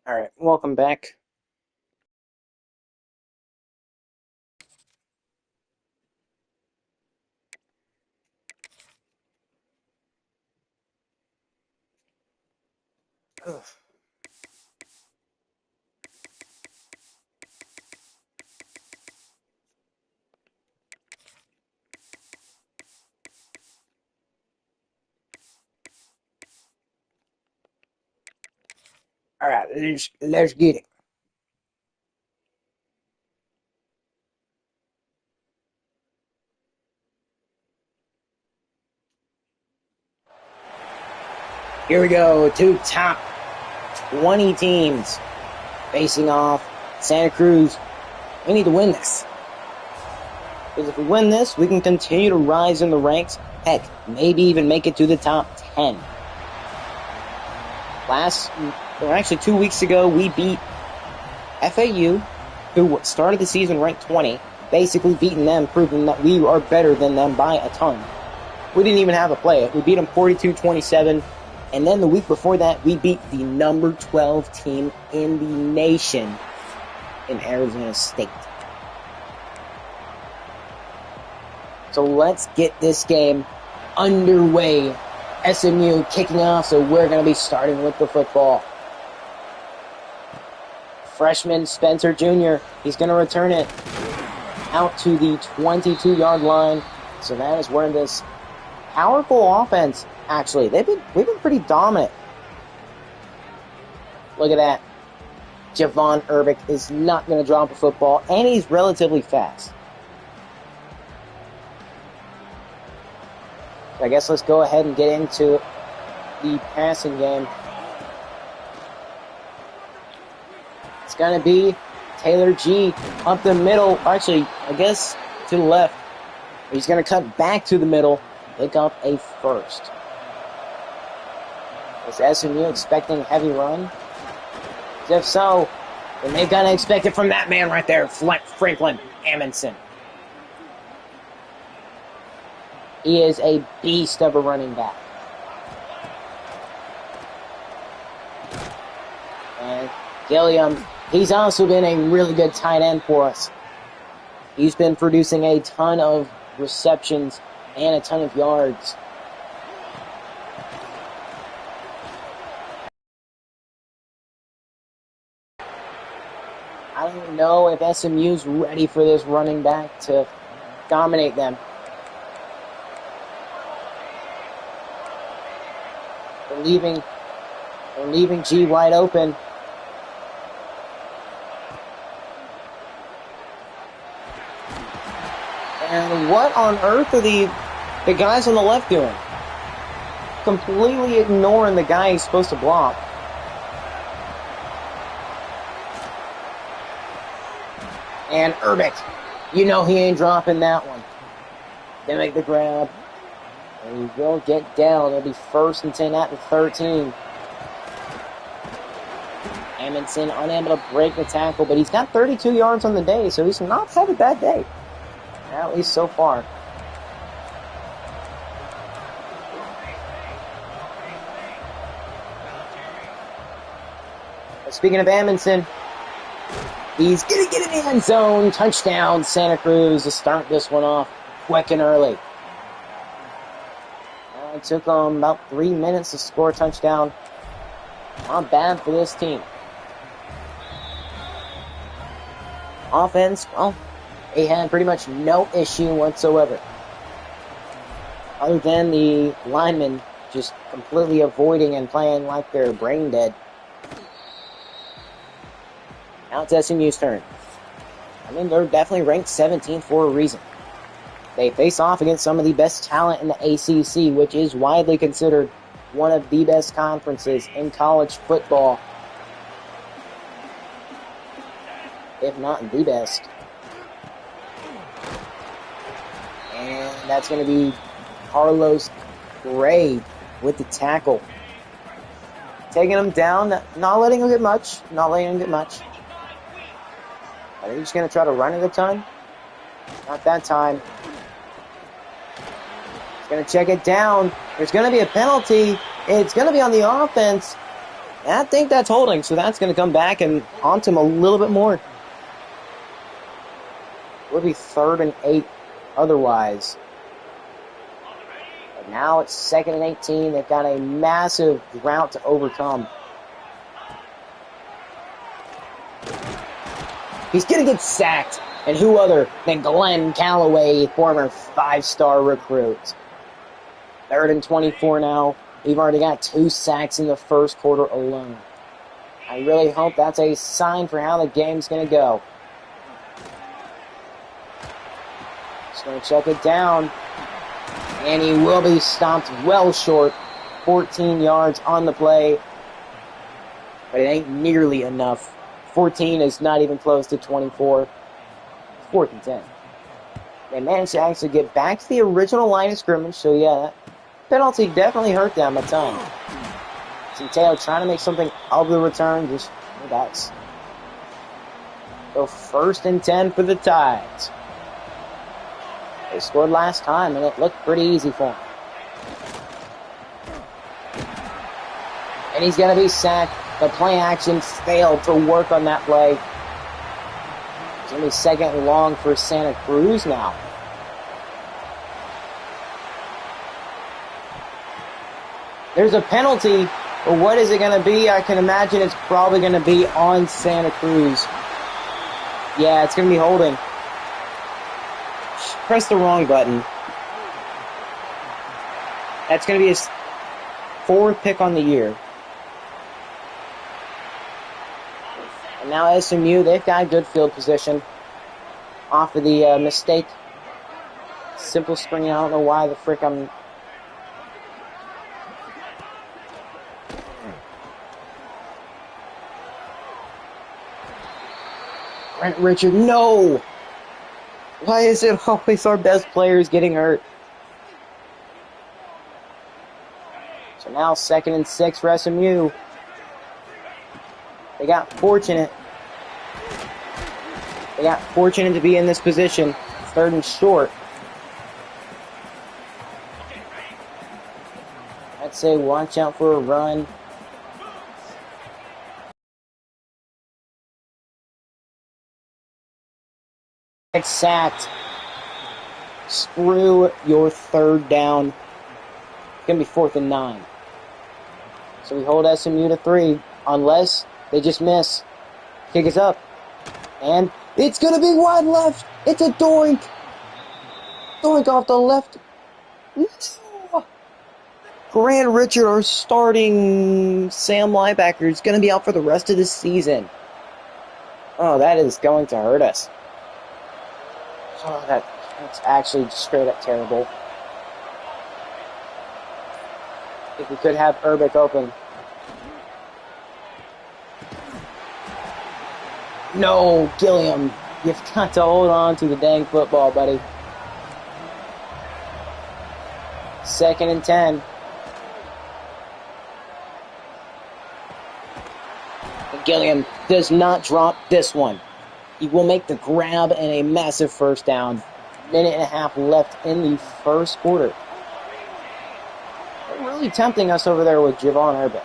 All right, welcome back. Ugh. All right, let's get it. Here we go. Two top 20 teams facing off. Santa Cruz. We need to win this. Because if we win this, we can continue to rise in the ranks. Heck, maybe even make it to the top 10. Actually 2 weeks ago, we beat FAU, who started the season ranked 20, basically beating them, proving that we are better than them by a ton. We didn't even have a play. We beat them 42-27, and then the week before that, we beat the number 12 team in the nation in Arizona State. So let's get this game underway. SMU kicking off, so we're going to be starting with the football. Freshman Spencer Jr., he's going to return it out to the 22-yard line. So that is where this powerful offense, actually, we've been pretty dominant. Look at that. Javon Urbick is not going to drop a football, and he's relatively fast. So I guess let's go ahead and get into the passing game. It's going to be Taylor G up the middle. Actually, I guess to the left. He's going to cut back to the middle, pick up a first. Is SMU expecting a heavy run? If so, then they've got to expect it from that man right there, Franklin Amundsen. He is a beast of a running back. And Gilliam, he's also been a really good tight end for us. He's been producing a ton of receptions and a ton of yards. I don't know if SMU's ready for this running back to dominate them. They're leaving G wide open. And what on earth are the guys on the left doing? Completely ignoring the guy he's supposed to block. And Urbick, you know he ain't dropping that one. They make the grab. And he will get down. It'll be 1st and 10 at the 13. Amundsen unable to break the tackle, but he's got 32 yards on the day, so he's not had a bad day. At least so far. But speaking of Amundsen, he's going to get in the end zone. Touchdown, Santa Cruz to start this one off quick and early. It took them about 3 minutes to score a touchdown. Not bad for this team. Offense, well, they had pretty much no issue whatsoever. Other than the linemen just completely avoiding and playing like they're brain dead. Now it's SMU's turn. I mean, they're definitely ranked 17th for a reason. They face off against some of the best talent in the ACC, which is widely considered one of the best conferences in college football, if not the best. And that's going to be Carlos Gray with the tackle. Taking him down, not letting him get much. Are they just going to try to run it a ton? Not that time. He's going to check it down. There's going to be a penalty. It's going to be on the offense. And I think that's holding, so that's going to come back and haunt him a little bit more. Would be 3rd and 8 otherwise. But now it's 2nd and 18. They've got a massive drought to overcome. He's going to get sacked. And who other than Glenn Calloway, former 5-star recruit. 3rd and 24 now. We've already got 2 sacks in the first quarter alone. I really hope that's a sign for how the game's going to go. Just going to check it down. And he will be stopped well short. 14 yards on the play. But it ain't nearly enough. 14 is not even close to 24. 4th and 10. They managed to actually get back to the original line of scrimmage, so yeah, that penalty definitely hurt them a ton. See Taylor trying to make something of the return, just that's. So 1st and 10 for the Tides. They scored last time, and it looked pretty easy for them. And he's going to be sacked. The play action failed to work on that play. It's going to be 2nd and long for Santa Cruz now. There's a penalty, but what is it going to be? I can imagine it's probably going to be on Santa Cruz. Yeah, it's going to be holding. Press the wrong button. That's going to be his 4th pick on the year. And now SMU, they've got good field position off of the mistake. Simple screen, I don't know why the frick I'm... Brent Richard, no! Why is it always our best players getting hurt? So now 2nd and 6 for SMU. They got fortunate. They got fortunate to be in this position. 3rd and short. I'd say watch out for a run. It's sacked. Screw your 3rd down. It's going to be 4th and 9. So we hold SMU to 3. Unless they just miss. Kick is up. And it's going to be wide left. It's a doink. Doink off the left. Grant Richard, our starting Sam linebacker, is going to be out for the rest of the season. Oh, that is going to hurt us. Oh, that's actually straight up terrible. If we could have Urbic open. No, Gilliam. You've got to hold on to the dang football, buddy. 2nd and 10. And Gilliam does not drop this one. He will make the grab and a massive 1st down. 1.5 minutes left in the first quarter. They're really tempting us over there with Javon Urbic.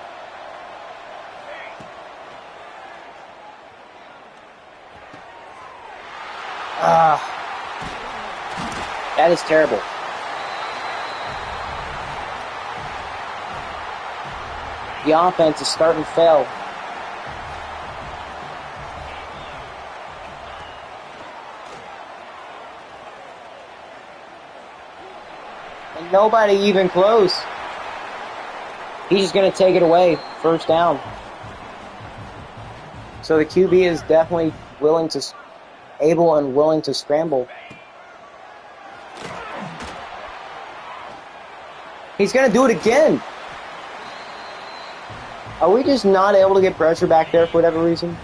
That is terrible. The offense is starting to fail. And nobody even close. He's just going to take it away. 1st down. So the QB is definitely able and willing to scramble. He's going to do it again. Are we just not able to get pressure back there for whatever reason?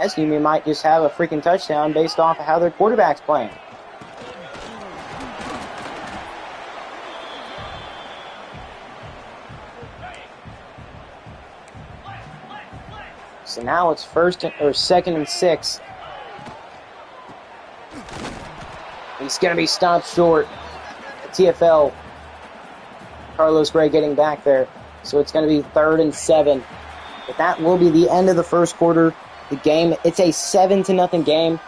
SMU might just have a freaking touchdown based off of how their quarterback's playing. So now it's 2nd and 6. He's going to be stopped short. The TFL Carlos Gray getting back there. So it's going to be 3rd and 7. But that will be the end of the first quarter. The game, it's a 7-0 game.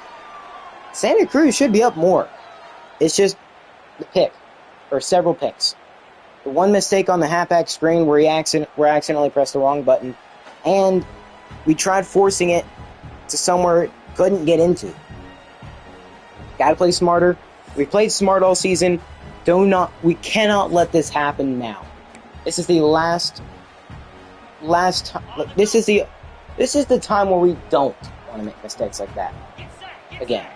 Santa Cruz should be up more. It's just the pick, or several picks. The one mistake on the halfback screen where we accidentally pressed the wrong button, and we tried forcing it to somewhere it couldn't get into. Gotta play smarter. We played smart all season. We cannot let this happen now. This is the last time. This is the time where we don't want to make mistakes like that again.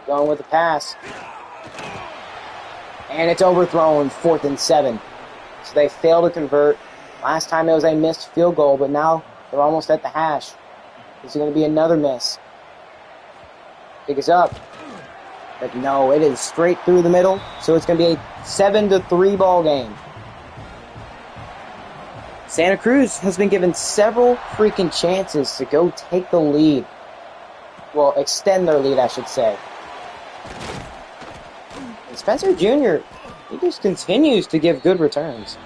Going with the pass. And it's overthrown, 4th and 7. So they fail to convert. Last time it was a missed field goal, but now they're almost at the hash. This is going to be another miss. Pick us up. But no, it is straight through the middle. So it's going to be a 7-3 ball game. Santa Cruz has been given several freaking chances to go take the lead. Well, extend their lead, I should say. And Spencer Jr., he just continues to give good returns.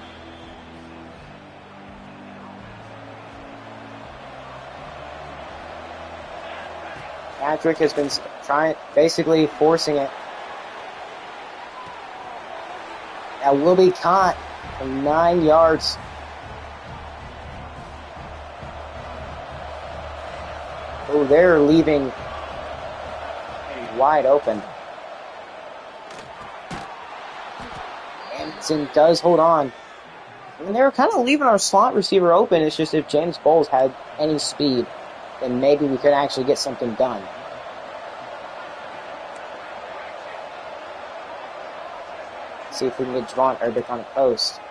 Patrick has been basically forcing it. That will be caught from 9 yards. Oh, they're leaving wide open. Anderson does hold on. I mean, they were kind of leaving our slot receiver open. It's just if James Bowles had any speed, then maybe we could actually get something done. See if we can get Javon Urbick on a post.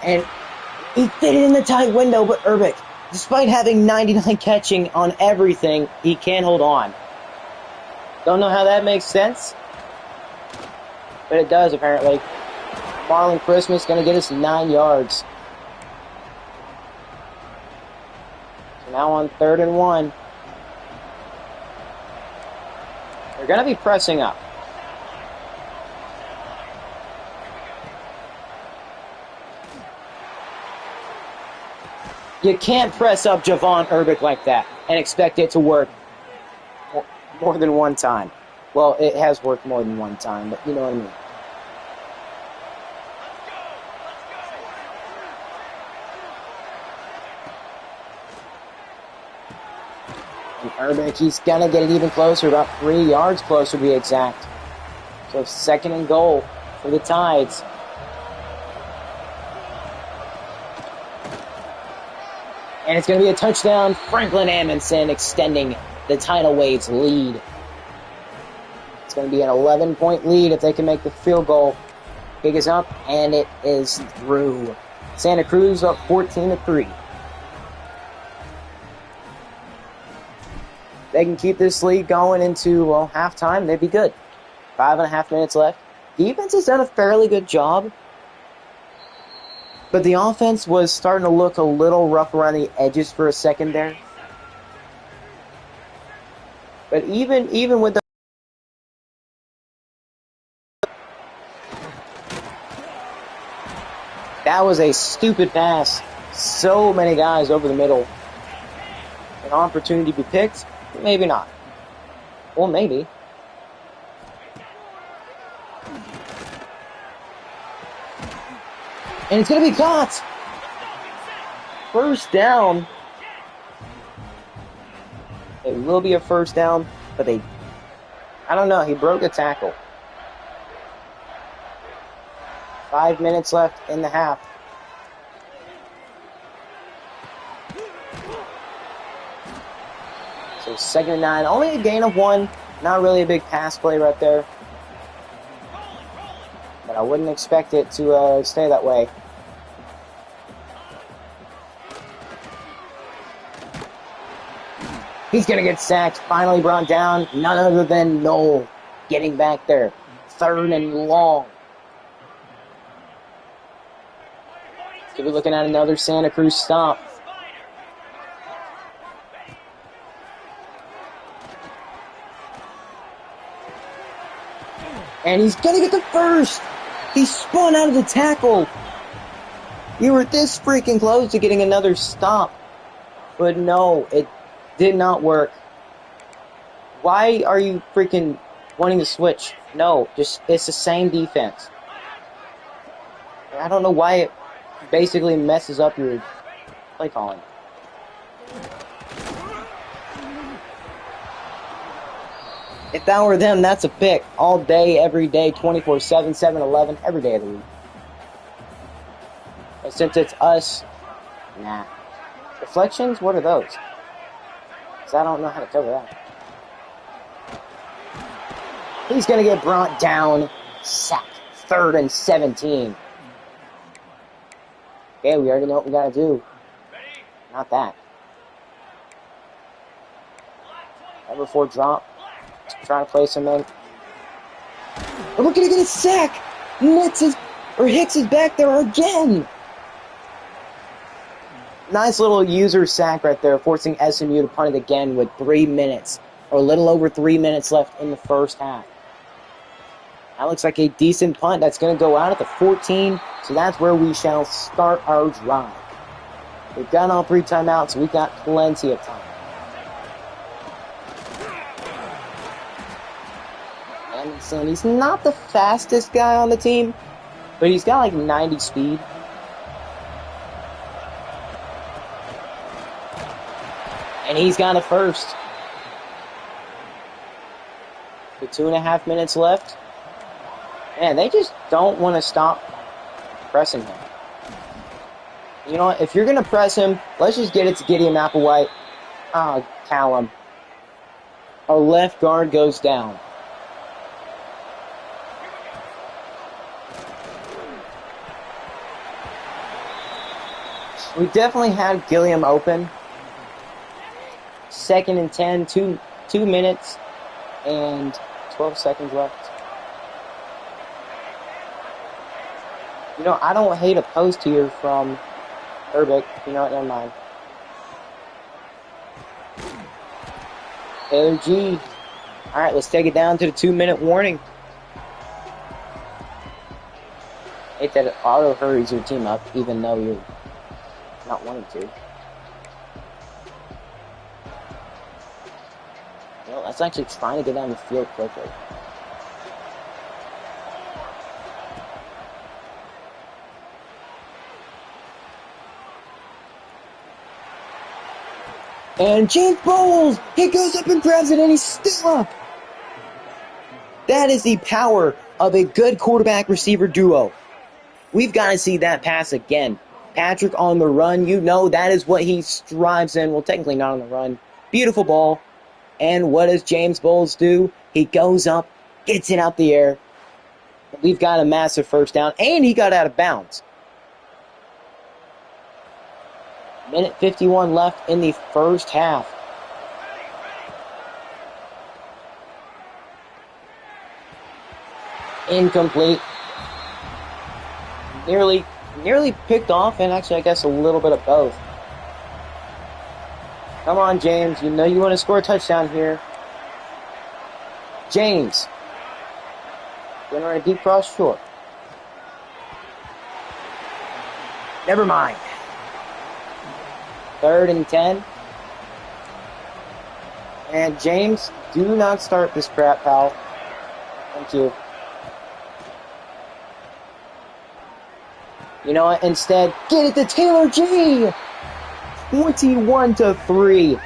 And he fit it in the tight window, but Urbick, despite having 99 catching on everything, he can't hold on. Don't know how that makes sense, but it does apparently. Marlon Christmas going to get us 9 yards. So now on 3rd and 1. They're going to be pressing up. You can't press up Javon Urbick like that and expect it to work more than one time. Well, it has worked more than one time, but you know what I mean. And Urbick, he's going to get it even closer, about 3 yards closer to be exact. So 2nd and goal for the Tides. And it's going to be a touchdown. Franklin Amundsen extending the Tidal Waves lead. It's going to be an 11-point lead if they can make the field goal. Kick is up, and it is through. Santa Cruz up 14-3. They can keep this lead going into, well, halftime. They'd be good. 5.5 minutes left. Defense has done a fairly good job. But the offense was starting to look a little rough around the edges for a second there. But even with the... That was a stupid pass. So many guys over the middle. An opportunity to be picked? Maybe not. Well, maybe. And it's going to be caught. First down. It will be a first down, but I don't know, he broke a tackle. 5 minutes left in the half. So 2nd and 9, only a gain of 1. Not really a big pass play right there. But I wouldn't expect it to stay that way. He's going to get sacked, finally brought down. None other than Noel getting back there. 3rd and long. Could be looking at another Santa Cruz stop. And he's gonna get the first! He spun out of the tackle! You were this freaking close to getting another stop. But no, it did not work. Why are you freaking wanting to switch? No, just it's the same defense. I don't know why it basically messes up your play calling. If that were them, that's a pick. All day, every day, 24/7, 7-Eleven, every day of the week. But since it's us, nah. Deflections? What are those? Because I don't know how to cover that. He's going to get brought down. Sack. 3rd and 17. Okay, we already know what we got to do. Not that. Number 4 drop. Trying to place him in. And we're going to get a sack. Hicks is back there again. Nice little user sack right there, forcing SMU to punt it again with 3 minutes, or a little over 3 minutes left in the first half. That looks like a decent punt. That's going to go out at the 14, so that's where we shall start our drive. We've got all 3 timeouts, so we've got plenty of time. Emerson, he's not the fastest guy on the team, but he's got like 90 speed. And he's got a first. With 2.5 minutes left. Man, they just don't want to stop pressing him. You know what? If you're going to press him, let's just get it to Gideon Applewhite. Callum. Our left guard goes down. We definitely had Gilliam open. 2nd and 10, 2 minutes and 12 seconds left. You know, I don't hate a post here from Herbig. You know what, never mind. Taylor G. Alright, let's take it down to the 2-minute warning. Hate that it auto hurries your team up, even though you're not wanting to. Well, that's actually trying to get down the field quickly. And James Bowles! He goes up and grabs it, and he's still up! That is the power of a good quarterback-receiver duo. We've got to see that pass again. Patrick on the run, you know that is what he strives in. Well, technically not on the run. Beautiful ball. And what does James Bowles do? He goes up, gets it out the air. We've got a massive first down, and he got out of bounds. Minute 51 left in the first half. Incomplete. Nearly picked off, and actually I guess a little bit of both. Come on, James. You know you want to score a touchdown here. James. Gonna run a deep cross short. Never mind. 3rd and 10. And James, do not start this crap, pal. Thank you. You know what? Instead, get it to Taylor G. 21-3.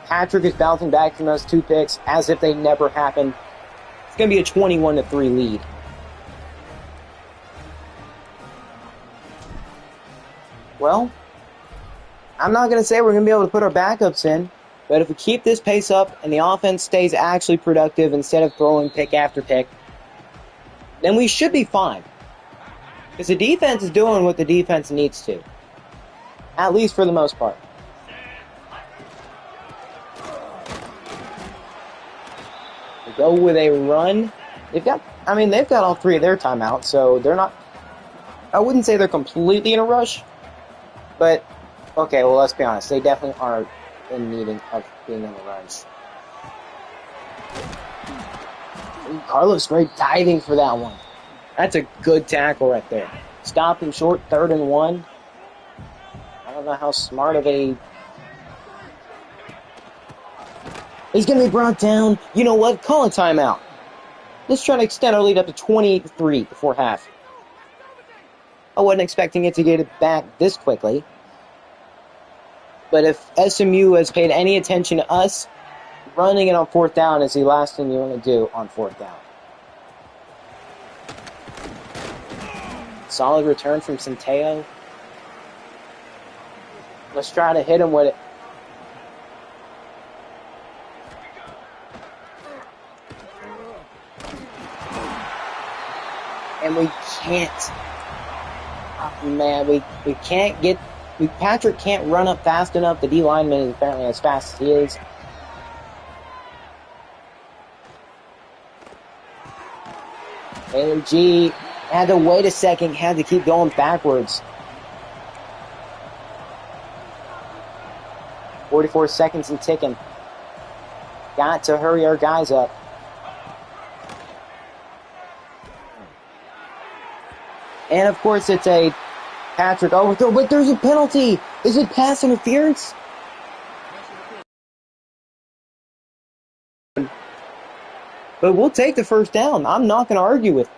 Patrick is bouncing back from those 2 picks as if they never happened. It's going to be a 21-3 lead. Well, I'm not going to say we're going to be able to put our backups in, but if we keep this pace up and the offense stays actually productive instead of throwing pick after pick, then we should be fine. Because the defense is doing what the defense needs to. At least for the most part. We go with a run. They've got all 3 of their timeouts, so they're not, I wouldn't say they're completely in a rush, but, okay, well, let's be honest, they definitely are in need of being in a rush. Carlos Gray diving for that one. That's a good tackle right there. Stopped him short, 3rd and 1. I don't know how smart of a... He's going to be brought down. You know what? Call a timeout. Let's try to extend our lead up to 28-3 before half. I wasn't expecting it to get it back this quickly. But if SMU has paid any attention to us, running it on 4th down is the last thing you want to do on 4th down. Solid return from Centeo. Let's try to hit him with it. And we can't. Oh, man, we can't get... Patrick can't run up fast enough. The D lineman is apparently as fast as he is. Taylor G had to wait a second, had to keep going backwards. 44 seconds and ticking. Got to hurry our guys up. And of course it's a Patrick overthrow, but there's a penalty. Is it pass interference? But we'll take the 1st down. I'm not going to argue with it.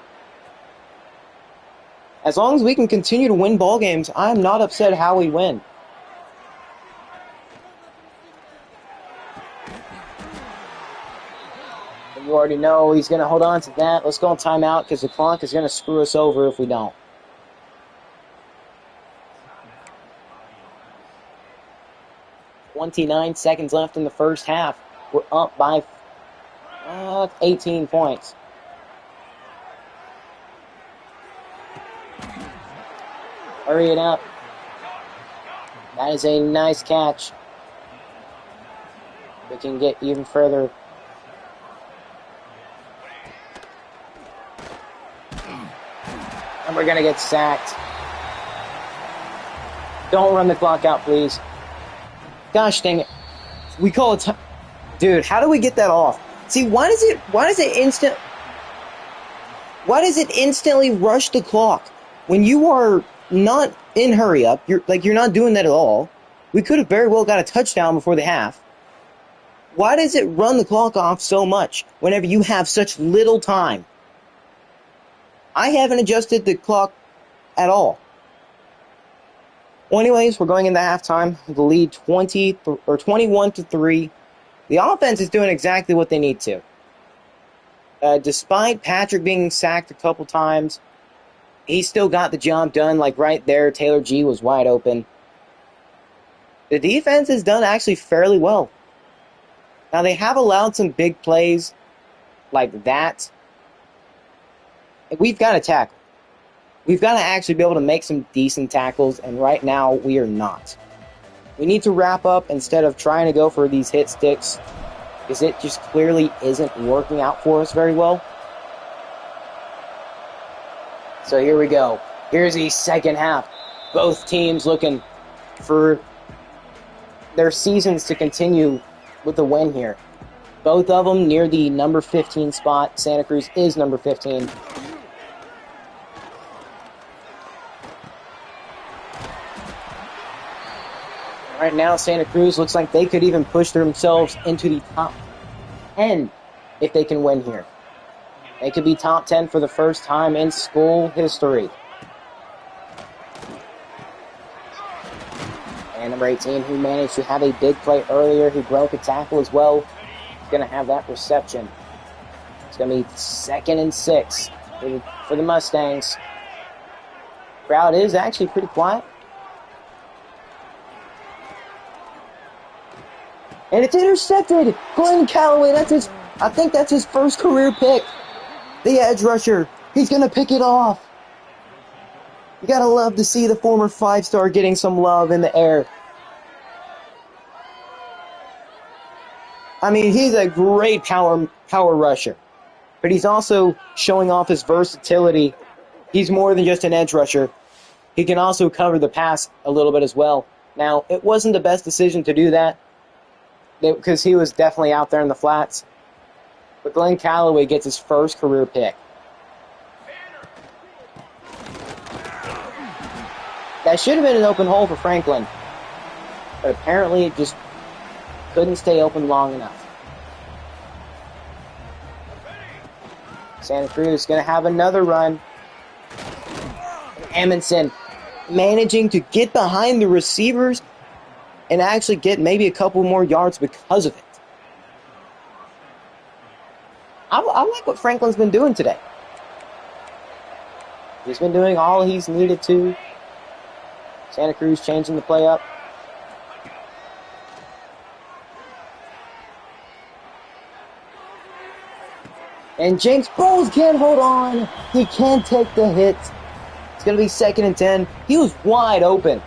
As long as we can continue to win ball games, I'm not upset how we win. And you already know he's going to hold on to that. Let's go on timeout because the clock is going to screw us over if we don't. .29 seconds left in the first half. We're up by 18 points. Hurry it up. That is a nice catch. We can get even further. And we're going to get sacked. Don't run the clock out, please. Gosh dang it. We call it... Dude, how do we get that off? See, why does it instantly rush the clock when you are not in hurry up? You're not doing that at all. We could have very well got a touchdown before the half. Why does it run the clock off so much whenever you have such little time? I haven't adjusted the clock at all. Well, anyways, we're going into halftime. The lead 21-3. The offense is doing exactly what they need to. Despite Patrick being sacked a couple times, he still got the job done. Like right there, Taylor G was wide open. The defense has done actually fairly well. Now, they have allowed some big plays like that. We've got to tackle. We've got to actually be able to make some decent tackles, and right now, we are not. We need to wrap up instead of trying to go for these hit sticks, because it just clearly isn't working out for us very well. So here we go. Here's the second half. Both teams looking for their seasons to continue with a win here. Both of them near the number 15 spot. Santa Cruz is number 15. Right now, Santa Cruz looks like they could even push themselves into the top 10 if they can win here. They could be top 10 for the first time in school history. And number 18, who managed to have a big play earlier, who broke a tackle as well, is going to have that reception. It's going to be 2nd and 6 for the Mustangs. Crowd is actually pretty quiet. And it's intercepted. Glenn Calloway, I think that's his first career pick. The edge rusher. He's going to pick it off. You got to love to see the former 5-star getting some love in the air. I mean, he's a great power rusher. But he's also showing off his versatility. He's more than just an edge rusher. He can also cover the pass a little bit as well. Now, it wasn't the best decision to do that, because he was definitely out there in the flats. But Glenn Calloway gets his first career pick. That should have been an open hole for Franklin. But apparently it just couldn't stay open long enough. Santa Cruz going to have another run. Amundsen managing to get behind the receivers and actually get maybe a couple more yards because of it. I like what Franklin's been doing today. He's been doing all he's needed to. Santa Cruz changing the play up. And James Bowles can't hold on. He can't take the hit. It's going to be 2nd and 10. He was wide open.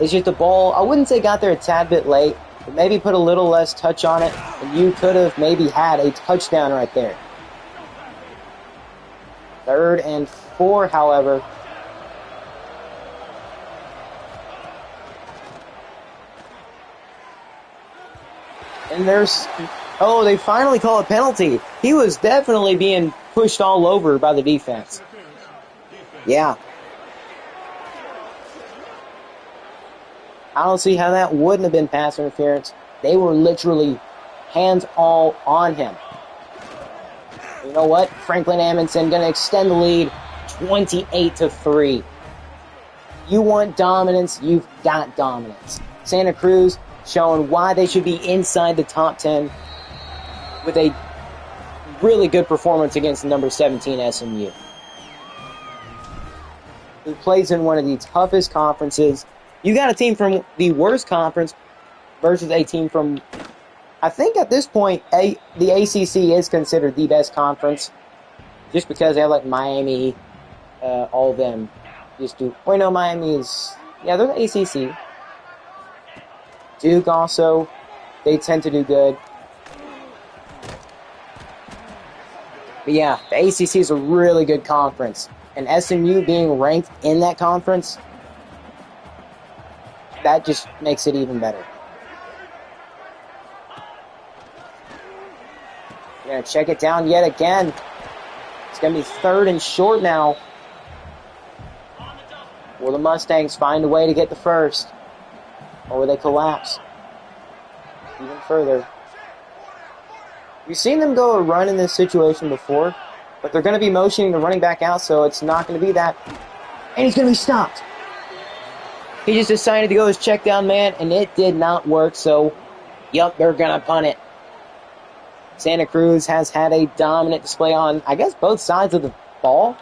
It's just the ball, I wouldn't say got there a tad bit late, but maybe put a little less touch on it, and you could have maybe had a touchdown right there. 3rd and 4, however. And they finally call a penalty. He was definitely being pushed all over by the defense. Yeah. I don't see how that wouldn't have been pass interference. They were literally hands all on him. You know what? Franklin Amundsen going to extend the lead 28-3. You want dominance, you've got dominance. Santa Cruz showing why they should be inside the top 10 with a really good performance against number 17 SMU. Who plays in one of the toughest conferences. You got a team from the worst conference versus a team from, I think at this point, the ACC is considered the best conference just because they have like Miami, all of them just do. Wait, no, Miami is, yeah, they're the ACC. Duke also, they tend to do good. But yeah, the ACC is a really good conference. And SMU being ranked in that conference, that just makes it even better. We're going to check it down yet again. It's going to be 3rd and short now. Will the Mustangs find a way to get the first? Or will they collapse even further? We've seen them go a run in this situation before, but they're going to be motioning the running back out, so it's not going to be that. And he's going to be stopped. He just decided to go his check down man, and it did not work, so, yep, they're going to punt it. Santa Cruz has had a dominant display on, I guess, both sides of the ball.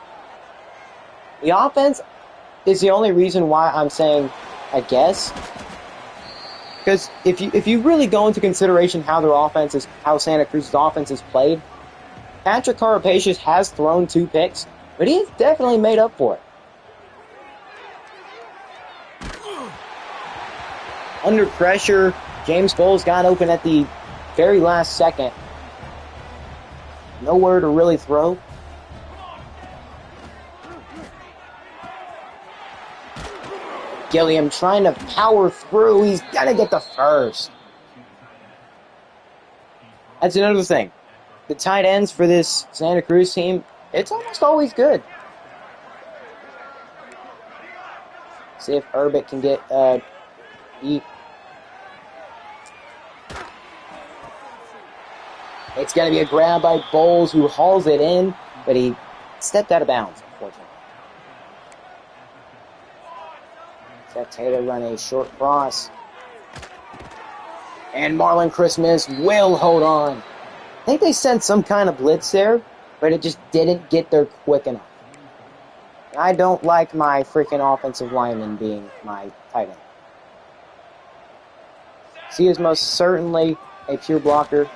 The offense is the only reason why I'm saying, I guess. Because if you really go into consideration how how Santa Cruz's offense is played, Patrick Carapacious has thrown 2 picks, but he's definitely made up for it. Under pressure, James Bowles got open at the very last second. Nowhere to really throw. Gilliam trying to power through. He's got to get the first. That's another thing. The tight ends for this Santa Cruz team, it's almost always good. See if Urbic can get deep. It's going to be a grab by Bowles, who hauls it in, but he stepped out of bounds, unfortunately. Seth Taylor run a short cross. And Marlon Christmas will hold on. I think they sent some kind of blitz there, but it just didn't get there quick enough. I don't like my freaking offensive lineman being my tight end. He is most certainly a pure blocker.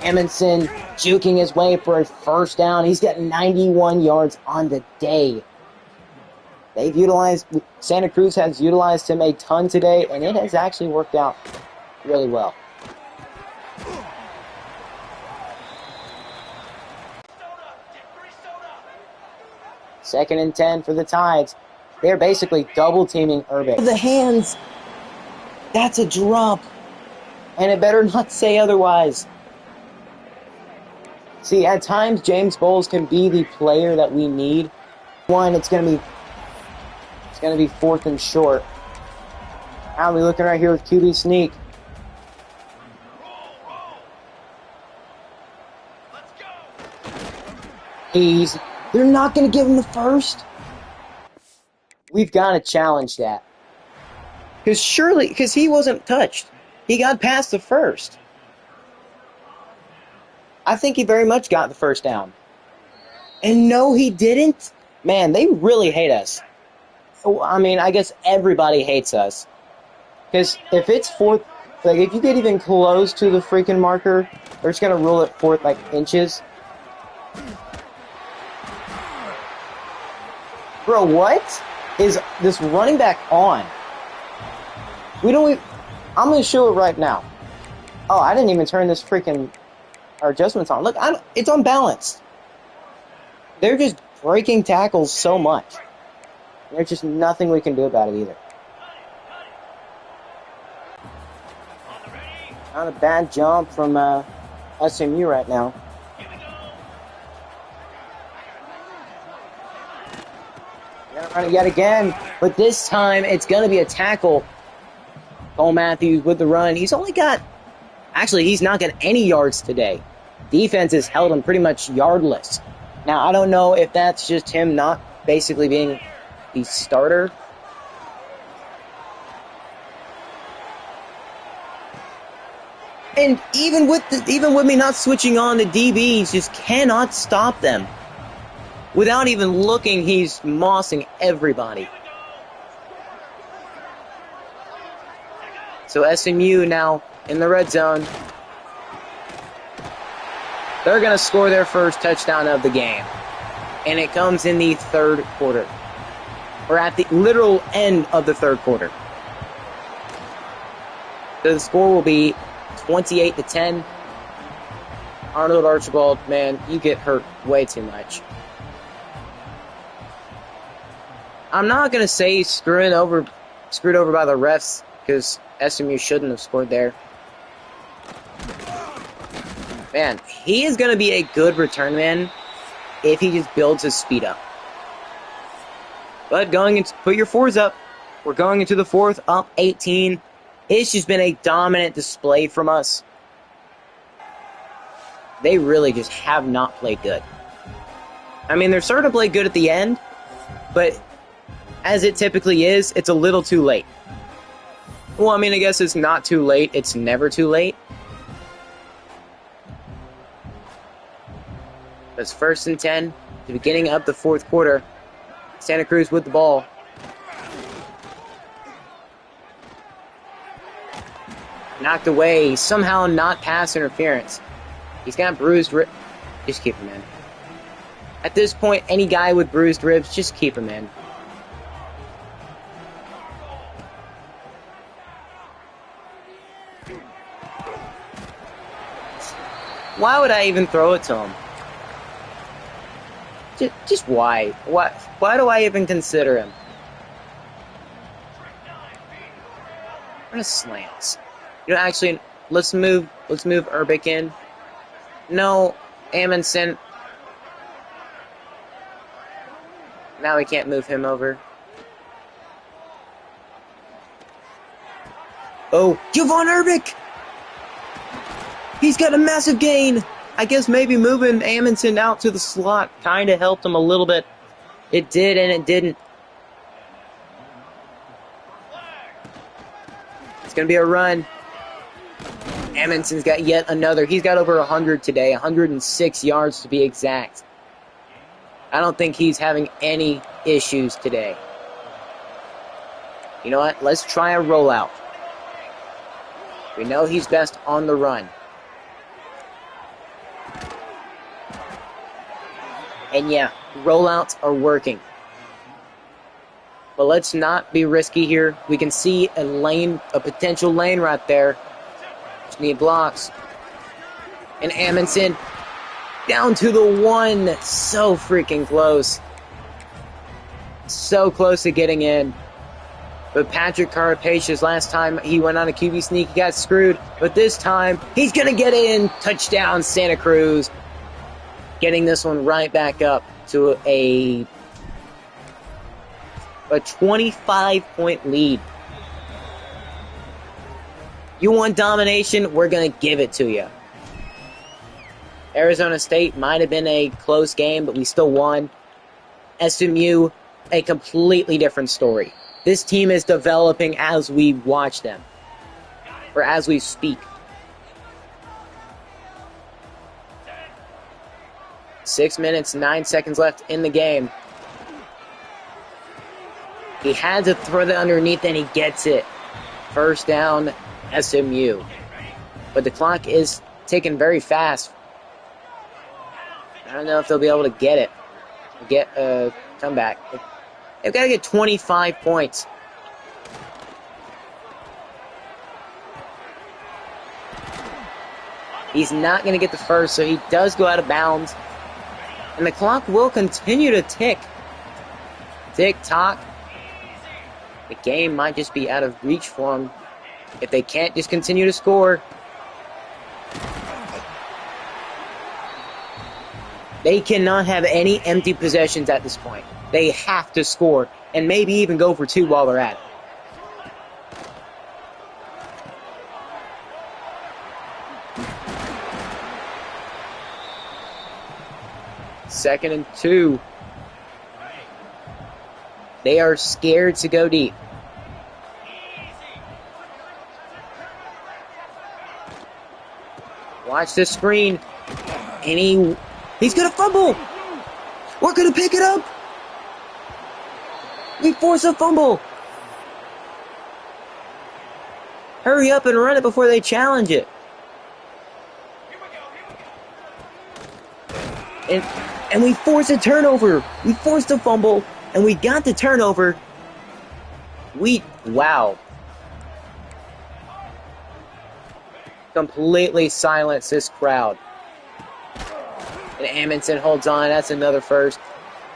Amundsen juking his way for a first down. He's got 91 yards on the day. Santa Cruz has utilized him a ton today, and it has actually worked out really well. Second and 10 for the Tides. They're basically double-teaming Urbic. The hands. That's a drop. And it better not say otherwise. See, at times, James Bowles can be the player that we need. One, it's gonna be 4th and short. Now we're looking right here with QB sneak. They're not gonna give him the first. We've got to challenge that. Because he wasn't touched. He got past the first. I think he very much got the first down. And no, he didn't. Man, they really hate us. I mean, I guess everybody hates us. Because if it's 4th, like if you get even close to the freaking marker, they're just going to rule it 4th like inches. Bro, what is this running back on? I'm going to show it right now. Oh, I didn't even turn this freaking our adjustments on. Look, it's unbalanced. They're just breaking tackles so much. There's just nothing we can do about it either. Not a bad jump from SMU right now. They're gonna run it yet again, but this time it's going to be a tackle. Cole Matthews with the run. He's not got any yards today. Defense has held him pretty much yardless. Now, I don't know if that's just him not basically being the starter. And even with me not switching on, the DBs just cannot stop them. Without even looking, he's mossing everybody. So SMU now in the red zone. They're going to score their first touchdown of the game. And it comes in the 3rd quarter. Or at the literal end of the 3rd quarter. So the score will be 28-10. Arnold Archibald, man, you get hurt way too much. I'm not going to say he's screwed over by the refs, because SMU shouldn't have scored there. Man, he is going to be a good return man if he just builds his speed up. But put your 4s up. We're going into the 4th, up 18. It's just been a dominant display from us. They really just have not played good. I mean, they're starting to play good at the end, but as it typically is, it's a little too late. Well, I mean, I guess it's not too late. It's never too late. It's 1st and 10, the beginning of the 4th quarter. Santa Cruz with the ball. Knocked away, somehow not pass interference. He's got bruised ribs. Just keep him in. At this point, any guy with bruised ribs, just keep him in. Why would I even throw it to him? Just why? Why do I even consider him? What a slants. You know, actually, let's move Urbic in. No, Amundsen. Now we can't move him over. Oh, Javon Urbic! He's got a massive gain! I guess maybe moving Amundsen out to the slot kind of helped him a little bit. It did and it didn't. It's going to be a run. Amundsen's got yet another. He's got over 100 today, 106 yards to be exact. I don't think he's having any issues today. You know what? Let's try a rollout. We know he's best on the run. And yeah, rollouts are working. But let's not be risky here. We can see a potential lane right there. Just need blocks. And Amundsen down to the 1. So freaking close. So close to getting in. But Patrick Carapacious, last time he went on a QB sneak, he got screwed. But this time, he's going to get in. Touchdown, Santa Cruz. getting this one right back up to a 25-point lead. You want domination? We're going to give it to you. Arizona State might have been a close game, but we still won. SMU, a completely different story. This team is developing as we watch them, or as we speak. 6 minutes, 9 seconds left in the game. He had to throw that underneath, and he gets it. First down, SMU. But the clock is ticking very fast. I don't know if they'll be able to get it. Get a comeback. They've got to get 25 points. He's not going to get the first, so he does go out of bounds. And the clock will continue to tick. Tick-tock. The game might just be out of reach for them if they can't just continue to score. They cannot have any empty possessions at this point. They have to score, and maybe even go for 2 while they're at it. Second and 2. They are scared to go deep. Watch the screen. And he's going to fumble. We're going to pick it up. We force a fumble. Hurry up and run it before they challenge it. And we force a turnover. We forced a fumble, and we got the turnover. Wow. Completely silence this crowd. And Amundsen holds on. That's another first.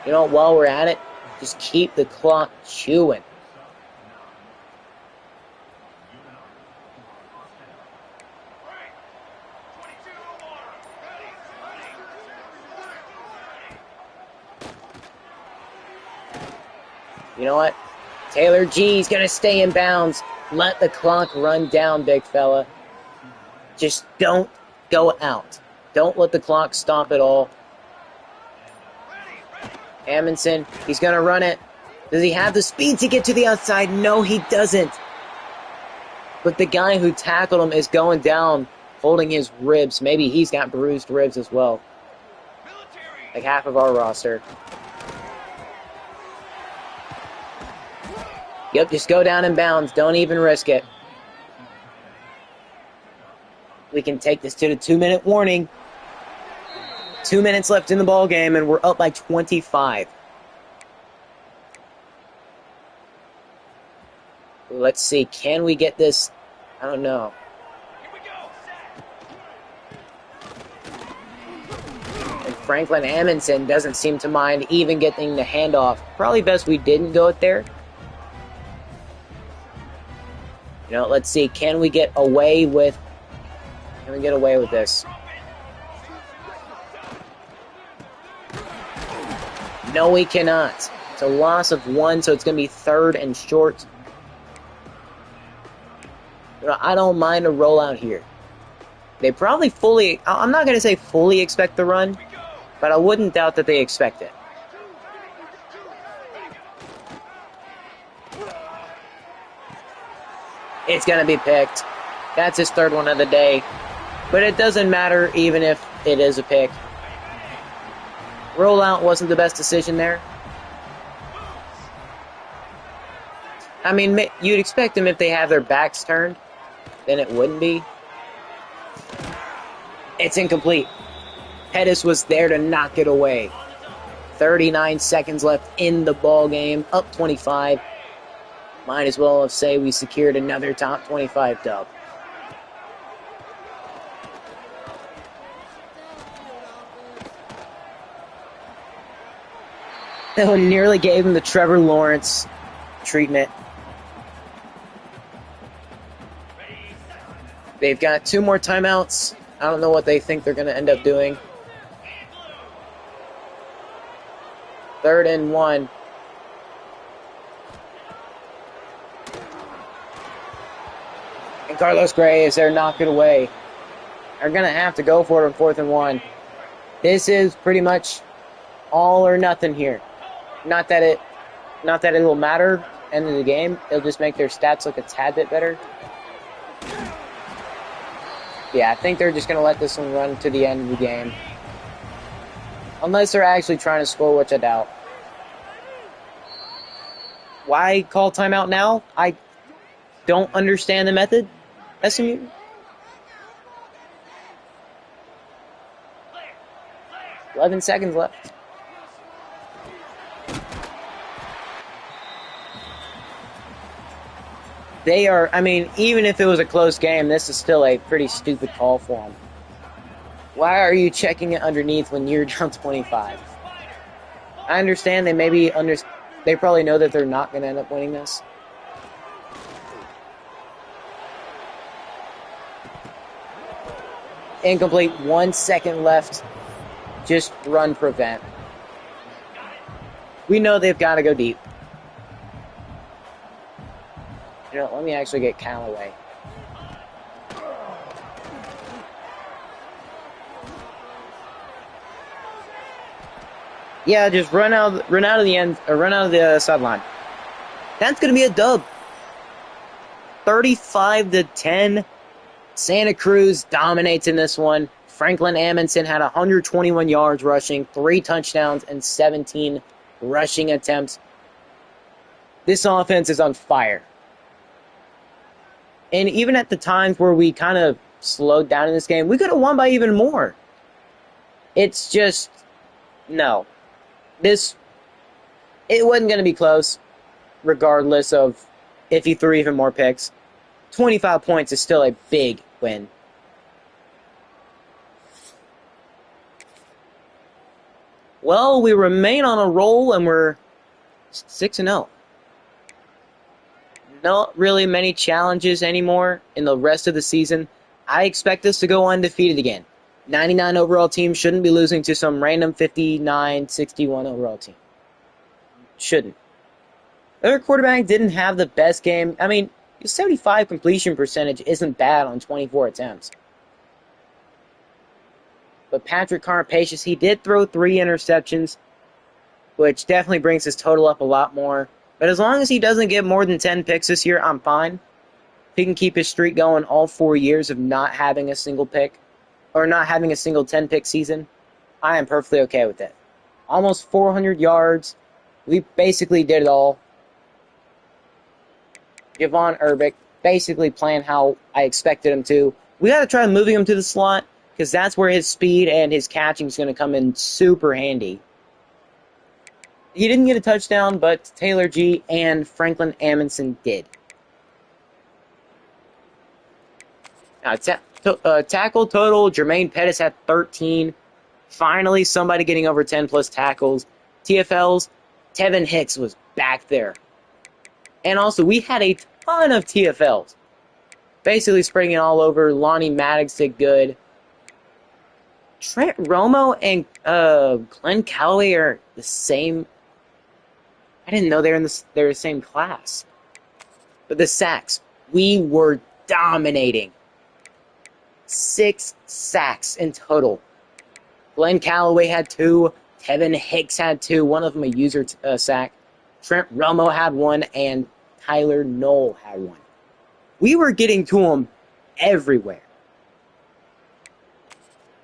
You know what? While we're at it, just keep the clock chewing. You know what? Taylor G's going to stay in bounds. Let the clock run down, big fella. Just don't go out. Don't let the clock stop at all. Amundsen, he's going to run it. Does he have the speed to get to the outside? No, he doesn't. But the guy who tackled him is going down, holding his ribs. Maybe he's got bruised ribs as well. Like half of our roster. Yep, just go down in bounds. Don't even risk it. We can take this to the 2-minute warning. 2 minutes left in the ball game, and we're up by 25. Let's see. Can we get this? I don't know. And Franklin Amundsen doesn't seem to mind even getting the handoff. Probably best we didn't go it there. You know, let's see. Can we get away with this? No, we cannot. It's a loss of 1, so it's going to be 3rd and short. You know, I don't mind a rollout here. They probably I'm not going to say fully expect the run, but I wouldn't doubt that they expect it. It's going to be picked. That's his 3rd one of the day. But it doesn't matter even if it is a pick. Rollout wasn't the best decision there. I mean, you'd expect them if they have their backs turned. Then it wouldn't be. It's incomplete. Pettis was there to knock it away. 39 seconds left in the ball game. Up 25. Might as well have say we secured another top 25 dub. That one nearly gave him the Trevor Lawrence treatment. They've got 2 more timeouts. I don't know what they think they're going to end up doing. Third and 1. And Carlos Gray is there, knock it away. They're going to have to go for it on 4th and 1. This is pretty much all or nothing here. Not that it will matter end of the game. It'll just make their stats look a tad bit better. Yeah, I think they're just going to let this one run to the end of the game. Unless they're actually trying to score, which I doubt. Why call timeout now? I don't understand the method. SMU. "11 seconds left. They are, I mean, even if it was a close game, this is still a pretty stupid call for them. Why are you checking it underneath when you're down 25? I understand they probably know that they're not going to end up winning this. Incomplete, 1 second left. Just run prevent. We know they've got to go deep. You know, let me actually get Callaway. Yeah, just run out of the sideline. That's going to be a dub. 35-10. Santa Cruz dominates in this one. Franklin Amundsen had 121 yards rushing, 3 touchdowns, and 17 rushing attempts. This offense is on fire. And even at the times where we kind of slowed down in this game, we could have won by even more. It's just, no. It wasn't going to be close, regardless of if he threw even more picks. 25 points is still a big win. Well, we remain on a roll, and we're 6-0. Not really many challenges anymore in the rest of the season. I expect us to go undefeated again. 99 overall team shouldn't be losing to some random 59, 61 overall team. Shouldn't. Their quarterback didn't have the best game. I mean, 75 completion percentage isn't bad on 24 attempts. But Patrick Carpacious, he did throw 3 interceptions, which definitely brings his total up a lot more. But as long as he doesn't get more than 10 picks this year, I'm fine. If he can keep his streak going all 4 years of not having a single pick, or not having a single 10-pick season, I am perfectly okay with it. Almost 400 yards. We basically did it all. Javon Urbick basically playing how I expected him to. We got to try moving him to the slot, because that's where his speed and his catching is going to come in super handy. He didn't get a touchdown, but Taylor G. and Franklin Amundsen did. Now, tackle total, Jermaine Pettis had 13. Finally, somebody getting over 10-plus tackles. TFLs, Tevin Hicks was back there. And also, we had a ton of TFLs. Basically spreading it all over. Lonnie Maddox did good. Trent Romo and Glenn Callaway are the same. I didn't know they're the same class. But the sacks, we were dominating. 6 sacks in total. Glenn Callaway had 2. Tevin Hicks had 2. One of them a user sack. Trent Romo had 1, and Tyler Knoll had 1. We were getting to them everywhere.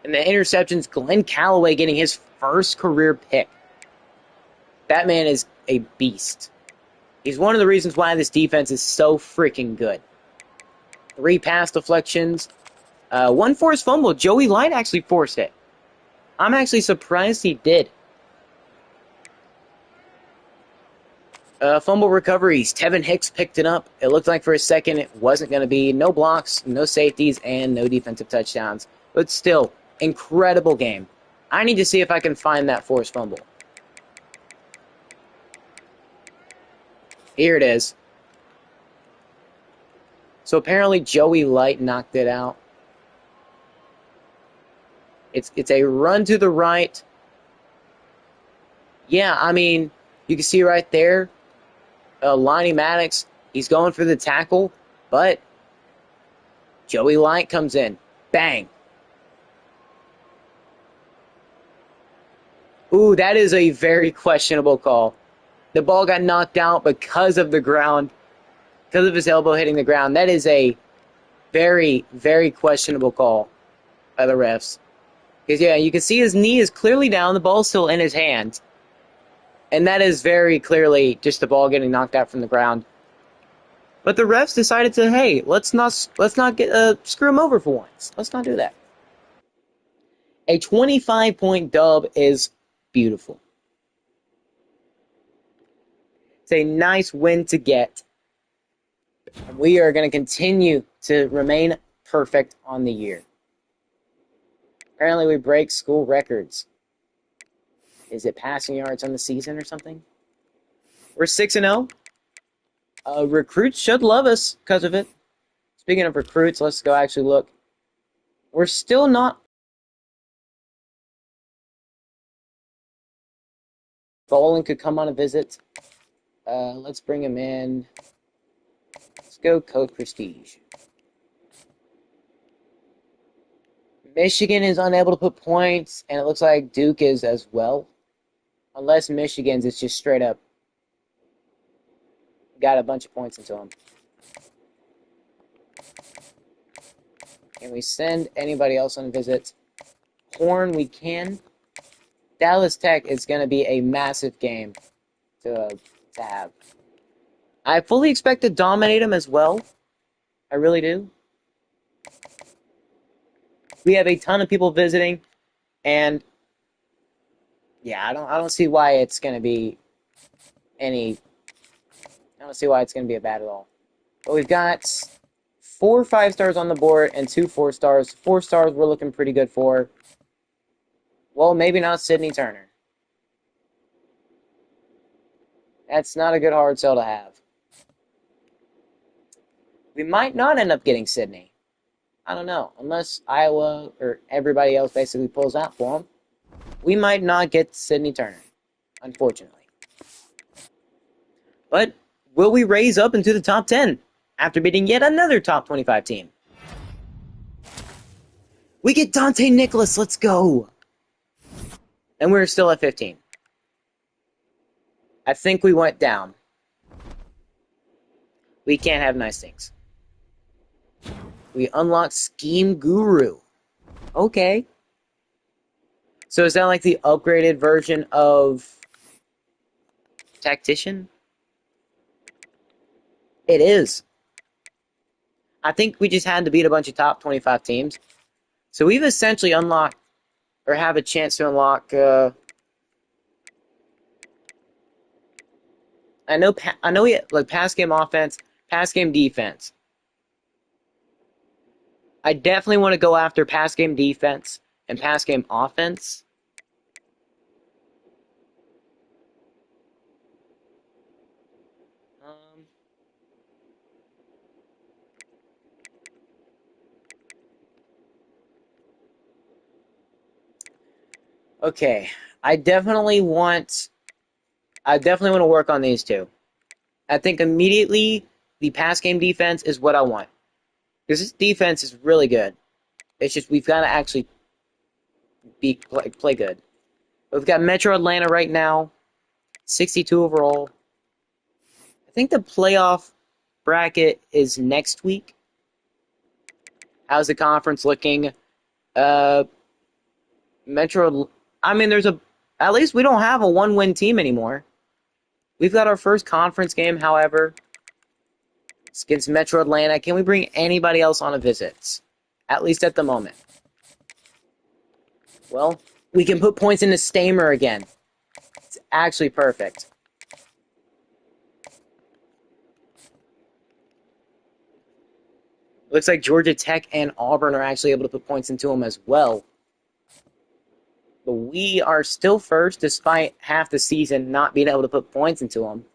And the interceptions, Glenn Callaway getting his first career pick. That man is a beast. He's one of the reasons why this defense is so freaking good. 3 pass deflections. 1 forced fumble. Joey Light actually forced it. I'm actually surprised he did. Fumble recoveries. Tevin Hicks picked it up. It looked like for a second it wasn't going to be. No blocks, no safeties, and no defensive touchdowns. But still, incredible game. I need to see if I can find that forced fumble. Here it is. So apparently Joey Light knocked it out. It's a run to the right. Yeah, I mean, you can see right there, Lonnie Maddox, he's going for the tackle, but Joey Light comes in. Bang. Ooh, that is a very questionable call. The ball got knocked out because of the ground, because of his elbow hitting the ground. That is a very, very questionable call by the refs. Because, yeah, you can see his knee is clearly down. The ball's still in his hand. And that is very clearly just the ball getting knocked out from the ground. But the refs decided to, hey, let's not get screw him over for once. Let's not do that. A 25-point dub is beautiful. It's a nice win to get. We are going to continue to remain perfect on the year. Apparently, we break school records. Is it passing yards on the season or something? We're 6-0. Recruits should love us because of it. Speaking of recruits, let's go actually look. We're still not. Bolin could come on a visit. Let's bring him in. Let's go Coach Prestige. Michigan is unable to put points, and it looks like Duke is as well. Unless Michigan's is just straight up got a bunch of points into them. Can we send anybody else on a visit? Horn, we can. Dallas Tech is going to be a massive game to have. I fully expect to dominate them as well. I really do. We have a ton of people visiting, and yeah, I don't see why it's going to be any. I don't see why it's going to be a bad at all. But we've got 4 5-stars on the board and 2 4-stars. 4 stars we're looking pretty good for. Well, maybe not Sydney Turner. That's not a good hard sell to have. We might not end up getting Sydney. I don't know. Unless Iowa or everybody else basically pulls out for them, we might not get Sydney Turner, unfortunately. But will we raise up into the top 10 after beating yet another top 25 team? We get Dante Nicholas. Let's go. And we're still at 15. I think we went down. We can't have nice things. We unlocked Scheme Guru. Okay. So is that like the upgraded version of Tactician? It is. I think we just had to beat a bunch of top 25 teams. So we've essentially unlocked, or have a chance to unlock, I know we like pass game offense, pass game defense. I definitely want to go after pass game defense and pass game offense. Okay, I definitely want to work on these two. I think immediately the pass game defense is what I want. Because this defense is really good. It's just we've got to actually play good. We've got Metro Atlanta right now, 62 overall. I think the playoff bracket is next week. How's the conference looking? Metro, I mean, at least we don't have a one-win team anymore. We've got our first conference game, however. It's against Metro Atlanta. Can we bring anybody else on a visit? At least at the moment. Well, we can put points into Stamer again. It's actually perfect. Looks like Georgia Tech and Auburn are actually able to put points into him as well. But we are still first despite half the season not being able to put points into him.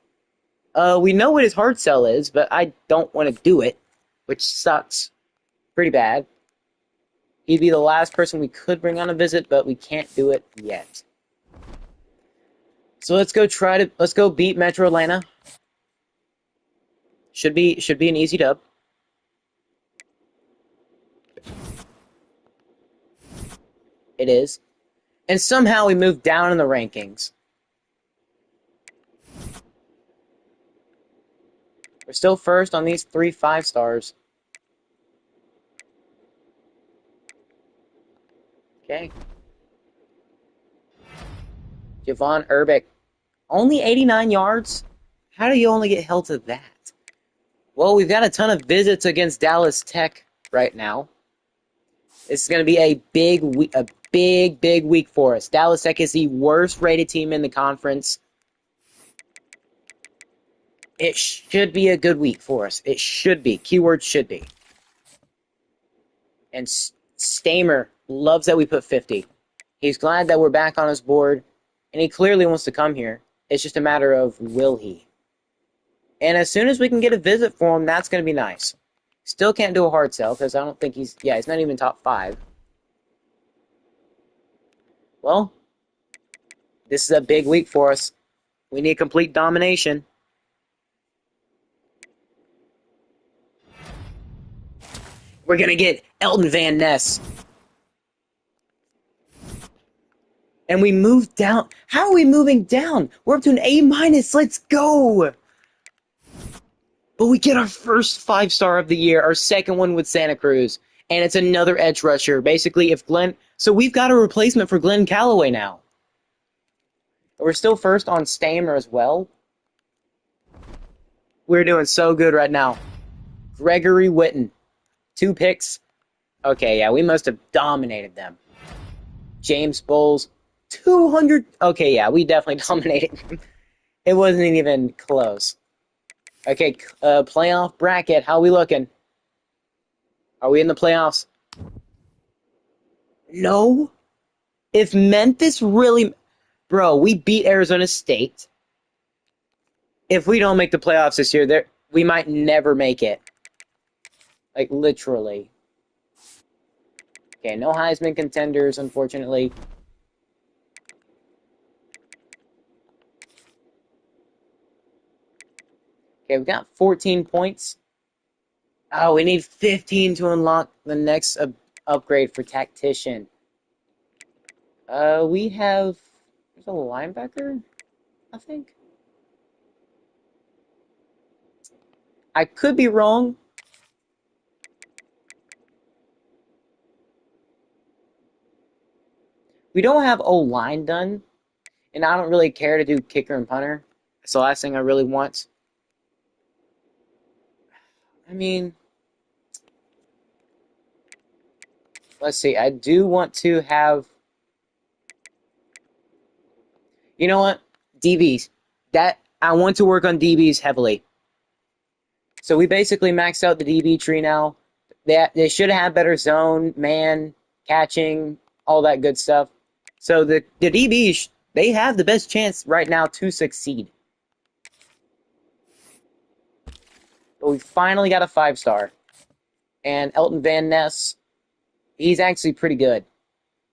We know what his hard sell is, but I don't want to do it, which sucks pretty bad. He'd be the last person we could bring on a visit, but we can't do it yet. So let's go beat Metro Atlanta. Should be an easy dub. It is. And somehow we moved down in the rankings. We're still first on these 3 5-stars. Okay. Javon Urbick. Only 89 yards? How do you only get held to that? Well, we've got a ton of visits against Dallas Tech right now. This is going to be a big week for us. Dallas Tech is the worst rated team in the conference. It should be a good week for us. It should be. Keyword should be. And Stamer loves that we put 50. He's glad that we're back on his board, and he clearly wants to come here. It's just a matter of will he. And as soon as we can get a visit for him, that's going to be nice. Still can't do a hard sell because I don't think he's not even top 5. Well, this is a big week for us. We need complete domination. We're going to get Elton Van Ness. And we moved down. How are we moving down? We're up to an A-. Let's go. But we get our first 5-star of the year, our second one with Santa Cruz. And it's another edge rusher. Basically, if Glenn... So we've got a replacement for Glenn Calloway now. We're still first on Stamer as well. We're doing so good right now. Gregory Witten. 2 picks. Okay, yeah, we must have dominated them. James Bowles. 200. Okay, yeah, we definitely dominated them. It wasn't even close. Okay, playoff bracket. How are we looking? Are we in the playoffs? No. If Memphis really... Bro, we beat Arizona State. If we don't make the playoffs this year, we might never make it. Like, literally. Okay, no Heisman contenders, unfortunately. Okay, we've got 14 points. Oh, we need 15 to unlock the next upgrade for Tactician. We have... There's a linebacker, I think. I could be wrong. We don't have O-line done, and I don't really care to do kicker and punter. That's the last thing I really want. I mean, let's see. I do want to have... You know what? DBs. I want to work on DBs heavily. So we basically maxed out the DB tree now. They should have better zone, man, catching, all that good stuff. So the DBs, they have the best chance right now to succeed. But we finally got a 5-star. And Elton Van Ness, he's actually pretty good.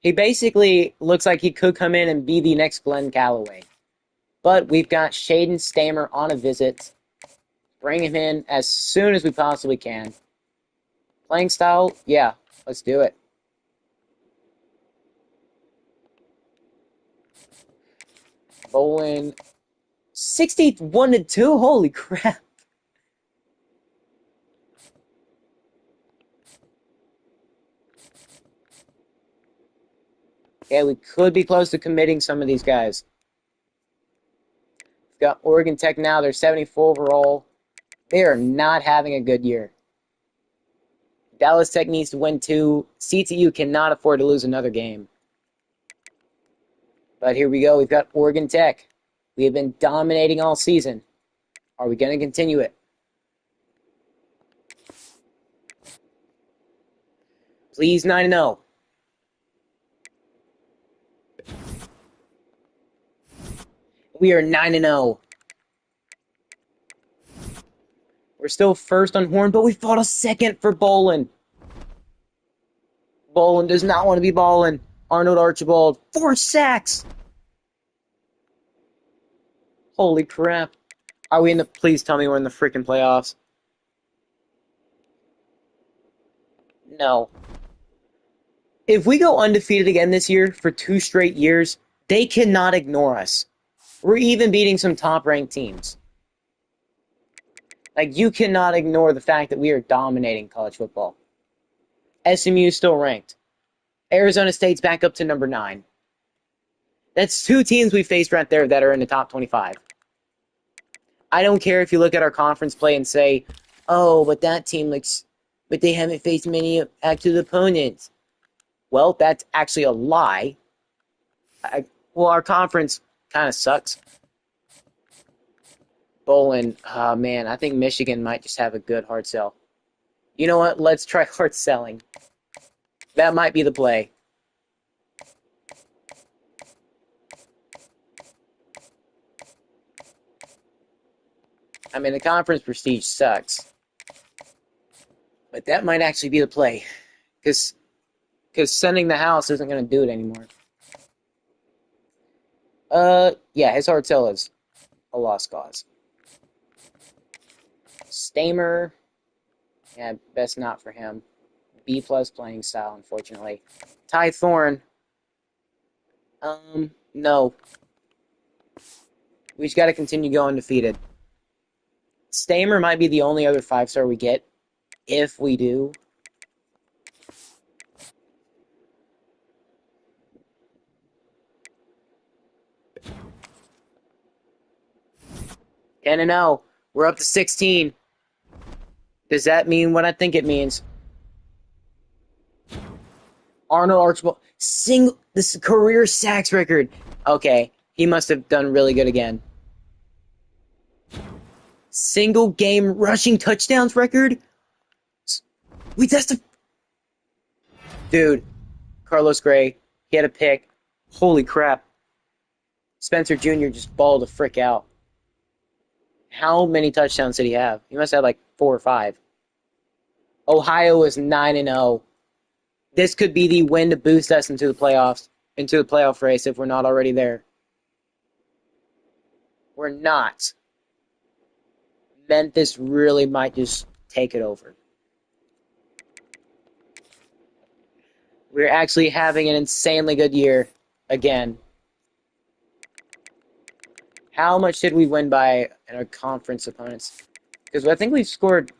He basically looks like he could come in and be the next Glenn Calloway. But we've got Shaden Stamer on a visit. Bring him in as soon as we possibly can. Playing style, yeah, let's do it. Bowling 61-2, holy crap. Yeah, we could be close to committing some of these guys. We've got Oregon Tech now, they're 74 overall. They are not having a good year. Dallas Tech needs to win 2. CTU cannot afford to lose another game. But here we go. We've got Oregon Tech. We have been dominating all season. Are we going to continue it? Please 9-0. We are 9-0. We're still first on Horn, but we fought a second for Bolin. Bolin does not want to be balling. Arnold Archibald, 4 sacks. Holy crap. Are we in the... Please tell me we're in the freaking playoffs. No. If we go undefeated again this year for 2 straight years, they cannot ignore us. We're even beating some top-ranked teams. Like, you cannot ignore the fact that we are dominating college football. SMU is still ranked. Arizona State's back up to number 9. That's 2 teams we faced right there that are in the top 25. I don't care if you look at our conference play and say, oh, but that team looks... But they haven't faced many active opponents. Well, that's actually a lie. Well, our conference kind of sucks. Bowling, oh man, I think Michigan might just have a good hard sell. You know what? Let's try hard selling. That might be the play. I mean, the conference prestige sucks. But that might actually be the play. Because sending the house isn't going to do it anymore. Yeah, his hard sell is a lost cause. Stamer, yeah, best not for him. B+ playing style, unfortunately. Ty Thorne, no. We just got to continue going undefeated. Stamer might be the only other 5-star we get, if we do. And no, we're up to 16. Does that mean what I think it means? Arnold Archibald, this career sacks record. Okay, he must have done really good again. Single game rushing touchdowns record? We tested. Dude, Carlos Gray, he had a pick. Holy crap. Spencer Jr. just balled the frick out. How many touchdowns did he have? He must have like 4 or 5. Ohio is 9-0. This could be the win to boost us into the playoffs, into the playoff race if we're not already there. We're not. Memphis really might just take it over. We're actually having an insanely good year again. How much did we win by in our conference opponents? Because I think we've scored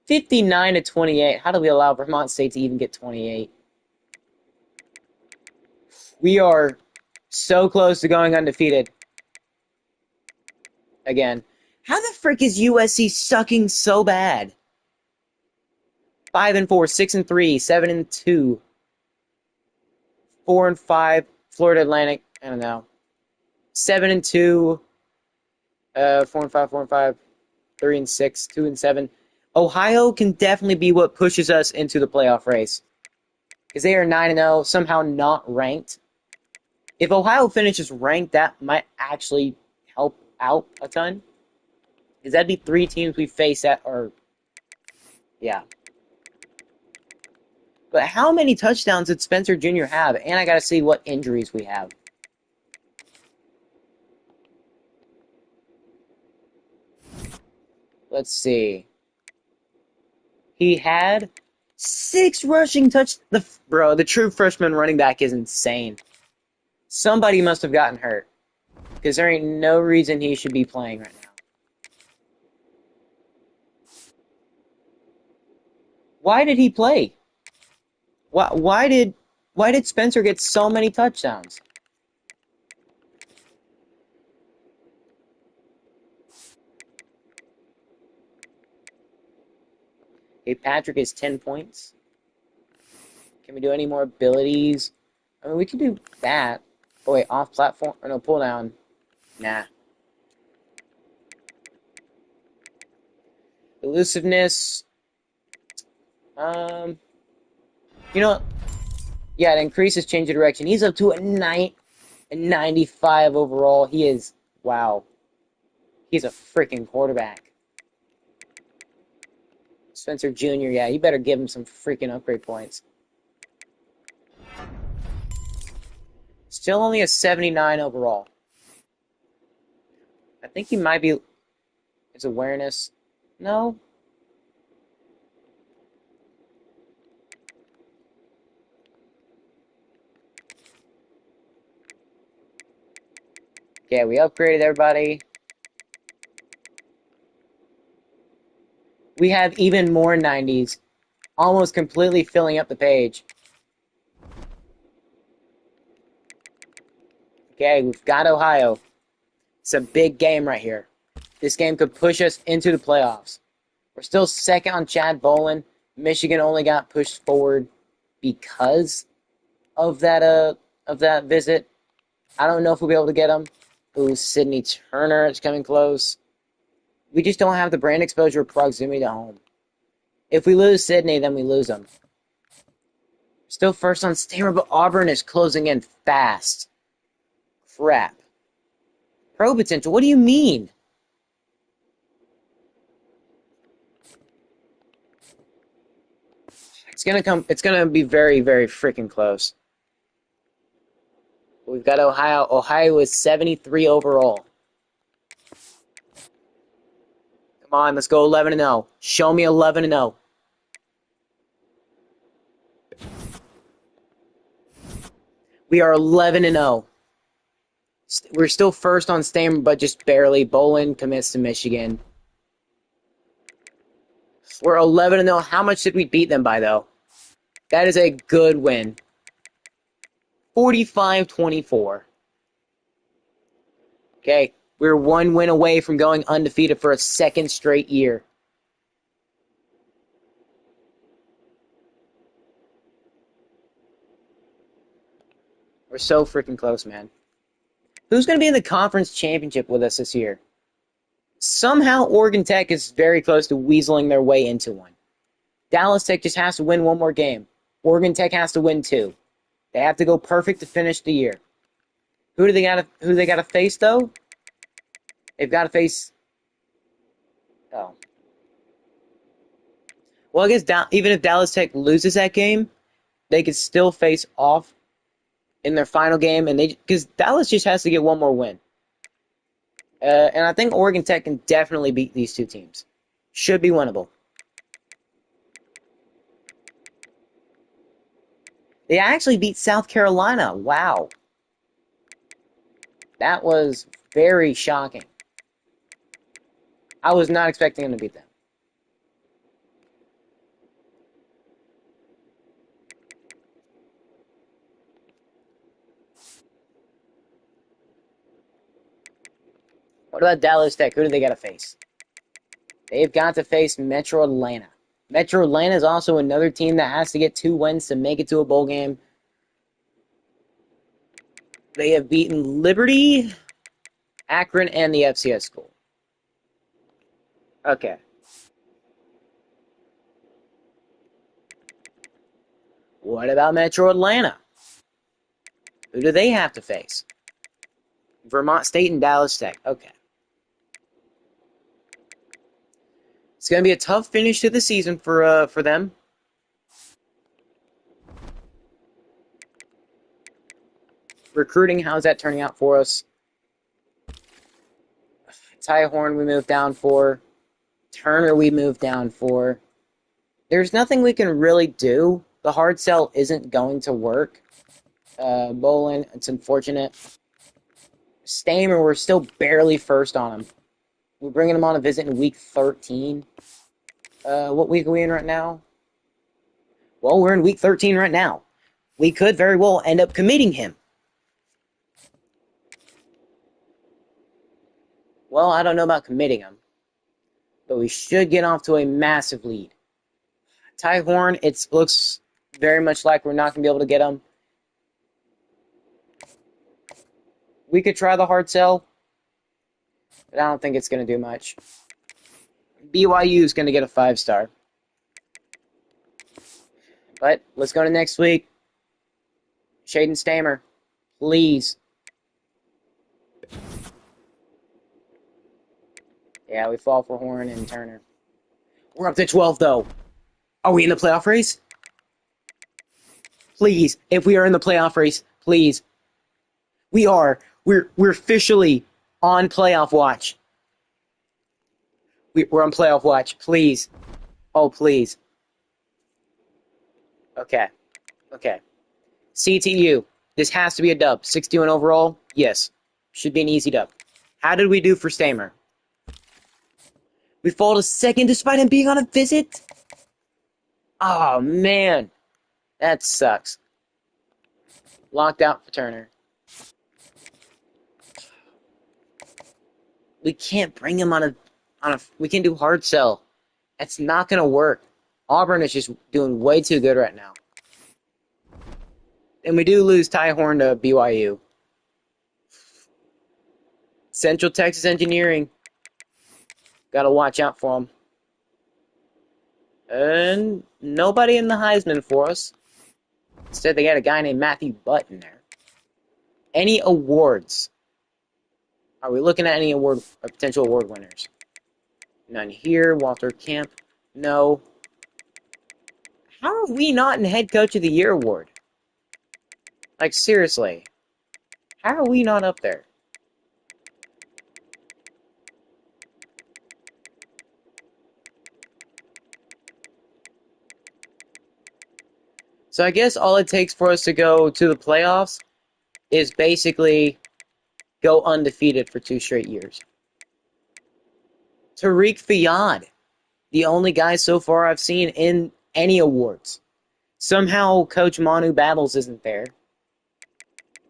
59-28. How do we allow Vermont State to even get 28? We are so close to going undefeated. Again. How the frick is USC sucking so bad? 5-4, 6-3, 7-2, 4-5, Florida Atlantic. I don't know. 7-2, 4-5, 4-5, 3-6, 2-7. Ohio can definitely be what pushes us into the playoff race. Because they are 9-0, somehow not ranked. If Ohio finishes ranked, that might actually help out a ton. Because that'd be 3 teams we face that are... Yeah. But how many touchdowns did Spencer Jr. have? And I gotta see what injuries we have. Let's see. He had 6 rushing touchdowns. Bro, the true freshman running back is insane. Somebody must have gotten hurt. Because there ain't no reason he should be playing right now. Why did he play? Why did Spencer get so many touchdowns? Okay, Patrick is 10 points. Can we do any more abilities? I mean, we can do that. Oh, wait, off platform? Or no, pull down. Nah. Elusiveness. You know what? Yeah, it increases change of direction. He's up to a 95 overall. He is, wow. He's a freaking quarterback. Spencer Jr., yeah, you better give him some freaking upgrade points. Still only a 79 overall. I think he might be. His awareness. No. Okay, we upgraded everybody. We have even more 90s, almost completely filling up the page. Okay, we've got Ohio. It's a big game right here. This game could push us into the playoffs. We're still second on Chad Bolin. Michigan only got pushed forward because of that visit. I don't know if we'll be able to get him. Ooh, Sydney Turner is coming close. We just don't have the brand exposure or proximity to home. If we lose Sydney, then we lose them. Still first on Stamer, but Auburn is closing in fast. Crap. Pro potential, what do you mean? It's gonna be very, very freaking close. We've got Ohio. Ohio is 73 overall. Come on, let's go 11-0. Show me 11-0. We are 11-0. We're still first on Stamer, but just barely. Bolin commits to Michigan. We're 11-0. How much did we beat them by, though? That is a good win. 45-24. Okay, we're one win away from going undefeated for a second straight year. We're so freaking close, man. Who's going to be in the conference championship with us this year? Somehow Oregon Tech is very close to weaseling their way into one. Dallas Tech just has to win one more game. Oregon Tech has to win 2. They have to go perfect to finish the year. Who do they got to face though? They've got to face. Oh. Well, I guess even if Dallas Tech loses that game, they could still face off in their final game, and because Dallas just has to get one more win. And I think Oregon Tech can definitely beat these two teams. Should be winnable. They actually beat South Carolina. Wow. That was very shocking. I was not expecting them to beat them. What about Dallas Tech? Who do they got to face? They've got to face Metro Atlanta. Metro Atlanta is also another team that has to get 2 wins to make it to a bowl game. They have beaten Liberty, Akron, and the FCS school. Okay. What about Metro Atlanta? Who do they have to face? Vermont State and Dallas Tech. Okay. It's going to be a tough finish to the season for them. Recruiting, how's that turning out for us? Ty Horn we moved down for. Turner we moved down for. There's nothing we can really do. The hard sell isn't going to work. Bolin, it's unfortunate. Stamer, we're still barely first on him. We're bringing him on a visit in week 13. What week are we in right now? Well, we're in week 13 right now. We could very well end up committing him. Well, I don't know about committing him. But we should get off to a massive lead. Ty Horn, it looks very much like we're not going to be able to get him. We could try the hard sell, but I don't think it's going to do much. BYU is going to get a 5-star. But let's go to next week. Shaden Stamer, please. Yeah, we fall for Horn and Turner. We're up to 12, though. Are we in the playoff race? Please, if we are in the playoff race, please. We are. We're officially On playoff watch. We're on playoff watch. Please. Oh, please. Okay. Okay. CTU. This has to be a dub. 6-2 overall? Yes. Should be an easy dub. How did we do for Stamer? We fall to second despite him being on a visit? Oh, man. That sucks. Locked out for Turner. We can't bring him on a we can do hard sell. That's not gonna work. Auburn is just doing way too good right now. And we do lose Ty Horn to BYU. Central Texas Engineering. Gotta watch out for them. And nobody in the Heisman for us. Instead, they got a guy named Matthew Butt in there. Any awards? Are we looking at any award or potential award winners? None here. Walter Camp. No. How are we not in Head Coach of the Year award? Like, seriously. How are we not up there? So I guess all it takes for us to go to the playoffs is basically go undefeated for 2 straight years. Tariq Fayad, the only guy so far I've seen in any awards. Somehow Coach Manu Battles isn't there.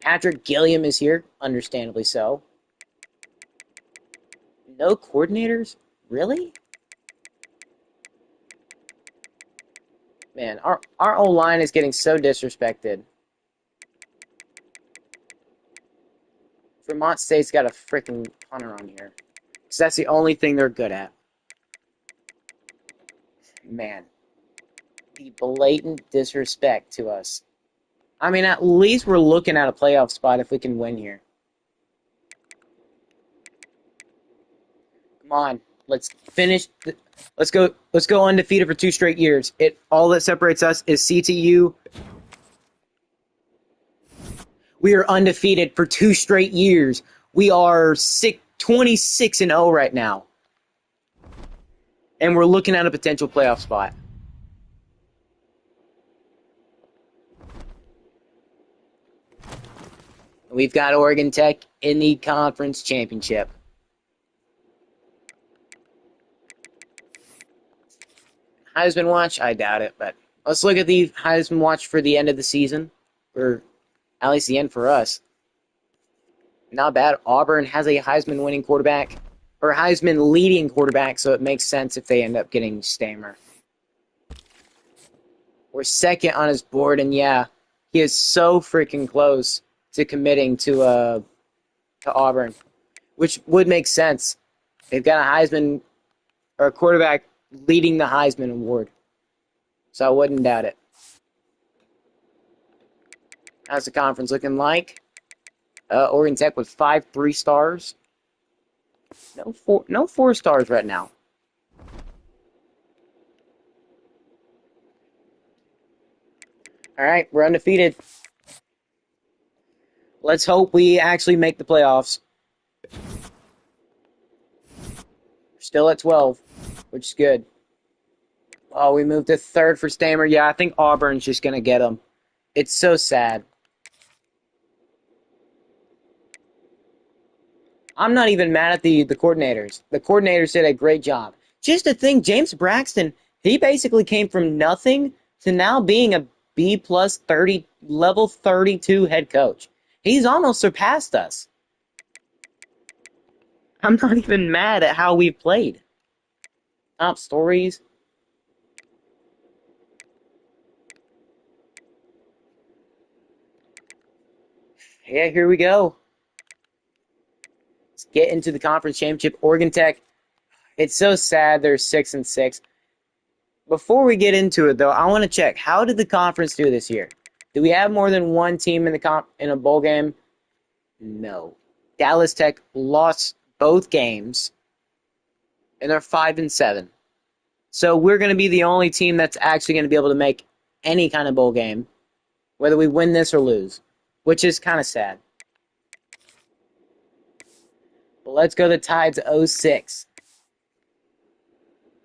Patrick Gilliam is here, understandably so. No coordinators? Really? Man, our O-line is getting so disrespected. Vermont State's got a freaking punter on here. Because that's the only thing they're good at. Man. The blatant disrespect to us. I mean, at least we're looking at a playoff spot if we can win here. Come on. Let's finish. Let's go undefeated for 2 straight years. All that separates us is CTU. We are undefeated for 2 straight years. We are 26-0 right now. And we're looking at a potential playoff spot. We've got Oregon Tech in the conference championship. Heisman watch? I doubt it, but let's look at the Heisman watch for the end of the season. Or at least the end for us. Not bad. Auburn has a Heisman winning quarterback. Or Heisman leading quarterback, so it makes sense if they end up getting Stamer. We're second on his board, and yeah, he is so freaking close to committing to Auburn, which would make sense. They've got a Heisman or a quarterback leading the Heisman award, so I wouldn't doubt it. How's the conference looking like? Oregon Tech with 5 3-stars. No 4 stars right now. All right, we're undefeated. Let's hope we actually make the playoffs. We're still at 12, which is good. Oh, we moved to 3rd for Stamer. Yeah, I think Auburn's just going to get him. It's so sad. I'm not even mad at the coordinators. The coordinators did a great job. Just to think, James Braxton, he basically came from nothing to now being a B plus 30, level 32 head coach. He's almost surpassed us. I'm not even mad at how we've played. Top stories. Yeah, here we go. Let's get into the conference championship. Oregon Tech. It's so sad they're 6-6. Before we get into it, though, I want to check. How did the conference do this year? Do we have more than one team in in a bowl game? No. Dallas Tech lost both games, and they're 5-7. So we're going to be the only team that's actually going to be able to make any kind of bowl game, whether we win this or lose, which is kind of sad. But let's go the Tides 06.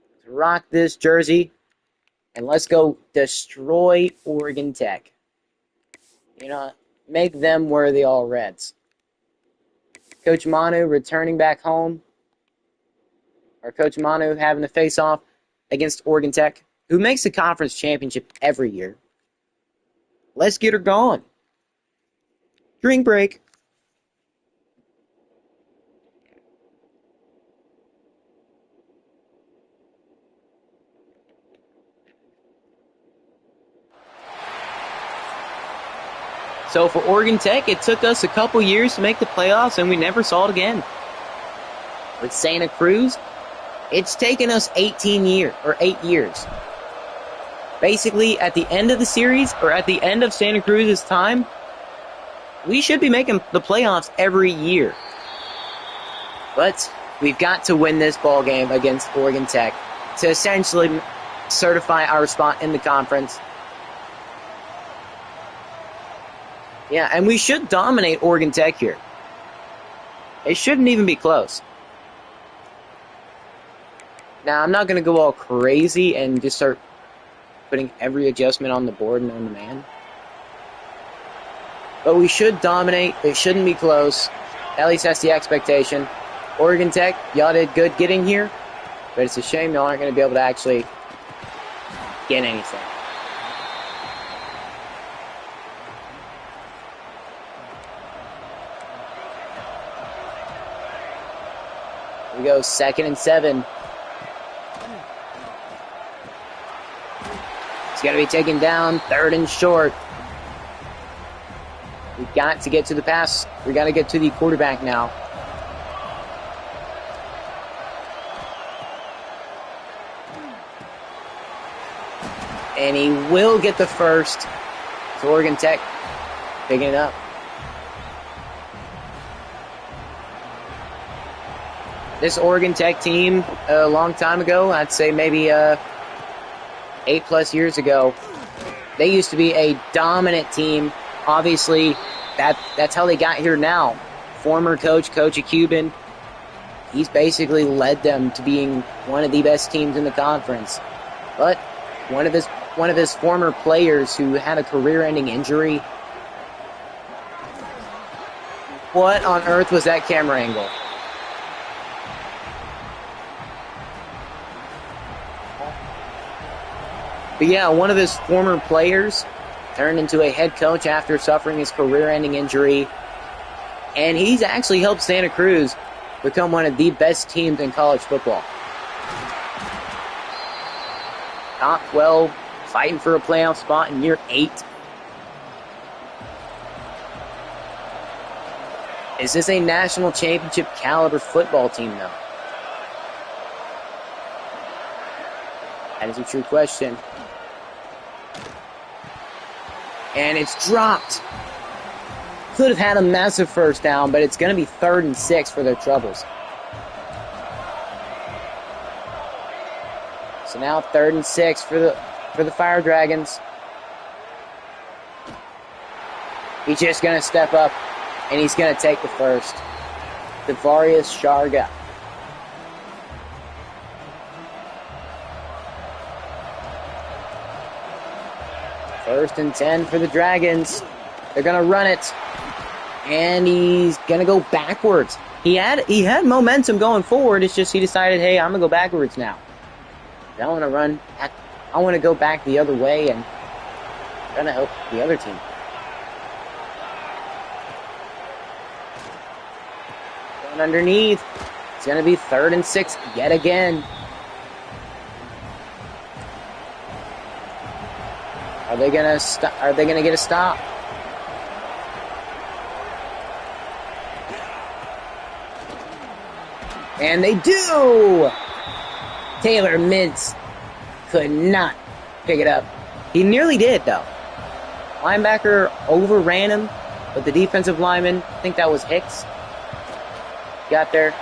Let's rock this jersey. And let's go destroy Oregon Tech. You know, make them worthy all Reds. Coach Manu returning back home. Or Coach Manu having to face off against Oregon Tech, who makes the conference championship every year. Let's get her going. Drink break. So for Oregon Tech, it took us a couple years to make the playoffs, and we never saw it again. With Santa Cruz, it's taken us 8 years. Basically, at the end of the series, or at the end of Santa Cruz's time, we should be making the playoffs every year. But we've got to win this ball game against Oregon Tech to essentially certify our spot in the conference. Yeah, and we should dominate Oregon Tech here. It shouldn't even be close. Now, I'm not going to go all crazy and just start putting every adjustment on the board known to man. But we should dominate. It shouldn't be close. At least that's the expectation. Oregon Tech, y'all did good getting here, but it's a shame y'all aren't going to be able to actually get anything. We go 2nd and 7. It's got to be taken down, 3rd and short. We've got to get to the pass. We got to get to the quarterback now. And he will get the first. So Oregon Tech picking it up. This Oregon Tech team, a long time ago, I'd say maybe 8+ years ago, they used to be a dominant team. Obviously, that's how they got here now. Former coach Cuban, he's basically led them to being one of the best teams in the conference. But one of his former players who had a career-ending injury. What on earth was that camera angle? But yeah, one of his former players turned into a head coach after suffering his career-ending injury. And he's actually helped Santa Cruz become one of the best teams in college football. Top 12, fighting for a playoff spot in year 8. Is this a national championship caliber football team, though? That is a true question. And it's dropped. Could have had a massive first down, but it's going to be 3rd and 6 for their troubles. So now 3rd and 6 for the Fire Dragons. He's just going to step up, and he's going to take the first. Devarius Sharga. First and 10 for the Dragons. They're going to run it. And he's going to go backwards. He had momentum going forward. It's just he decided, hey, I'm going to go backwards now. I don't want to run. I want to go back the other way and try to help the other team. Going underneath. It's going to be 3rd and 6 yet again. Are they going to get a stop? And they do! Taylor Mintz could not pick it up. He nearly did, though. Linebacker overran him, but the defensive lineman, I think that was Hicks, got there.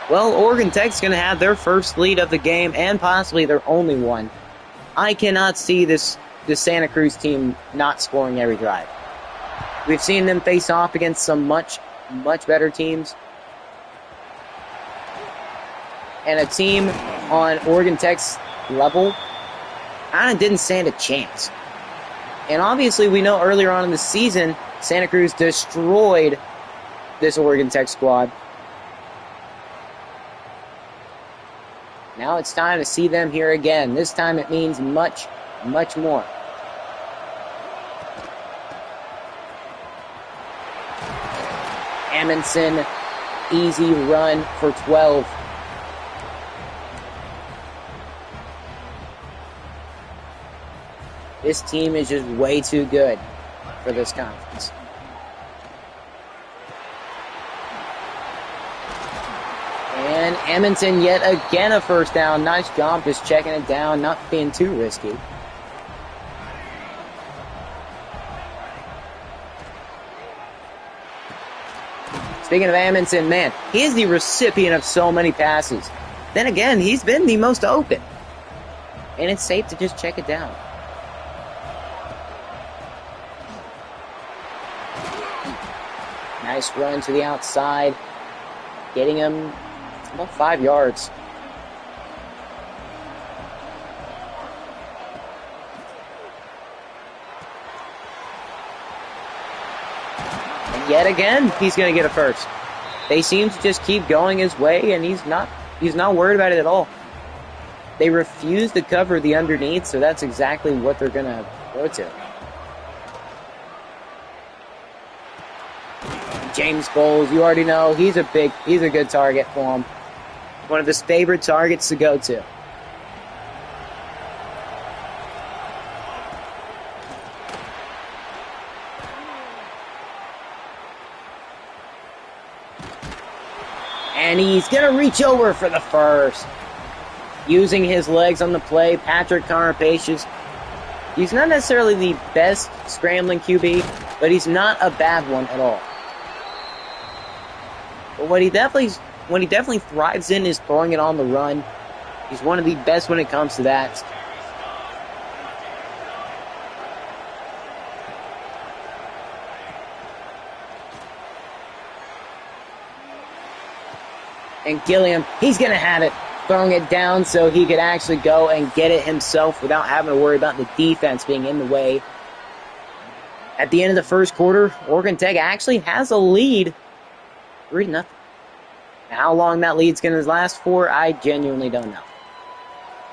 Well, Oregon Tech's going to have their first lead of the game and possibly their only one. I cannot see this Santa Cruz team not scoring every drive. We've seen them face off against some much, much better teams. and a team on Oregon Tech's level kind of didn't stand a chance. And obviously, we know earlier on in the season, Santa Cruz destroyed this Oregon Tech squad. Now it's time to see them here again. This time it means much, much more. Amundsen, easy run for 12. This team is just way too good for this conference. And Amundsen yet again a first down. Nice job just checking it down, not being too risky. Speaking of Amundsen, man, he is the recipient of so many passes. Then again, he's been the most open. And it's safe to just check it down. Nice run to the outside. Getting him about 5 yards. And yet again, he's going to get a first. They seem to just keep going his way, and he's not worried about it at all. They refuse to cover the underneath, so that's exactly what they're going to go to. James Bowles, you already know, he's a good target for him. One of his favorite targets to go to. And he's going to reach over for the first. Using his legs on the play, Patrick Carapacious. He's not necessarily the best scrambling QB, but he's not a bad one at all. But what he definitely thrives in is throwing it on the run. He's one of the best when it comes to that. And Gilliam, he's going to have it. Throwing it down so he could actually go and get it himself without having to worry about the defense being in the way. At the end of the first quarter, Oregon Tech actually has a lead. 3-0. How long that lead's going to last for, I genuinely don't know.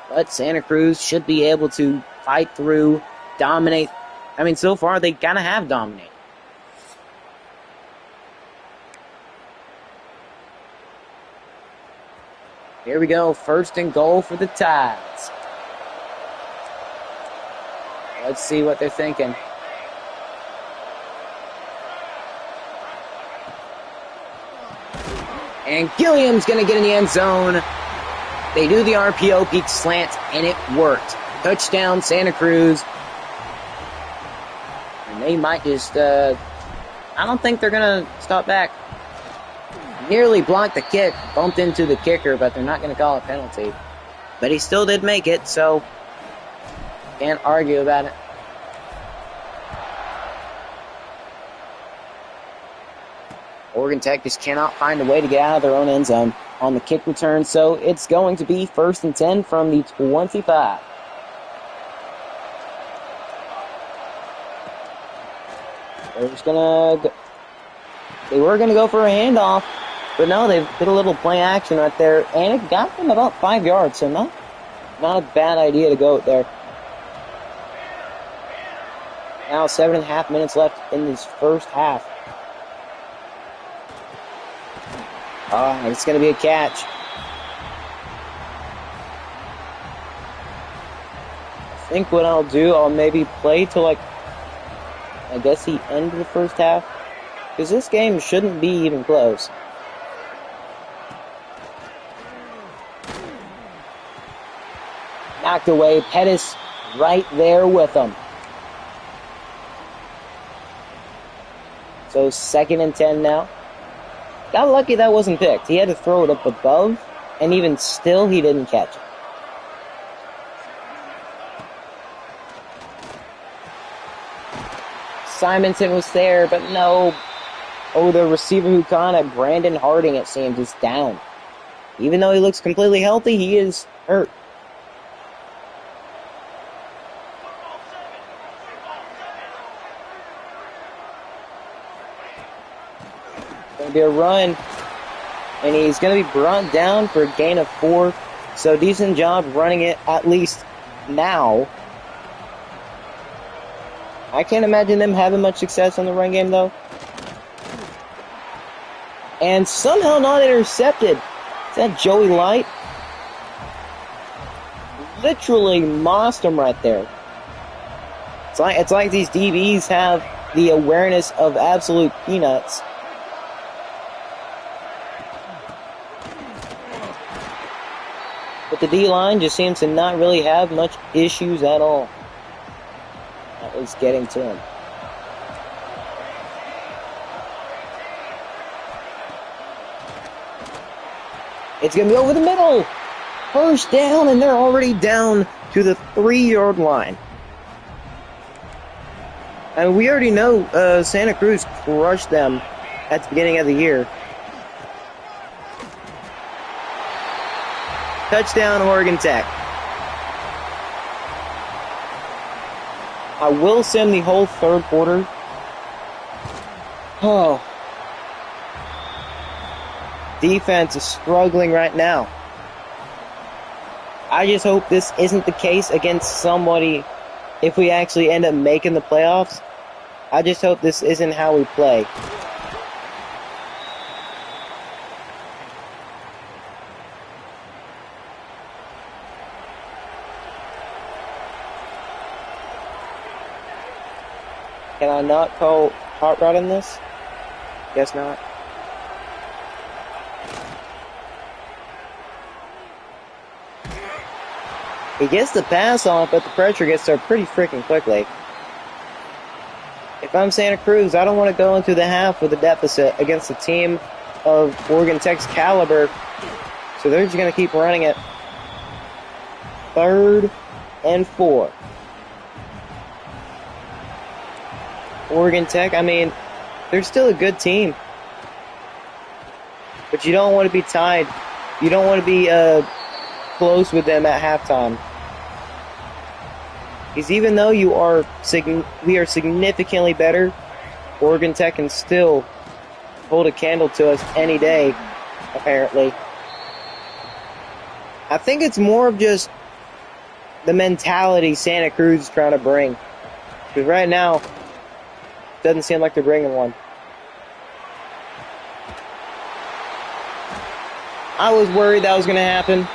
But Santa Cruz should be able to fight through, dominate. I mean, so far they kind of have dominated. Here we go, 1st and goal for the Tides. Let's see what they're thinking. And Gilliam's going to get in the end zone. They do the RPO peak slant, and it worked. Touchdown, Santa Cruz. And they might just, I don't think they're going to stop back. Nearly blocked the kick, bumped into the kicker, but they're not going to call a penalty. But he still did make it, so can't argue about it. Oregon Tech just cannot find a way to get out of their own end zone on the kick return, so it's going to be 1st and 10 from the 25. They were going to go for a handoff, but no, they did a little play action right there, and it got them about 5 yards, so not a bad idea to go there. Now 7.5 minutes left in this first half. It's going to be a catch. I think what I'll do, I'll maybe play till I guess the end of the first half. Because this game shouldn't be even close. Knocked away. Pettis right there with him. So 2nd and 10 now. Got lucky that wasn't picked. He had to throw it up above, and even still, he didn't catch it. Simonson was there, but no. Oh, the receiver who caught it, Brandon Harding, it seems, is down. Even though he looks completely healthy, he is hurt. Going to be a run. And he's going to be brought down for a gain of 4. So decent job running it, at least now. I can't imagine them having much success on the run game, though. And somehow not intercepted. Is that Joey Light? Literally mossed him right there. It's like these DBs have the awareness of absolute peanuts. But the D-line just seems to not really have much issues at all. At least getting to him. It's going to be over the middle. First down, and they're already down to the 3-yard line. And we already know Santa Cruz crushed them at the beginning of the year. Touchdown, Oregon Tech. I will sim the whole third quarter. Oh. Defense is struggling right now. I just hope this isn't the case against somebody if we actually end up making the playoffs. I just hope this isn't how we play. Can I not call hot rod in this? Guess not. He gets the pass on, but the pressure gets there pretty freaking quickly. If I'm Santa Cruz, I don't want to go into the half with a deficit against a team of Oregon Tech's caliber. So they're just going to keep running it. 3rd and 4. Oregon Tech, I mean, they're still a good team. But you don't want to be tied. You don't want to be close with them at halftime. Because even though we are significantly better, Oregon Tech can still hold a candle to us any day, apparently. I think it's more of just the mentality Santa Cruz is trying to bring. Because right now, doesn't seem like they're bringing one. I was worried that was going to happen.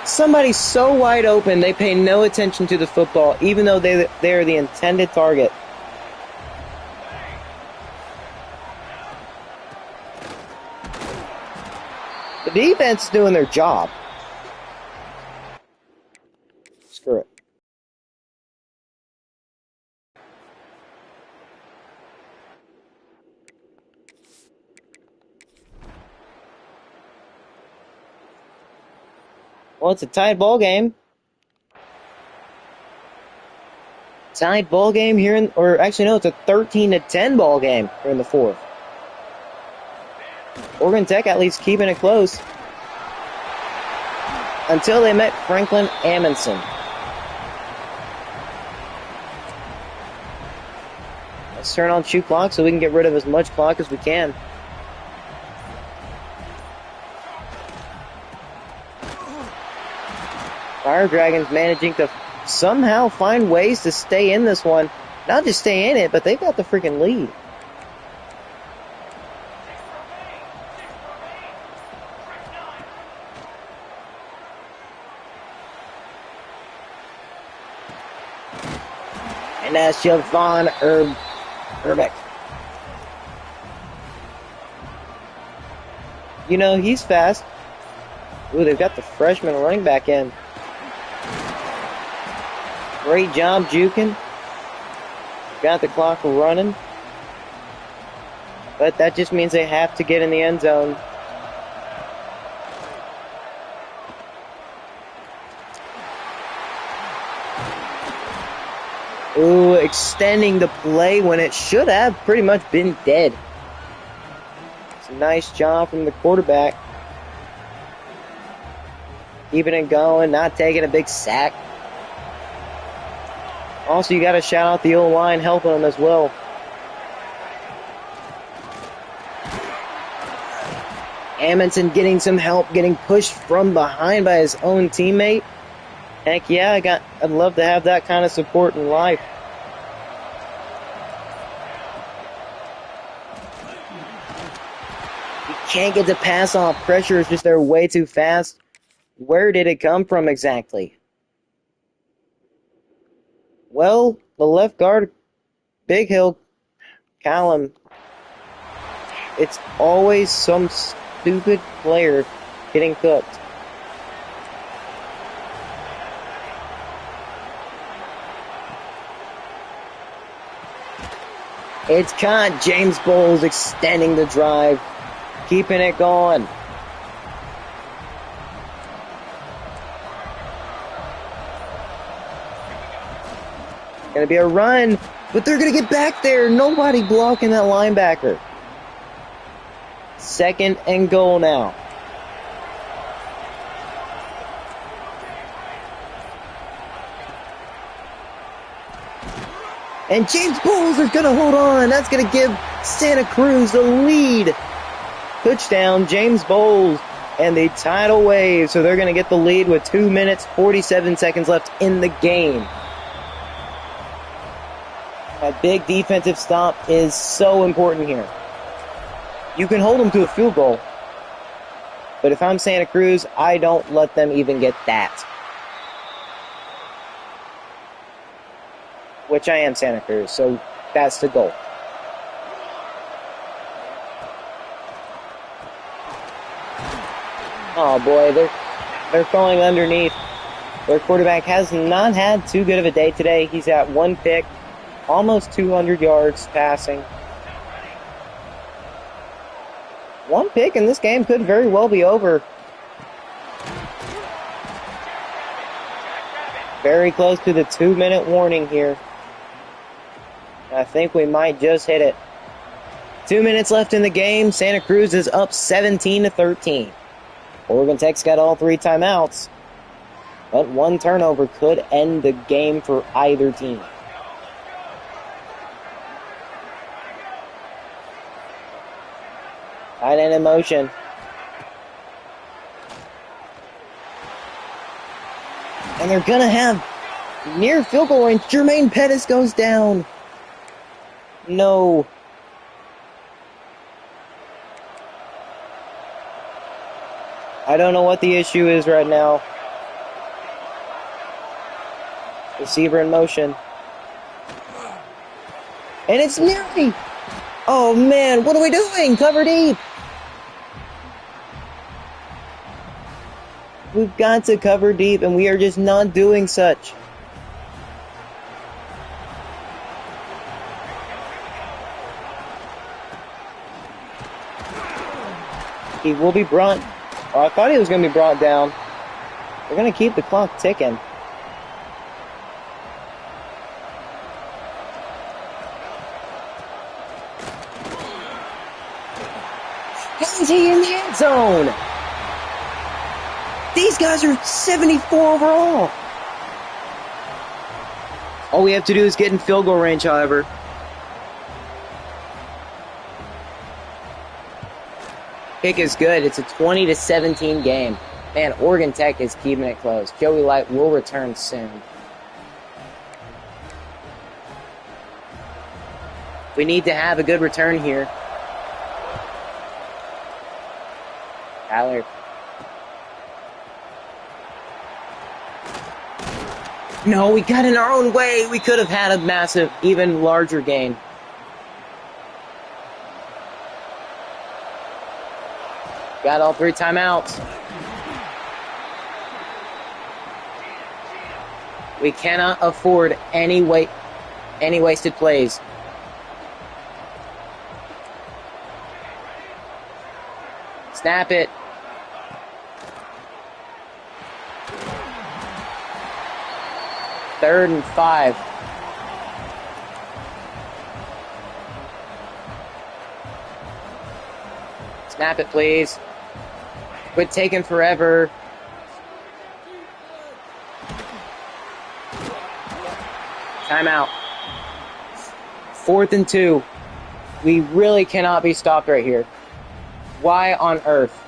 Somebody's so wide open, they pay no attention to the football, even though they're the intended target. The defense is doing their job. Screw it. Well, it's a tied ball game. Tied ball game here actually no, it's a 13-10 ball game here in the 4th. Oregon Tech at least keeping it close until they met Franklin Amundsen. Let's turn on shoot clock so we can get rid of as much clock as we can. Fire Dragons managing to somehow find ways to stay in this one. Not just stay in it, but they've got the freaking lead. And that's Javon Urbeck. You know, he's fast. Ooh, they've got the freshman running back in. Great job juking. Got the clock running. But that just means they have to get in the end zone. Ooh, extending the play when it should have pretty much been dead. It's a nice job from the quarterback. Keeping it going, not taking a big sack. Also, you got to shout out the O-line helping them as well. Amundsen getting some help, getting pushed from behind by his own teammate. Heck yeah, I'd love to have that kind of support in life. You can't get the pass off. Pressure is just there way too fast. Where did it come from exactly? Well, the left guard, Big Hill, Callum, it's always some stupid player getting cooked. It's caught. James Bowles extending the drive, keeping it going. Gonna be a run, but they're gonna get back there. Nobody blocking that linebacker. 2nd and goal now. And James Bowles is going to hold on. That's going to give Santa Cruz the lead. Touchdown, James Bowles. And the tidal wave. So they're going to get the lead with 2 minutes, 47 seconds left in the game. A big defensive stop is so important here. You can hold them to a field goal. But if I'm Santa Cruz, I don't let them even get that. Which I am Santa Cruz, so that's the goal. Oh boy, they're throwing underneath. Their quarterback has not had too good of a day today. He's at 1 pick, almost 200 yards passing. 1 pick in this game could very well be over. Very close to the 2-minute warning here. I think we might just hit it. 2 minutes left in the game. Santa Cruz is up 17-13. Oregon Tech's got all 3 timeouts. But 1 turnover could end the game for either team. Tight end in motion. And they're going to have near field goal range. Jermaine Pettis goes down. No. I don't know what the issue is right now. Receiver in motion. And it's nearly. Oh man, what are we doing? Cover deep. We've got to cover deep, and we are just not doing such. He will be brought. Oh, I thought he was going to be brought down. They're going to keep the clock ticking. Is he in the end zone? These guys are 74 overall. All we have to do is get in field goal range, however. Kick is good. It's a 20-17 game. Man, Oregon Tech is keeping it close. Joey Light will return soon. We need to have a good return here. Tyler. No, we got in our own way. We could have had a massive, even larger gain. Got all 3 timeouts. We cannot afford any wasted plays. Snap it. Third and 5. Snap it, please. Quit taking forever. Timeout. 4th and 2. We really cannot be stopped right here. Why on earth?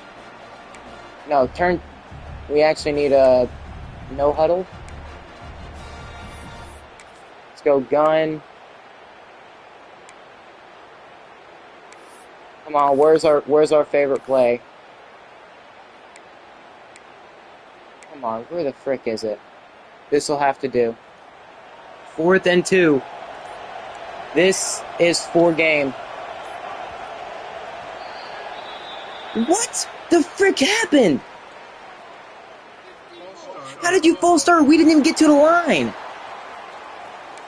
No, turn. We actually need a no huddle. Let's go gun. Come on, where's our favorite play? Come on, where the frick is it? This will have to do. 4th and 2. This is for game. What the frick happened? How did you false start? We didn't even get to the line.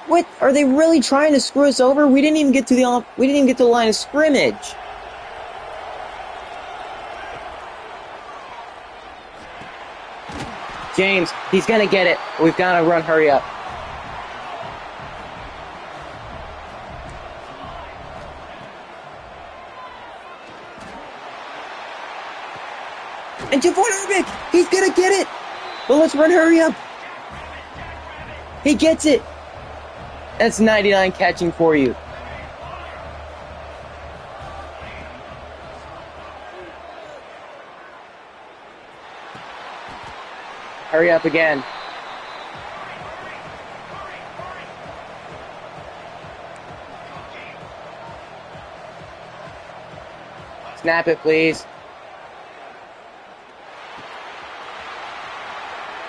What? Are they really trying to screw us over? We didn't even get to the line of scrimmage. James, he's gonna get it. We've got to run, hurry up. And Javon Urbick, he's gonna get it. But let's run, hurry up. He gets it. That's 99 catching for you. Hurry up again. Snap it, please.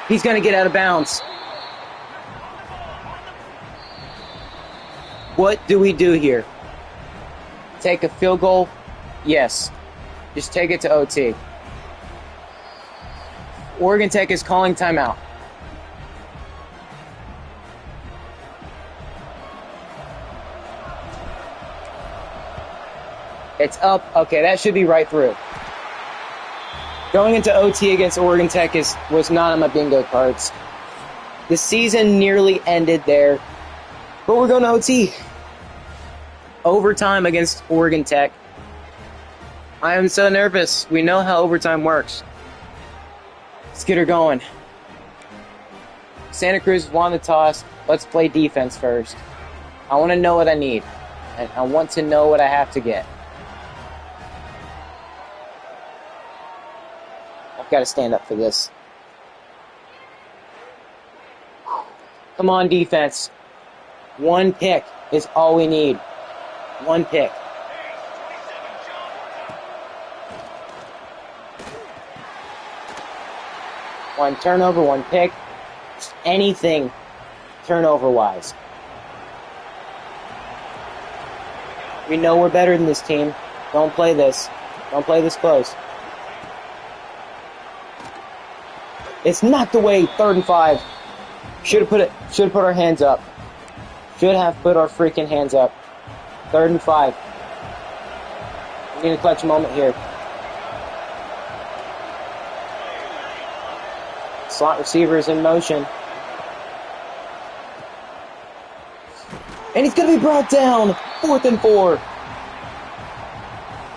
He's going to get out of bounds. What do we do here? Take a field goal? Yes. Just take it to OT. Oregon Tech is calling timeout. It's up. Okay, that should be right through. Going into OT against Oregon Tech was not on my bingo cards. The season nearly ended there, but we're going to OT. Overtime against Oregon Tech. I am so nervous. We know how overtime works. Let's get her going. Santa Cruz won the toss. Let's play defense first. I want to know what I need. I want to know what I have to get. I've got to stand up for this. Come on, defense. One pick is all we need. One pick. One turnover, one pick. Just anything turnover-wise. We know we're better than this team. Don't play this. Don't play this close. It's knocked away. 3rd and 5. Should have put our hands up. Should have put our freaking hands up. 3rd and 5. We need a clutch moment here. Slot receiver is in motion. And he's going to be brought down. 4th and 4.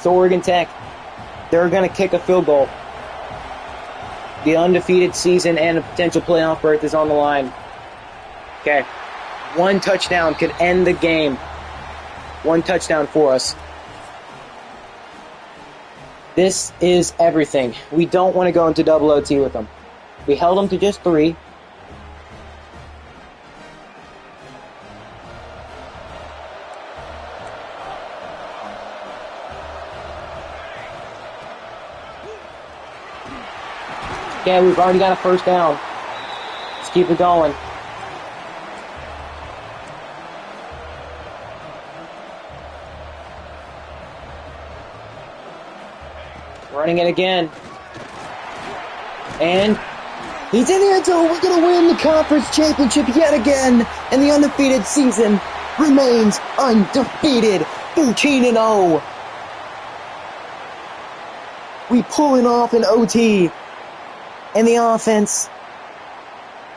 So Oregon Tech, they're going to kick a field goal. The undefeated season and a potential playoff berth is on the line. Okay. One touchdown could end the game. One touchdown for us. This is everything. We don't want to go into double OT with them. We held them to just 3. Okay, we've already got a first down. Let's keep it going. Running it again. And he's in the end zone. We're going to win the conference championship yet again. And the undefeated season remains undefeated. 13-0. We pulling off an OT. And the offense,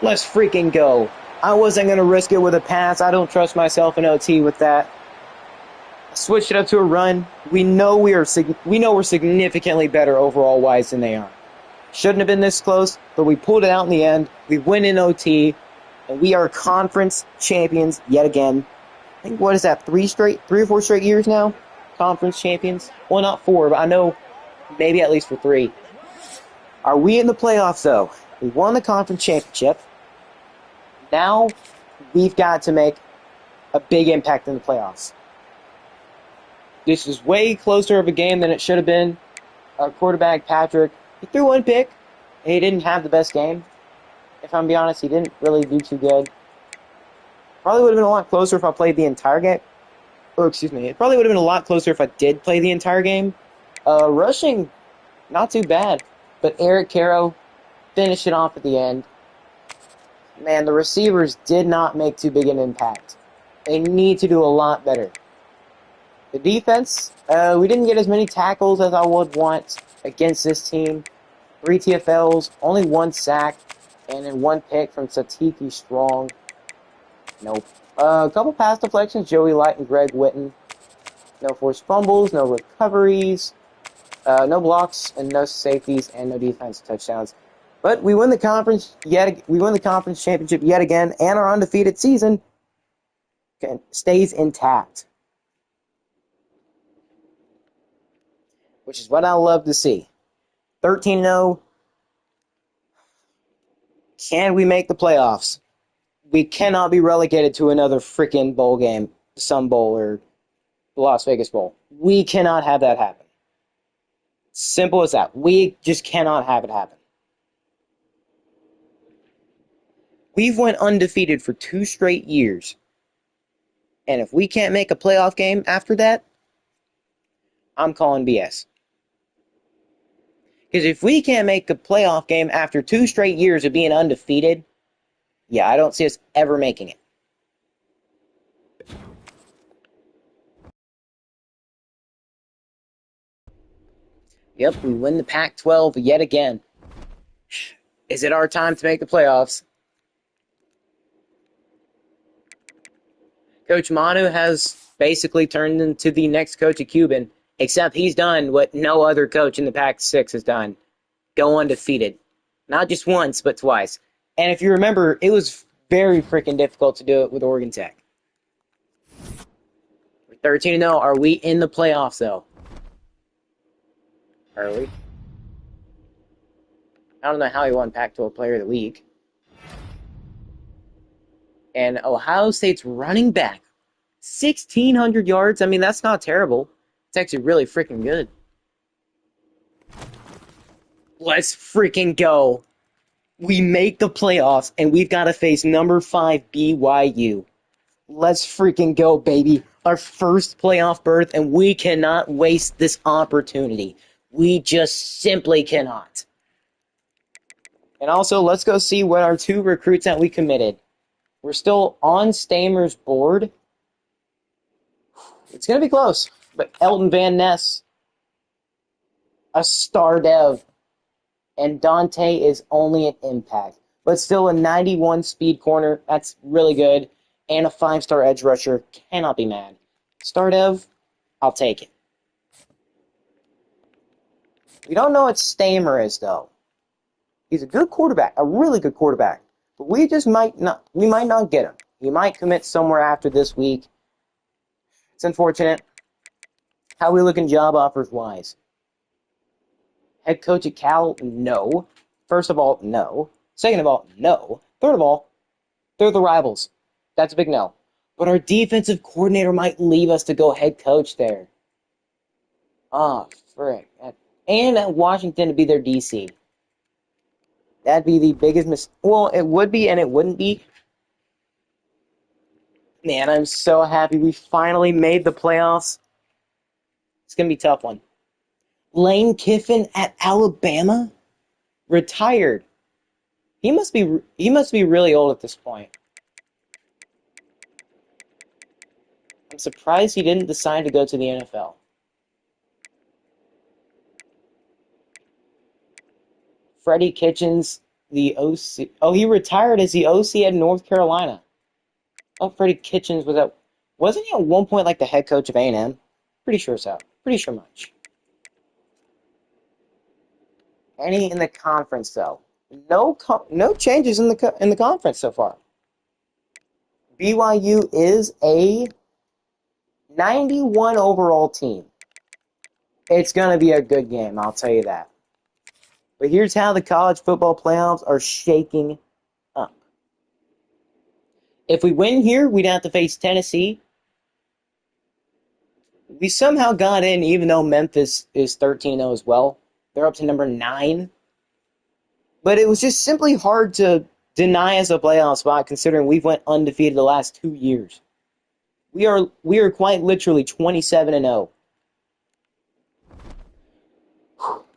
let's freaking go. I wasn't going to risk it with a pass. I don't trust myself in OT with that. Switched it up to a run. We know we're significantly better overall wise than they are. Shouldn't have been this close, but we pulled it out in the end. We win in OT. And we are conference champions yet again. I think, what is that, 3 or 4 straight years now? Conference champions? Well, not 4, but I know maybe at least for 3. Are we in the playoffs, though? We won the conference championship. Now, we've got to make a big impact in the playoffs. This is way closer of a game than it should have been. Our quarterback, Patrick, he threw 1 pick, and he didn't have the best game. If I'm being honest, he didn't really do too good. Probably would have been a lot closer if I played the entire game. Or, excuse me, it probably would have been a lot closer if I did play the entire game. Rushing, not too bad. But Eric Caro finished it off at the end. Man, the receivers did not make too big an impact. They need to do a lot better. The defense, we didn't get as many tackles as I would want against this team. 3 TFLs, only 1 sack, and then 1 pick from Satiki Strong. Nope. A couple pass deflections, Joey Light and Greg Witten. No forced fumbles, no recoveries, no blocks, and no safeties, and no defensive touchdowns. But we win the conference championship yet again, and our undefeated season stays intact, which is what I love to see. 13-0. Can we make the playoffs? We cannot be relegated to another freaking bowl game, the Sun Bowl or the Las Vegas Bowl. We cannot have that happen. Simple as that. We just cannot have it happen. We've went undefeated for 2 straight years. And if we can't make a playoff game after that, I'm calling BS. Because if we can't make a playoff game after 2 straight years of being undefeated, yeah, I don't see us ever making it. Yep, we win the Pac-12 yet again. Is it our time to make the playoffs? Coach Manu has basically turned into the next coach of Cuban, except he's done what no other coach in the Pac-6 has done. Go undefeated. Not just once, but twice. And if you remember, it was very freaking difficult to do it with Oregon Tech. We're 13-0. Are we in the playoffs, though? Are we? I don't know how he won Pac-12 Player of the Week. And Ohio State's running back, 1,600 yards. I mean, that's not terrible. It's actually really freaking good. Let's freaking go. We make the playoffs, and we've got to face number 5 BYU. Let's freaking go, baby. Our first playoff berth, and we cannot waste this opportunity. We just simply cannot. And also, let's go see what our 2 recruits that we committed. We're still on Stamer's board. It's going to be close. But Elton Van Ness, a star dev, and Dante is only an impact. But still a 91 speed corner. That's really good. And a 5-star edge rusher. Cannot be mad. Star dev, I'll take it. We don't know what Stamer is, though. He's a good quarterback. A really good quarterback. But we might not get him. He might commit somewhere after this week. It's unfortunate. How are we looking job offers wise? Head coach at Cal? No. First of all, no. Second of all, no. Third of all, they're the rivals. That's a big no. But our defensive coordinator might leave us to go head coach there. Oh, frick. And at Washington to be their DC. That'd be the biggest mistake. Well, it would be and it wouldn't be. Man, I'm so happy we finally made the playoffs. It's going to be a tough one. Lane Kiffin at Alabama? Retired. He must be really old at this point. I'm surprised he didn't decide to go to the NFL. Freddie Kitchens, the OC. Oh, he retired as the OC at North Carolina. Oh, Freddie Kitchens wasn't he at one point like the head coach of A&M? Pretty sure so. Pretty sure much. Any in the conference though? No changes in the conference so far. BYU is a 91 overall team. It's going to be a good game, I'll tell you that. But here's how the college football playoffs are shaking up. If we win here, we'd have to face Tennessee. We somehow got in, even though Memphis is 13-0 as well. They're up to number 9. But it was just simply hard to deny us a playoff spot, considering we've went undefeated the last 2 years. We are quite literally 27-0.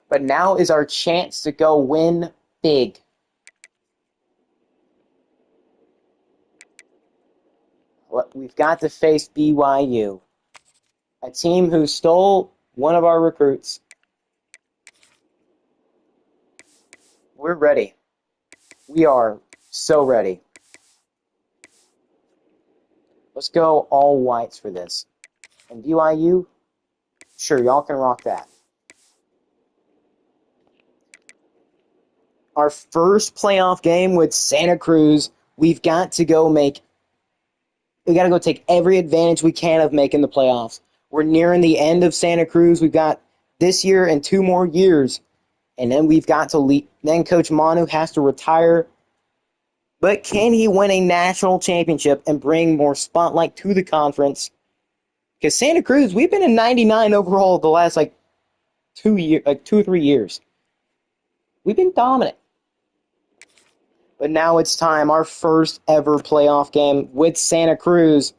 But now is our chance to go win big. We've got to face BYU, a team who stole one of our recruits. We're ready. We are so ready. Let's go all whites for this. And BYU, sure, y'all can rock that. Our first playoff game with Santa Cruz, we've got to go take every advantage we can of making the playoffs. We're nearing the end of Santa Cruz. We've got this year and 2 more years. And then we've got to leave. Then Coach Manu has to retire. But can he win a national championship and bring more spotlight to the conference? Because Santa Cruz, we've been in 99 overall the last 2 or 3 years. We've been dominant. But now it's time, our first ever playoff game with Santa Cruz.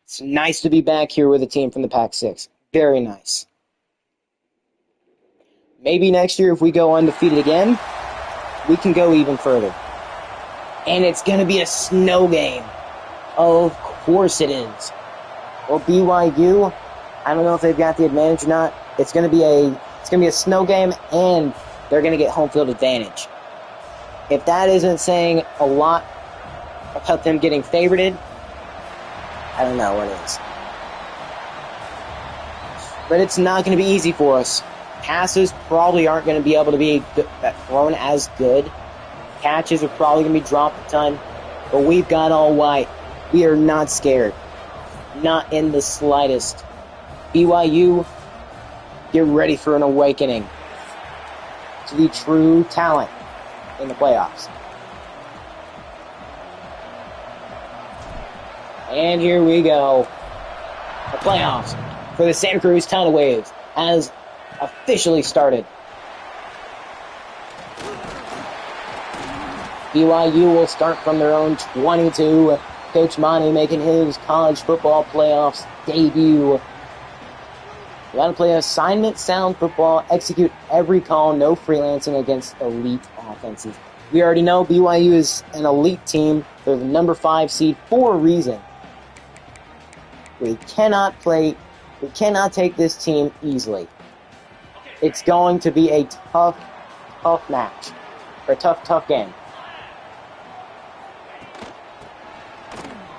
It's nice to be back here with a team from the Pac-6. Very nice. Maybe next year, if we go undefeated again, we can go even further. And it's going to be a snow game. Of course it is. Well, BYU, I don't know if they've got the advantage or not. It's going to be a snow game, and they're going to get home field advantage. If that isn't saying a lot about them getting favorited, I don't know what is. But it's not going to be easy for us. Passes probably aren't going to be able to be thrown as good. Catches are probably going to be dropped a ton. But we've got all white. We are not scared. Not in the slightest. BYU, get ready for an awakening to the true talent in the playoffs. And here we go. The playoffs for the Santa Cruz Tidal Waves has officially started. BYU will start from their own 22. Coach Monty making his college football playoffs debut. We got to play assignment sound football, execute every call, no freelancing against elite offenses. We already know BYU is an elite team. They're the number 5 seed for a reason. We cannot take this team easily. It's going to be a tough match. Or a tough game.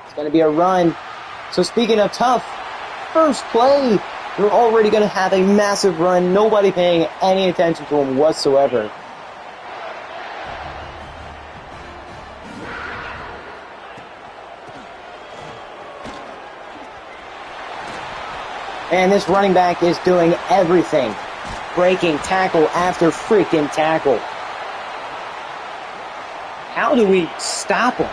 It's going to be a run. So speaking of tough, first play, we're already going to have a massive run. Nobody paying any attention to him whatsoever. And this running back is doing everything. Breaking tackle after freaking tackle. How do we stop him?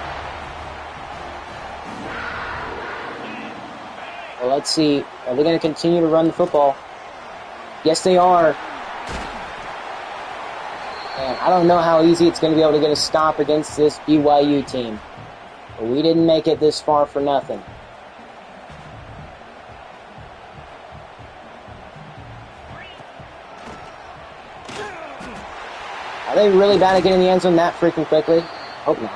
Well, let's see. Are they going to continue to run the football? Yes, they are. And I don't know how easy it's going to be able to get a stop against this BYU team. But we didn't make it this far for nothing. Are they really bad at getting the end zone that freaking quickly? Hope not.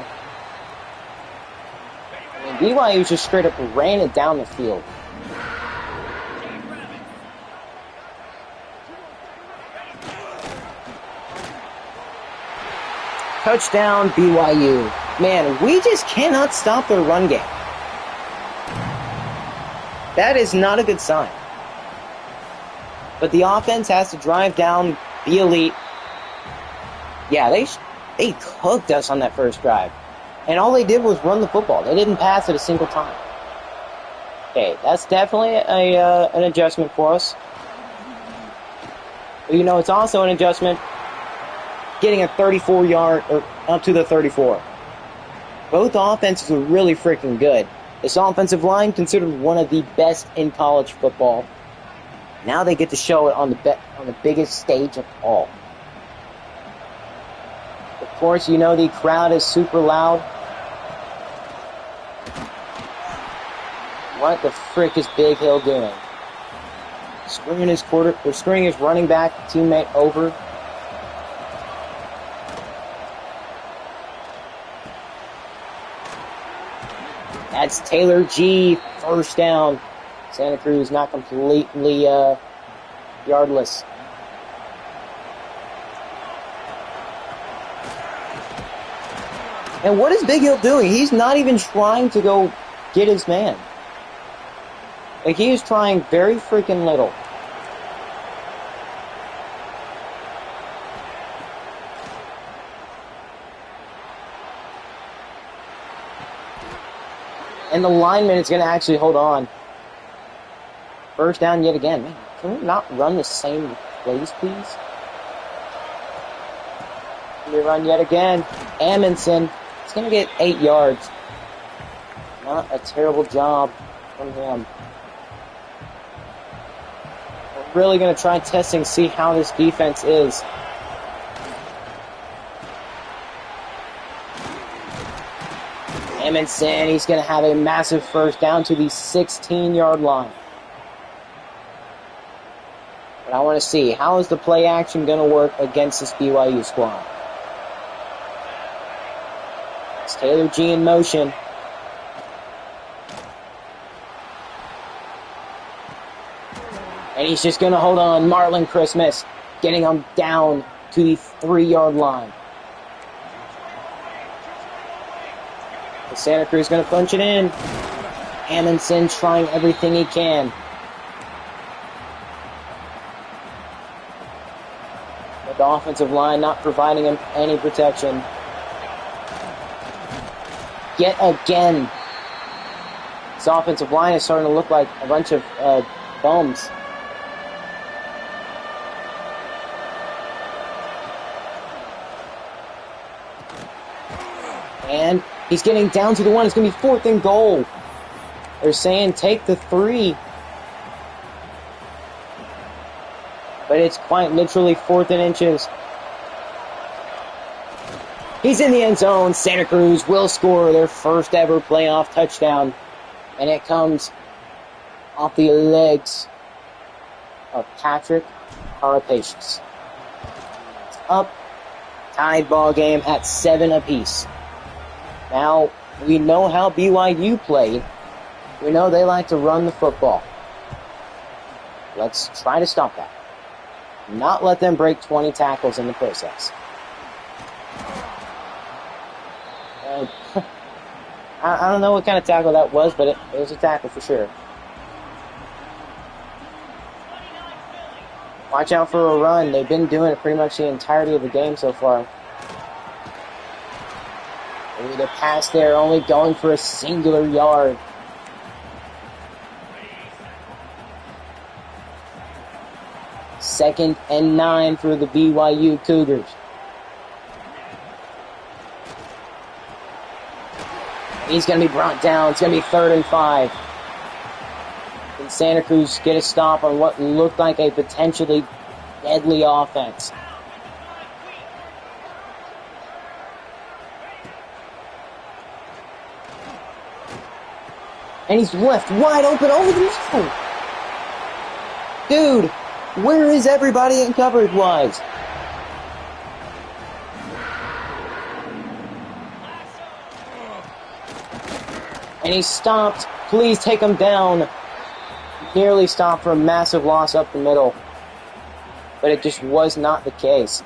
I mean, BYU just straight up ran it down the field. Touchdown, BYU. Man, we just cannot stop their run game. That is not a good sign. But the offense has to drive down, be elite. Yeah, they cooked us on that first drive. And all they did was run the football. They didn't pass it a single time. Okay, that's definitely an adjustment for us. But, it's also an adjustment getting a 34-yard or up to the 34. Both offenses are really freaking good. This offensive line considered one of the best in college football. Now they get to show it on the biggest stage of all. Of course, the crowd is super loud. What the frick is Big Hill doing? Screwing his running back teammate over. That's Taylor G. First down. Santa Cruz not completely yardless. And what is Big Hill doing? He's not even trying to go get his man. Like, he is trying very freaking little. And the lineman is going to actually hold on. First down yet again. Man, can we not run the same plays, please? We run yet again. Amundsen is going to get 8 yards. Not a terrible job from him. We're really going to try testing, see how this defense is. Amundsen, he's going to have a massive first down to the 16-yard line. But I want to see, how is the play action going to work against this BYU squad? It's Taylor G in motion. And he's just going to hold on. Marlon Christmas getting him down to the 3-yard line. The Santa Cruz going to punch it in. Amundsen trying everything he can. But the offensive line not providing him any protection. Yet again, this offensive line is starting to look like a bunch of bums. And he's getting down to the 1. It's going to be 4th and goal. They're saying take the 3. But it's quite literally 4th and inches. He's in the end zone. Santa Cruz will score their first ever playoff touchdown. And it comes off the legs of Patrick Carapacious. It's up. Tied ball game at 7 apiece. Now, we know how BYU played. We know they like to run the football. Let's try to stop that. Not let them break 20 tackles in the process. I don't know what kind of tackle that was, but it was a tackle for sure. Watch out for a run. They've been doing it pretty much the entirety of the game so far. Maybe the pass there, only going for a singular yard. Second and 9 for the BYU Cougars. He's going to be brought down. It's going to be 3rd and 5. Can Santa Cruz get a stop on what looked like a potentially deadly offense? And he's left wide open over the middle. Dude, where is everybody in coverage-wise? And he stopped. Please take him down. Nearly stopped for a massive loss up the middle. But it just was not the case.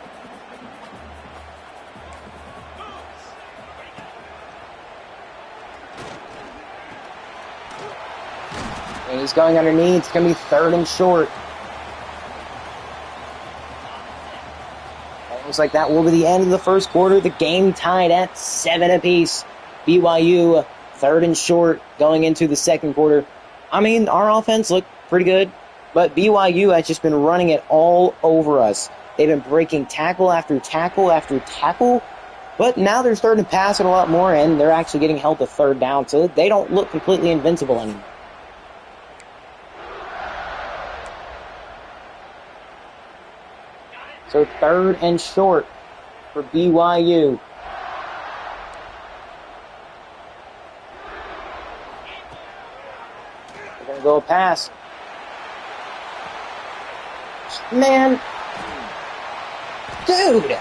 And he's going underneath. It's going to be 3rd and short. It looks like that will be the end of the first quarter. The game tied at 7 apiece. BYU, 3rd and short, going into the second quarter. I mean, our offense looked pretty good, but BYU has just been running it all over us. They've been breaking tackle after tackle after tackle, but now they're starting to pass it a lot more, and they're actually getting held to 3rd down, so they don't look completely invincible anymore. So 3rd and short for BYU. They're going to go a pass. Man. Dude.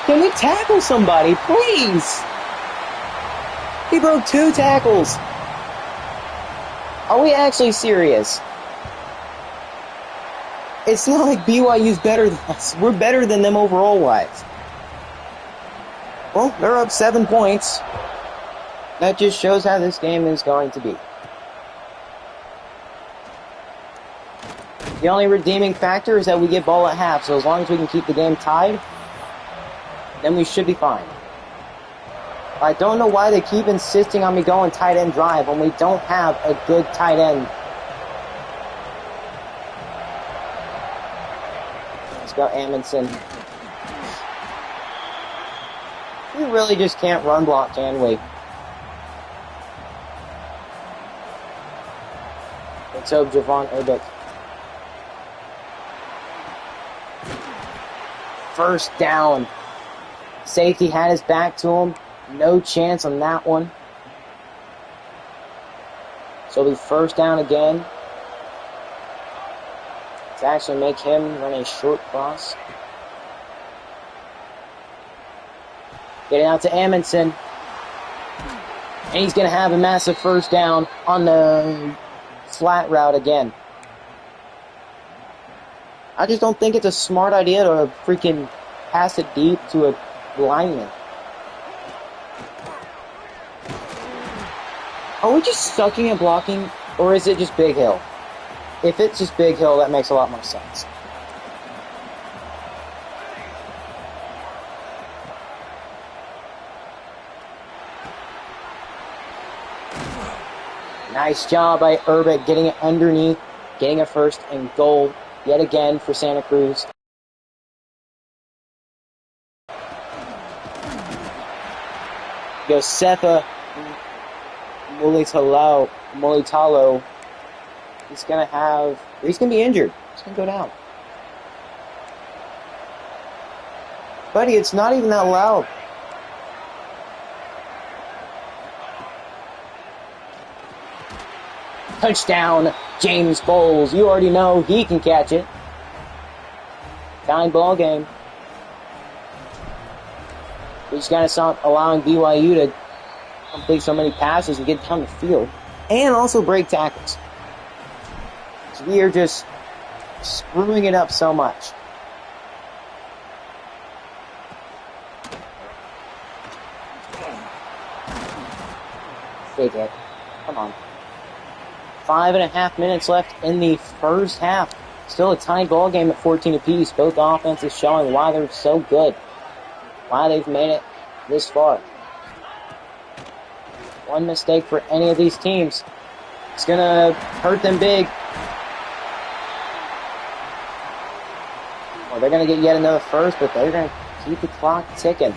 Can we tackle somebody, please? He broke 2 tackles. Are we actually serious? It's not like BYU's better than us. We're better than them overall-wise. Well, they're up 7 points. That just shows how this game is going to be. The only redeeming factor is that we get ball at half, so as long as we can keep the game tied, then we should be fine. I don't know why they keep insisting on me going tight end drive when we don't have a good tight end. Let's go Amundsen. We really just can't run block, can we? Let's hope Javon Urbick. First down. Safety had his back to him. No chance on that one. So it'll be first down again. To actually make him run a short cross. Getting out to Amundsen. And he's going to have a massive first down on the flat route again. I just don't think it's a smart idea to freaking pass it deep to a lineman. Are we just sucking at blocking, or is it just Big Hill? If it's just Big Hill, that makes a lot more sense. Nice job by Urbick getting it underneath, getting a first and goal yet again for Santa Cruz. Josefa Mulitalo. He's going to be injured. He's going to go down. Buddy, it's not even that loud. Touchdown, James Bowles. You already know he can catch it. Tying ball game. We just got to stop allowing BYU to complete so many passes and get down the field. And also break tackles. So we are just screwing it up so much. Big hit. Come on. 5.5 minutes left in the first half. Still a tied ball game at 14 apiece. Both offenses showing why they're so good. Why they've made it this far. One mistake for any of these teams, it's going to hurt them big. Well, they're going to get yet another first, but they're going to keep the clock ticking.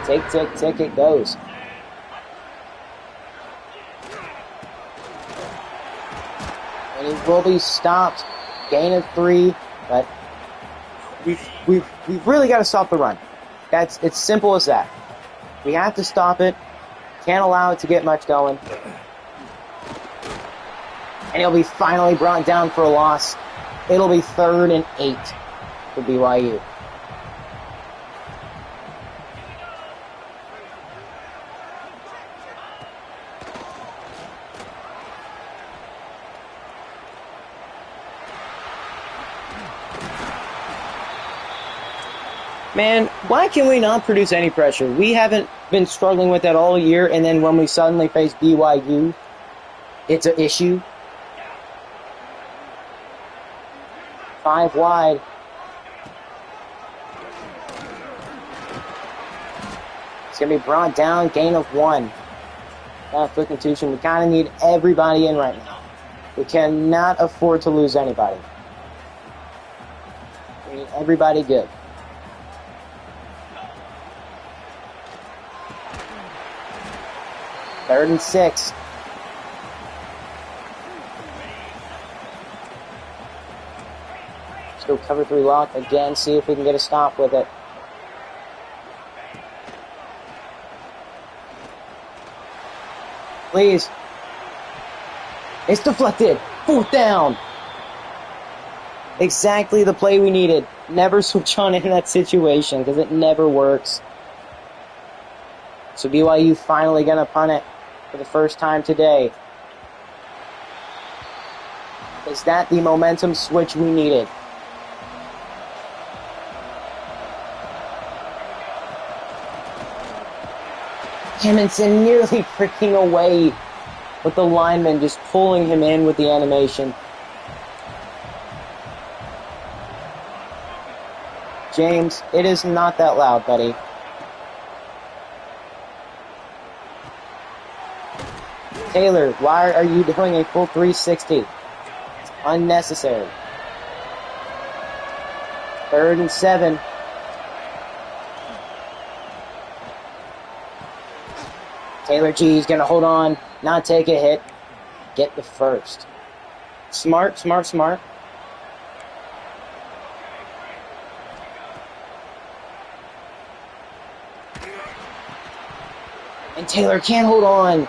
Tick, tick, tick, it goes. And he will be stopped. Gain of 3, but we've really got to stop the run. It's simple as that. We have to stop it. Can't allow it to get much going. And he'll be finally brought down for a loss. It'll be 3rd and 8 for BYU. Man, why can we not produce any pressure? We haven't been struggling with that all year, and then when we suddenly face BYU, it's an issue. 5 wide. going to be brought down, gain of 1. Foot contusion. We kind of need everybody in right now. We cannot afford to lose anybody. We need everybody good. Third and 6. Let's go cover 3 lock again, see if we can get a stop with it. Please. It's deflected. 4th down. Exactly the play we needed. Never switch on in that situation because it never works. So BYU finally going to punt it for the first time today. Is that the momentum switch we needed? Hammonson nearly freaking away with the lineman just pulling him in with the animation. James, it is not that loud, buddy. Taylor, why are you doing a full 360? It's unnecessary. 3rd and 7. Taylor G is going to hold on, not take a hit, get the first. Smart, smart, smart. And Taylor can't hold on.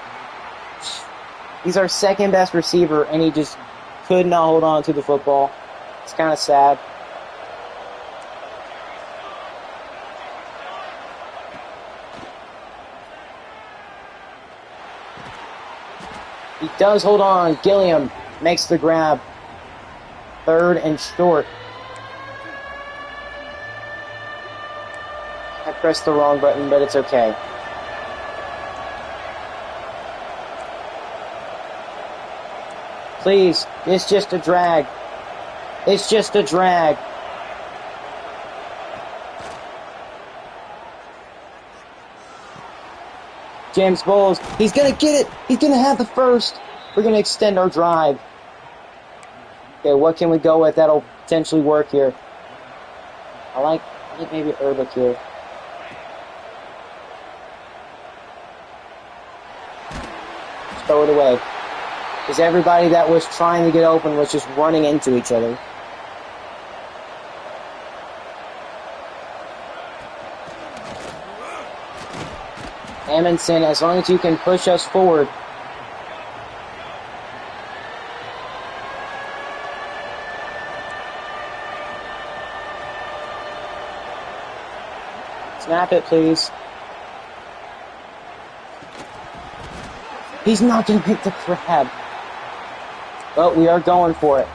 He's our second best receiver, and he just could not hold on to the football. It's kind of sad. He does hold on. Gilliam makes the grab. 3rd and short. I pressed the wrong button, but it's okay. Please, it's just a drag. It's just a drag. James Bowles, he's going to get it. He's going to have the first. We're going to extend our drive. Okay, what can we go with that'll potentially work here? I like maybe Urbic here. Just throw it away. Because everybody that was trying to get open was just running into each other. Amundsen, as long as you can push us forward. Snap it, please. He's not going to make the grab. But we are going for it.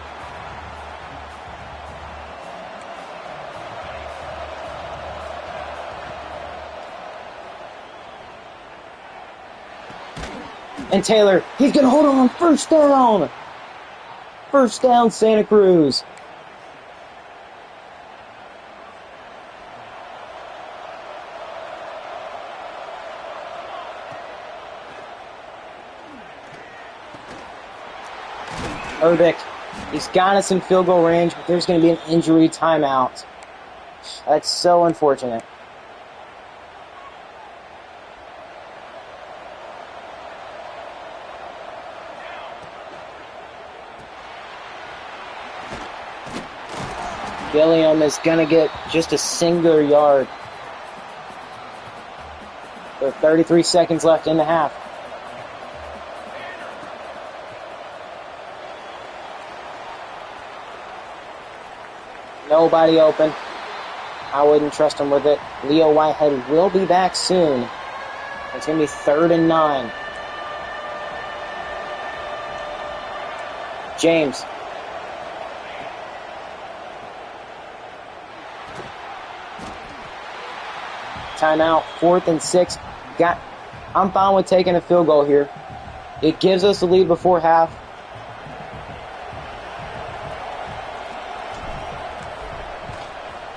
And Taylor, he's going to hold on. 1st down. 1st down, Santa Cruz. Urbic, he's got us in field goal range, but there's going to be an injury timeout. That's so unfortunate. Gilliam is going to get just a single yard. There are 33 seconds left in the half. Nobody open. I wouldn't trust him with it. Leo Whitehead will be back soon. It's going to be 3rd and 9. James. Timeout, 4th and 6. I'm fine with taking a field goal here. It gives us the lead before half.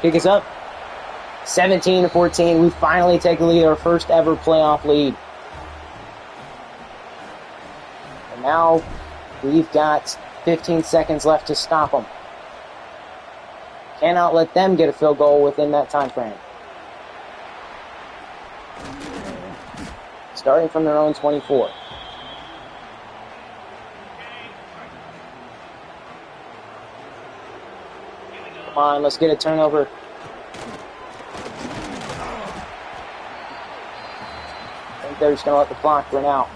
Kick is up. 17-14. We finally take the lead, our first ever playoff lead. And now we've got 15 seconds left to stop them. Cannot let them get a field goal within that time frame. Starting from their own 24. Come on, let's get a turnover. I think they're just going to let the clock run out.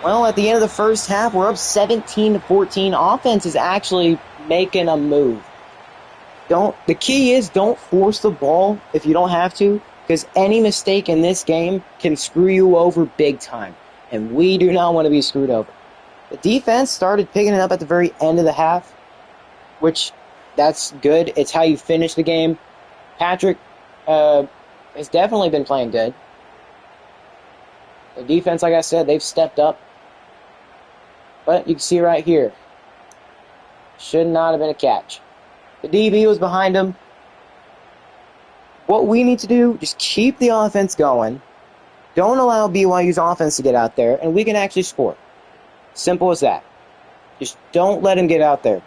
Well, at the end of the first half, we're up 17-14. Offense is actually making a move. The key is don't force the ball if you don't have to, because any mistake in this game can screw you over big time, and we do not want to be screwed over. The defense started picking it up at the very end of the half, which that's good. It's how you finish the game. Patrick has definitely been playing good. The defense, like I said, they've stepped up. But you can see right here, should not have been a catch. The DB was behind him. What we need to do, just keep the offense going. Don't allow BYU's offense to get out there, and we can actually score. Simple as that. Just don't let him get out there.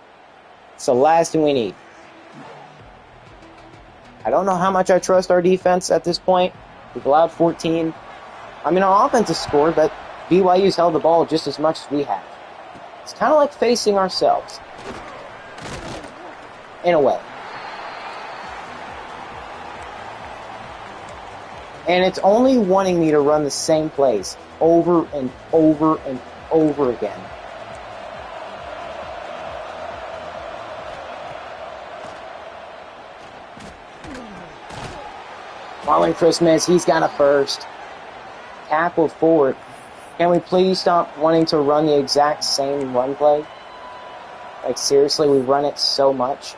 It's the last thing we need. I don't know how much I trust our defense at this point. We've allowed 14. I mean, our offense has scored, but BYU's held the ball just as much as we have. It's kind of like facing ourselves. In a way. And it's only wanting me to run the same plays over and over and over again. Marlon Christmas, he's got a first. Tackled forward. Can we please stop wanting to run the exact same run play? Like, seriously, we run it so much.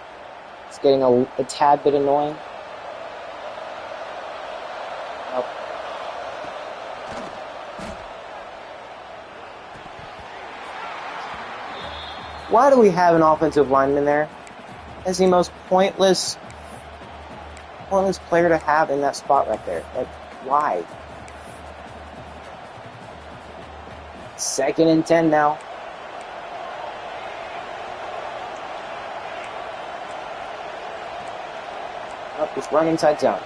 It's getting a tad bit annoying. Nope. Why do we have an offensive lineman there? That's the most pointless player to have in that spot right there. Like, why? 2nd and 10 now. Oh, just run inside zone.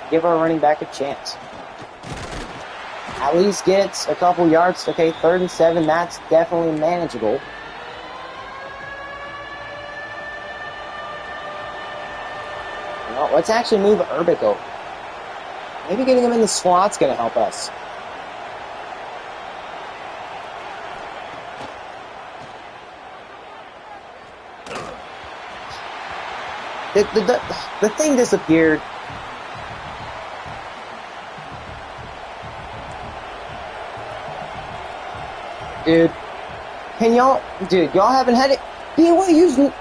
Give our running back a chance. At least gets a couple yards. Okay, 3rd and 7. That's definitely manageable. Well, let's actually move Urbic over. Maybe getting him in the slot's going to help us. The thing disappeared. Dude, y'all haven't had it. BYU's.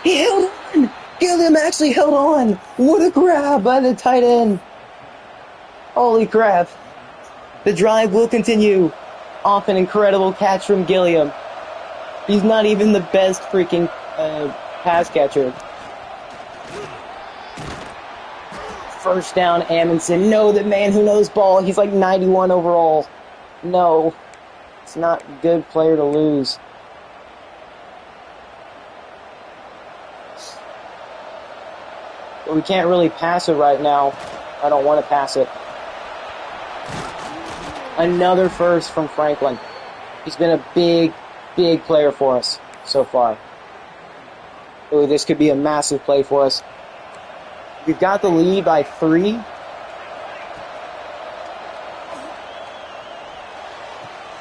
He held on. Gilliam actually held on. What a grab by the tight end. Holy crap. The drive will continue. Off an incredible catch from Gilliam. He's not even the best freaking pass catcher. First down, Amundsen. No, the man who knows ball. He's like 91 overall. No. It's not a good player to lose. But we can't really pass it right now. I don't want to pass it. Another first from Franklin. He's been a big player for us so far. Ooh, this could be a massive play for us. We've got the lead by 3.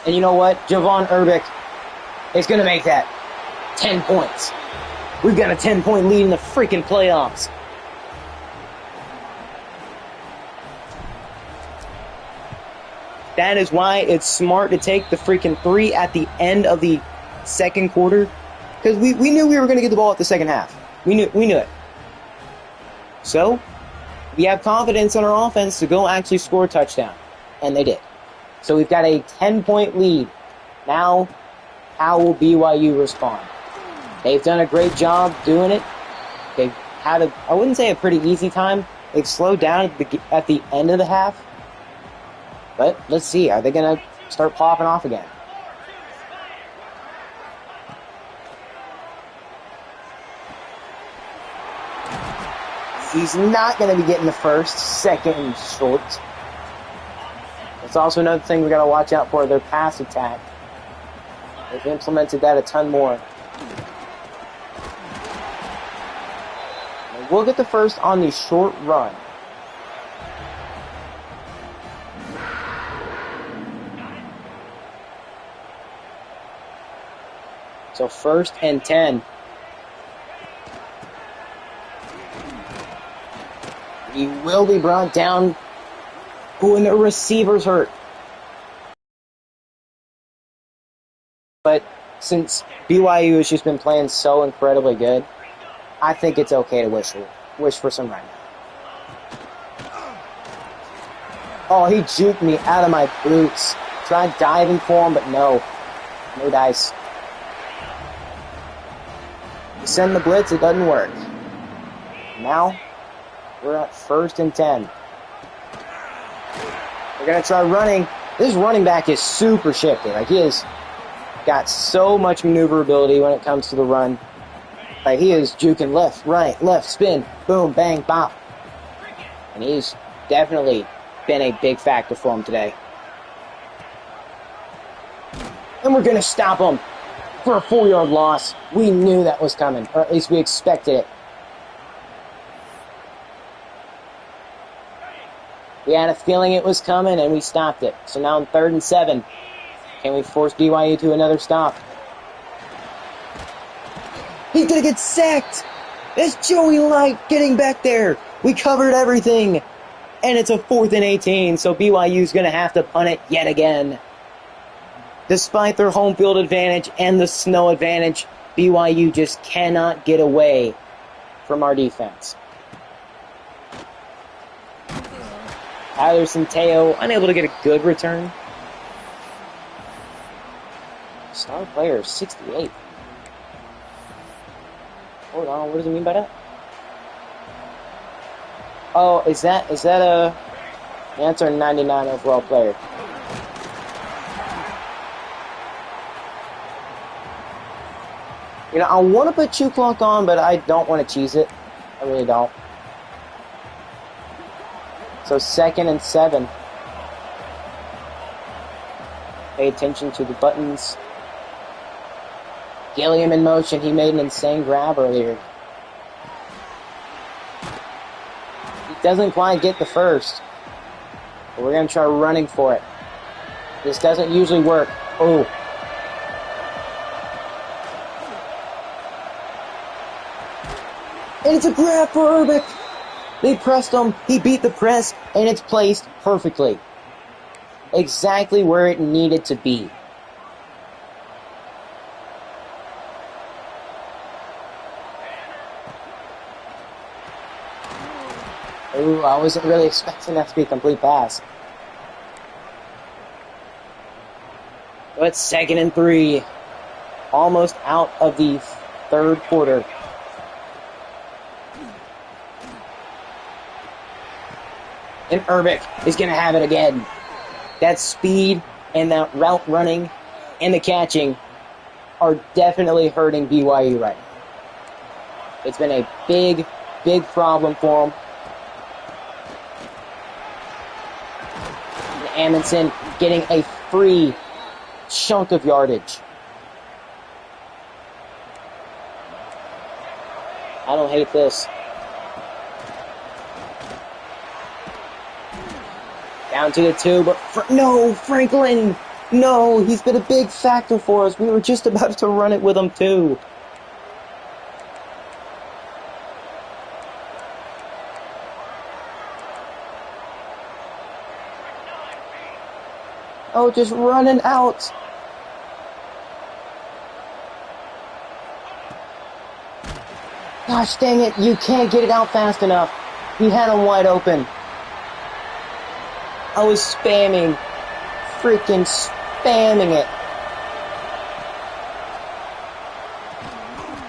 And you know what? Javon Urbic is going to make that 10 points. We've got a 10-point lead in the freaking playoffs. That is why it's smart to take the freaking 3 at the end of the second quarter. Because we knew we were going to get the ball at the second half. We knew it. So, we have confidence in our offense to go actually score a touchdown. And they did. So we've got a 10-point lead Now, how will BYU respond? They've done a great job doing it. They've had I wouldn't say a pretty easy time. They've slowed down at the end of the half. But let's see, are they going to start popping off again? He's not going to be getting the first, second short. It's also another thing we got to watch out for, their pass attack. They've implemented that a ton more. We'll get the first on the short run. So 1st and 10. He will be brought down. Ooh, and the receiver's hurt. But since BYU has just been playing so incredibly good, I think it's okay to wish for some rain. Oh, he juked me out of my boots. Tried diving for him, but no. No dice. You send the blitz, it doesn't work. Now, we're at 1st and 10. We're going to try running. This running back is super shifty. Like, he has got so much maneuverability when it comes to the run. Like, he is juking left, right, left, spin, boom, bang, bop. And he's definitely been a big factor for him today. And we're going to stop him for a 4-yard loss. We knew that was coming, or at least we expected it. We had a feeling it was coming, and we stopped it. So now in 3rd and 7. Can we force BYU to another stop? He's going to get sacked. It's Joey Light getting back there. We covered everything. And it's a 4th and 18, so BYU's going to have to punt it yet again. Despite their home field advantage and the snow advantage, BYU just cannot get away from our defense. Tyler Centeo unable to get a good return. Star player 68. Hold on, what does it mean by that? Oh, is that a... That's our 99 overall player. You know, I want to put Chew Clock on, but I don't want to cheese it. I really don't. So 2nd and 7. Pay attention to the buttons. Gilliam in motion. He made an insane grab earlier. He doesn't quite get the first. But we're going to try running for it. This doesn't usually work. Oh. And it's a grab for Urbic. They pressed him. He beat the press. And it's placed perfectly. Exactly where it needed to be. Ooh, I wasn't really expecting that to be a complete pass. But 2nd and 3. Almost out of the 3rd quarter. And Urbic is going to have it again. That speed and that route running and the catching are definitely hurting BYU right now. It's been a big, big problem for them. And Amundsen getting a free chunk of yardage. I don't hate this. Down to the 2, but no, Franklin! No, he's been a big factor for us. We were just about to run it with him, too. Oh, just running out. Gosh dang it, you can't get it out fast enough. He had him wide open. I was freaking spamming it.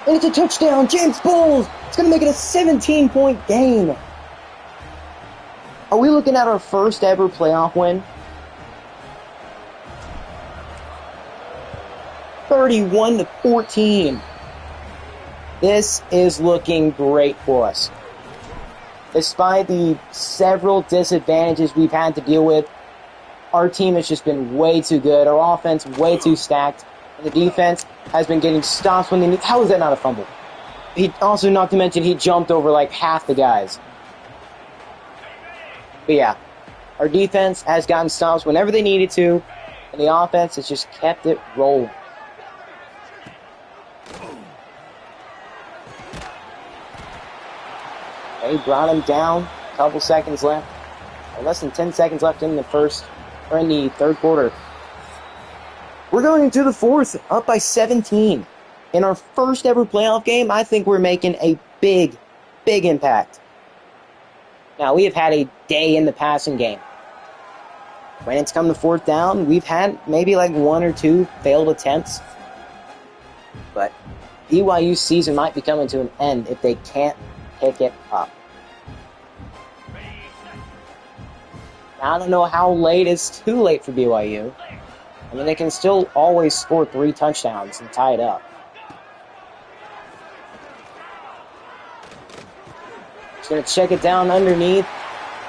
And it's a touchdown. James Bowles. It's going to make it a 17-point game. Are we looking at our first ever playoff win? 31-14. This is looking great for us. Despite the several disadvantages we've had to deal with, our team has just been way too good. Our offense way too stacked. And the defense has been getting stops when they need. How is that not a fumble? He also, not to mention, he jumped over like half the guys. But yeah, our defense has gotten stops whenever they needed to, and the offense has just kept it rolling. They brought him down. A couple seconds left. Or less than 10 seconds left in the third quarter. We're going into the fourth, up by 17. In our first ever playoff game, I think we're making a big, big impact. Now, we have had a day in the passing game. When it's come to fourth down, we've had maybe like one or two failed attempts. But BYU's season might be coming to an end if they can't pick it up. Now, I don't know how late is too late for BYU. I mean, they can still always score 3 touchdowns and tie it up. Just going to check it down underneath.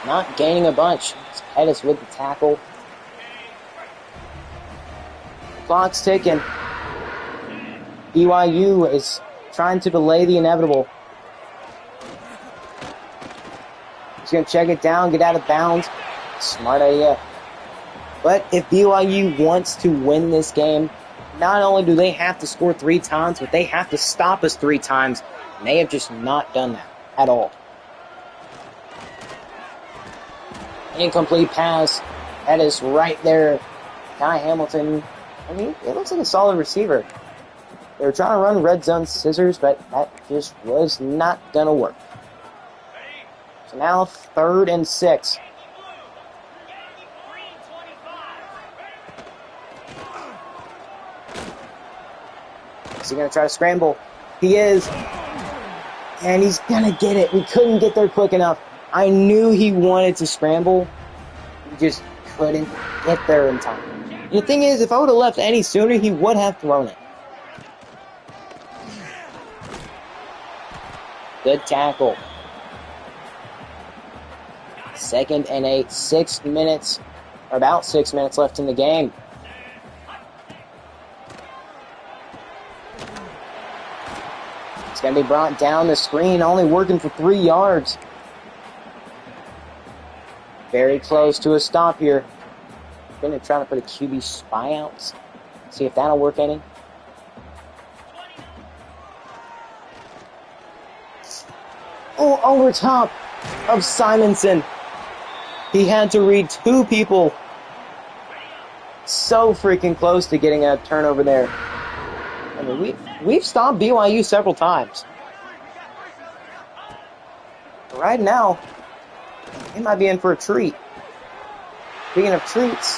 Not gaining a bunch. It's Pettis with the tackle. The clock's ticking. BYU is trying to delay the inevitable. He's going to check it down, get out of bounds. Smart idea. But if BYU wants to win this game, not only do they have to score 3 times, but they have to stop us 3 times. And they have just not done that at all. Incomplete pass. That is right there. Kai Hamilton, I mean, it looks like a solid receiver. They were trying to run red zone scissors, but that just was not going to work. So now 3rd and 6. Is he going to try to scramble? He is. And he's going to get it. We couldn't get there quick enough. I knew he wanted to scramble. He just couldn't get there in time. And the thing is, if I would have left any sooner, he would have thrown it. Good tackle. 2nd and 8. 6 minutes, or about 6 minutes left in the game. It's going to be brought down the screen, only working for 3 yards. Very close to a stop here. Going to try to put a QB spy out. See if that'll work any. Oh, over top of Simonson. He had to read 2 people. So freaking close to getting a turnover there. I mean, we've stopped BYU several times. But right now, they might be in for a treat. Speaking of treats,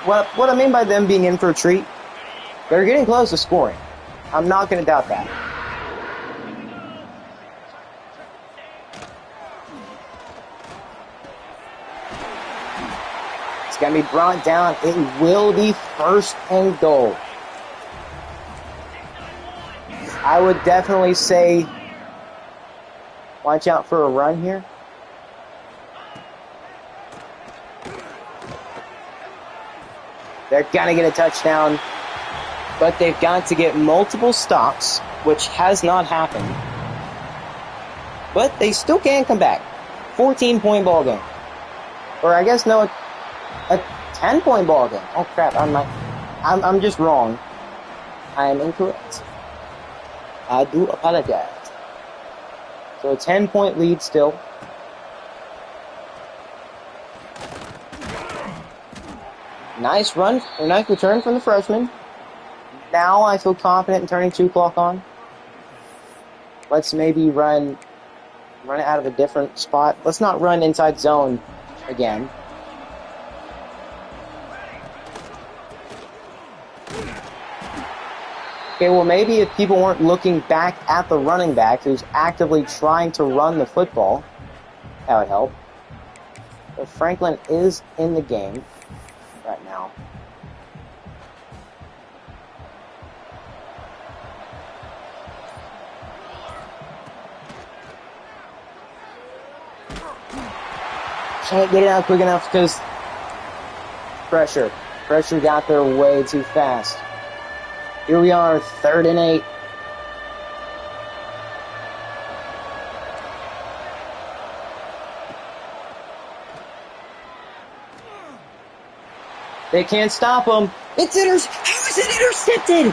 what I mean by them being in for a treat, they're getting close to scoring. I'm not going to doubt that. It's going to be brought down. It will be 1st and goal. I would definitely say watch out for a run here. They're going to get a touchdown, but they've got to get multiple stops, which has not happened. But they still can come back. 14-point ball game. Or I guess, no, a 10-point ball game. Oh, crap. I'm just wrong. I am incorrect. I do apologize. So a 10-point lead still. Nice run, or nice return from the freshman. Now I feel confident in turning 2 clock on. Let's maybe run it out of a different spot. Let's not run inside zone again. Okay, well, maybe if people weren't looking back at the running back who's actively trying to run the football, that would help. But Franklin is in the game right now. Can't get it out quick enough because pressure. Pressure got there way too fast. Here we are, 3rd and 8. They can't stop him. How is it intercepted?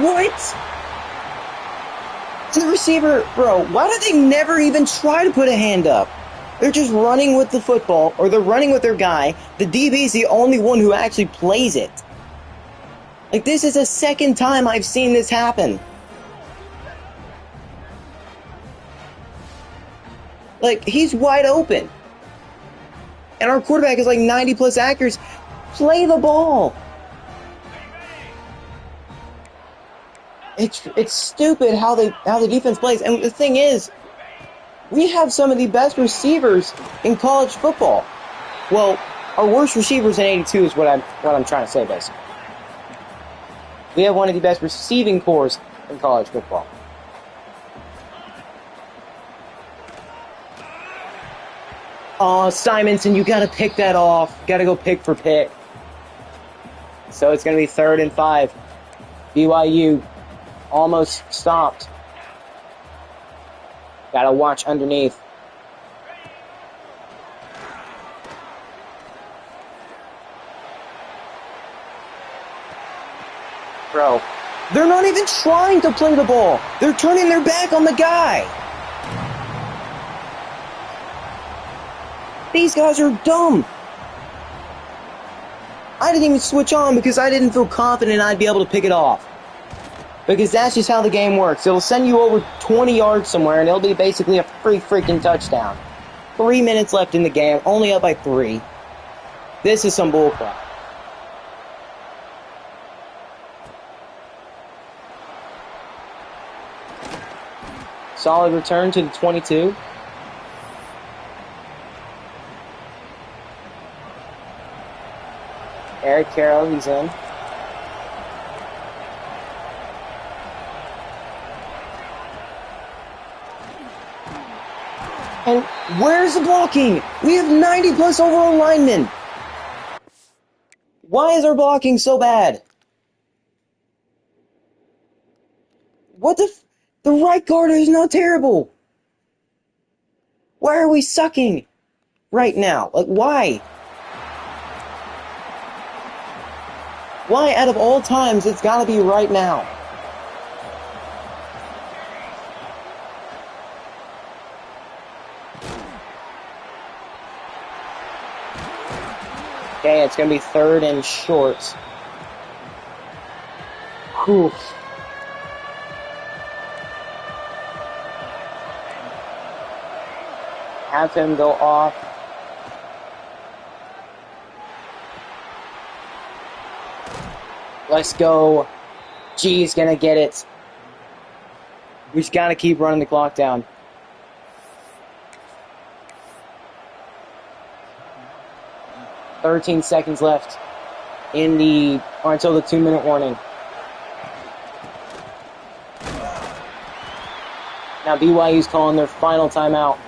What? The receiver, bro, why do they never even try to put a hand up? They're just running with the football, or they're running with their guy. The DB is the only one who actually plays it. Like, this is the second time I've seen this happen. Like, he's wide open. And our quarterback is like 90+ accuracy. Play the ball. It's stupid how the defense plays. And the thing is, we have some of the best receivers in college football. Well, our worst receivers in 82 is what I'm trying to say, basically. We have one of the best receiving corps in college football. Oh, Simonson, you got to pick that off. Got to go pick for pick. So it's going to be 3rd and 5. BYU almost stopped. Got to watch underneath. Bro, they're not even trying to play the ball. They're turning their back on the guy. These guys are dumb. I didn't even switch on because I didn't feel confident I'd be able to pick it off. Because that's just how the game works. It'll send you over 20 yards somewhere, and it'll be basically a free freaking touchdown. 3 minutes left in the game, only up by 3. This is some bullcrap. Solid return to the 22. Eric Carroll, he's in. And where's the blocking? We have 90+ overall linemen. Why is our blocking so bad? What the right guard is not terrible. Why are we sucking right now? Like, why? Why, out of all times, it's got to be right now? Okay, it's going to be 3rd and short. Whew. Have him go off. Let's go. G's gonna get it. We just gotta keep running the clock down. "13 seconds left in or until the 2-minute warning. Now BYU's calling their final timeout.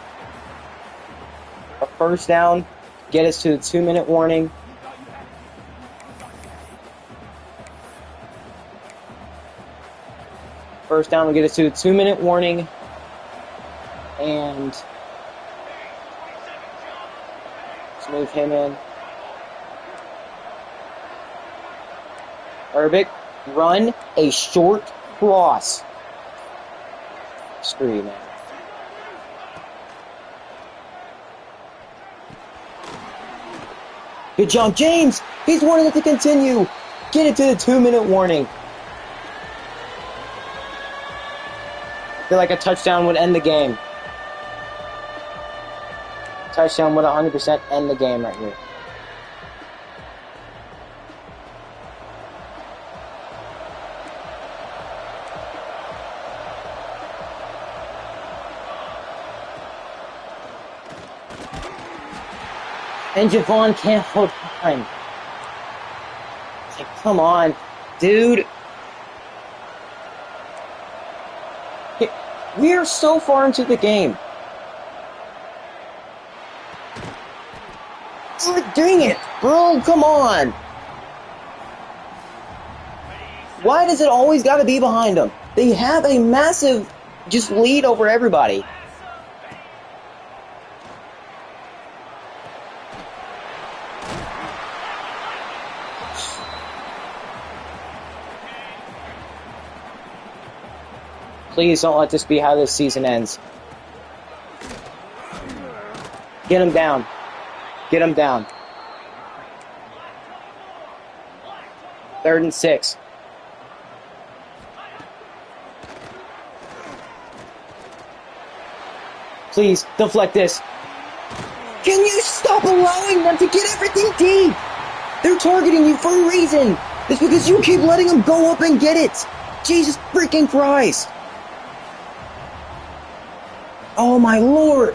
A first down, get us to the 2-minute warning. First down will get us to the 2-minute warning. And let's move him in. Urbic, run a short cross. Screw you, man. Good job, James. He's wanting it to continue. Get it to the 2-minute warning. I feel like a touchdown would end the game. Touchdown would 100% end the game right here. And Javon can't hold on. It's like, come on, dude. We are so far into the game. Dang it, bro, come on. Why does it always got to be behind them? They have a massive just lead over everybody. Please don't let this be how this season ends. Get him down. Get him down. 3rd and 6. Please, deflect this. Can you stop allowing them to get everything deep? They're targeting you for a reason. It's because you keep letting them go up and get it. Jesus freaking Christ. Oh my Lord.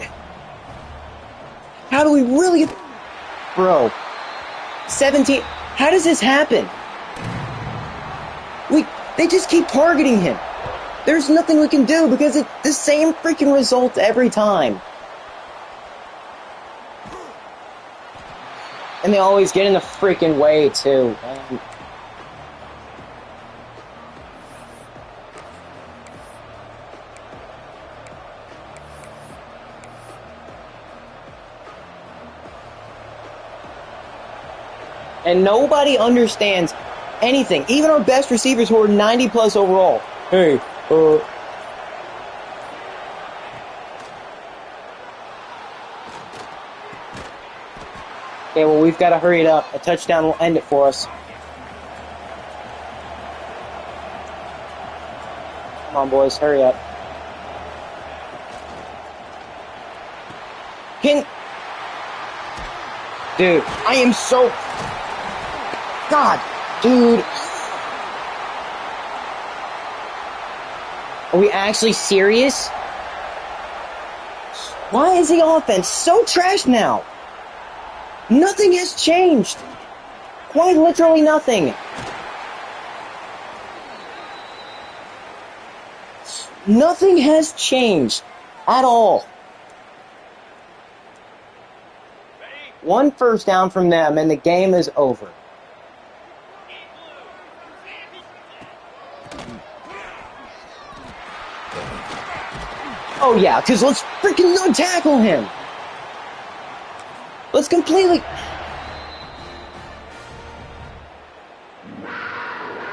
How do we really... Bro. 17... How does this happen? They just keep targeting him. There's nothing we can do because it's the same freaking result every time. And they always get in the freaking way, too. And nobody understands anything. Even our best receivers who are 90 plus overall. Hey, Okay, well, we've got to hurry it up. A touchdown will end it for us. Come on, boys, hurry up. Dude, I am so... God, dude. Are we actually serious? Why is the offense so trash now? Nothing has changed. Quite literally nothing. Nothing has changed at all. 1 first down from them and the game is over. Oh yeah, because let's freaking non-tackle him. Let's completely...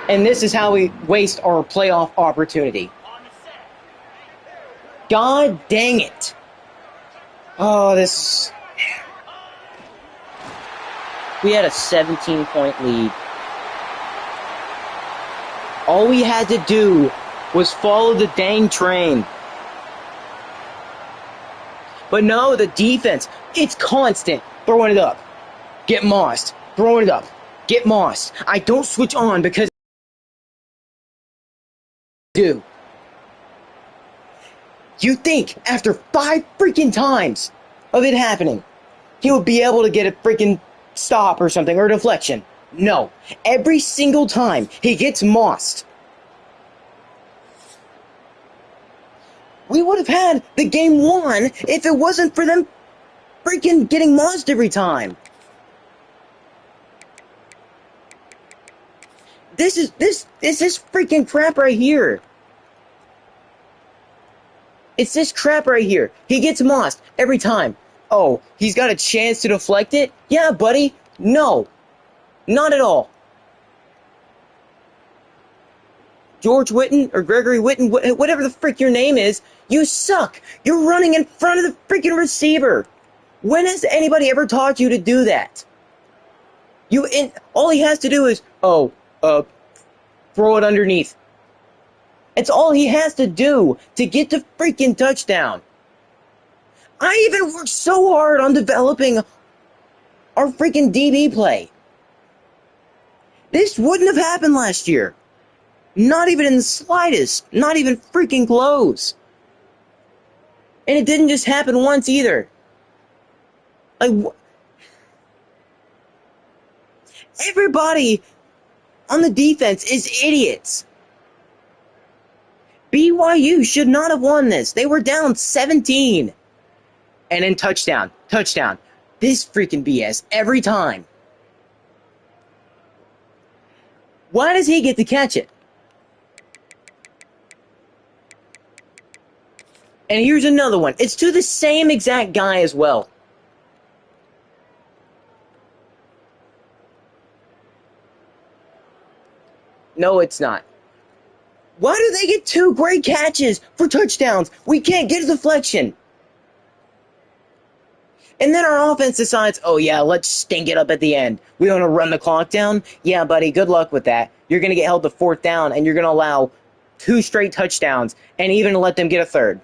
And this is how we waste our playoff opportunity. God dang it. Oh, this... We had a 17-point lead. All we had to do was follow the dang train. But no, the defense, it's constant. Throwing it up. Get mossed. Throwing it up. Get mossed. I don't switch on because I do. You think after 5 freaking times of it happening, he would be able to get a freaking stop or something, or deflection? No. Every single time he gets mossed. We would have had the game won if it wasn't for them freaking getting mossed every time. This is this freaking crap right here. It's this crap right here. He gets mossed every time. Oh, he's got a chance to deflect it? Yeah, buddy. No. Not at all. George Witten or Gregory Witten, whatever the frick your name is, you suck. You're running in front of the freaking receiver. When has anybody ever taught you to do that? All he has to do is, throw it underneath. It's all he has to do to get the freaking touchdown. I even worked so hard on developing our freaking DB play. This wouldn't have happened last year. Not even in the slightest. Not even freaking close. And it didn't just happen once either. Like, Everybody on the defense is idiots. BYU should not have won this. They were down 17. And then touchdown. This freaking BS every time. Why does he get to catch it? And here's another one. It's to the same exact guy as well. No, it's not. Why do they get 2 great catches for touchdowns? We can't get a deflection. And then our offense decides, oh yeah, let's stink it up at the end. We want to run the clock down? Yeah, buddy, good luck with that. You're going to get held to 4th down, and you're going to allow 2 straight touchdowns, and even let them get a 3rd.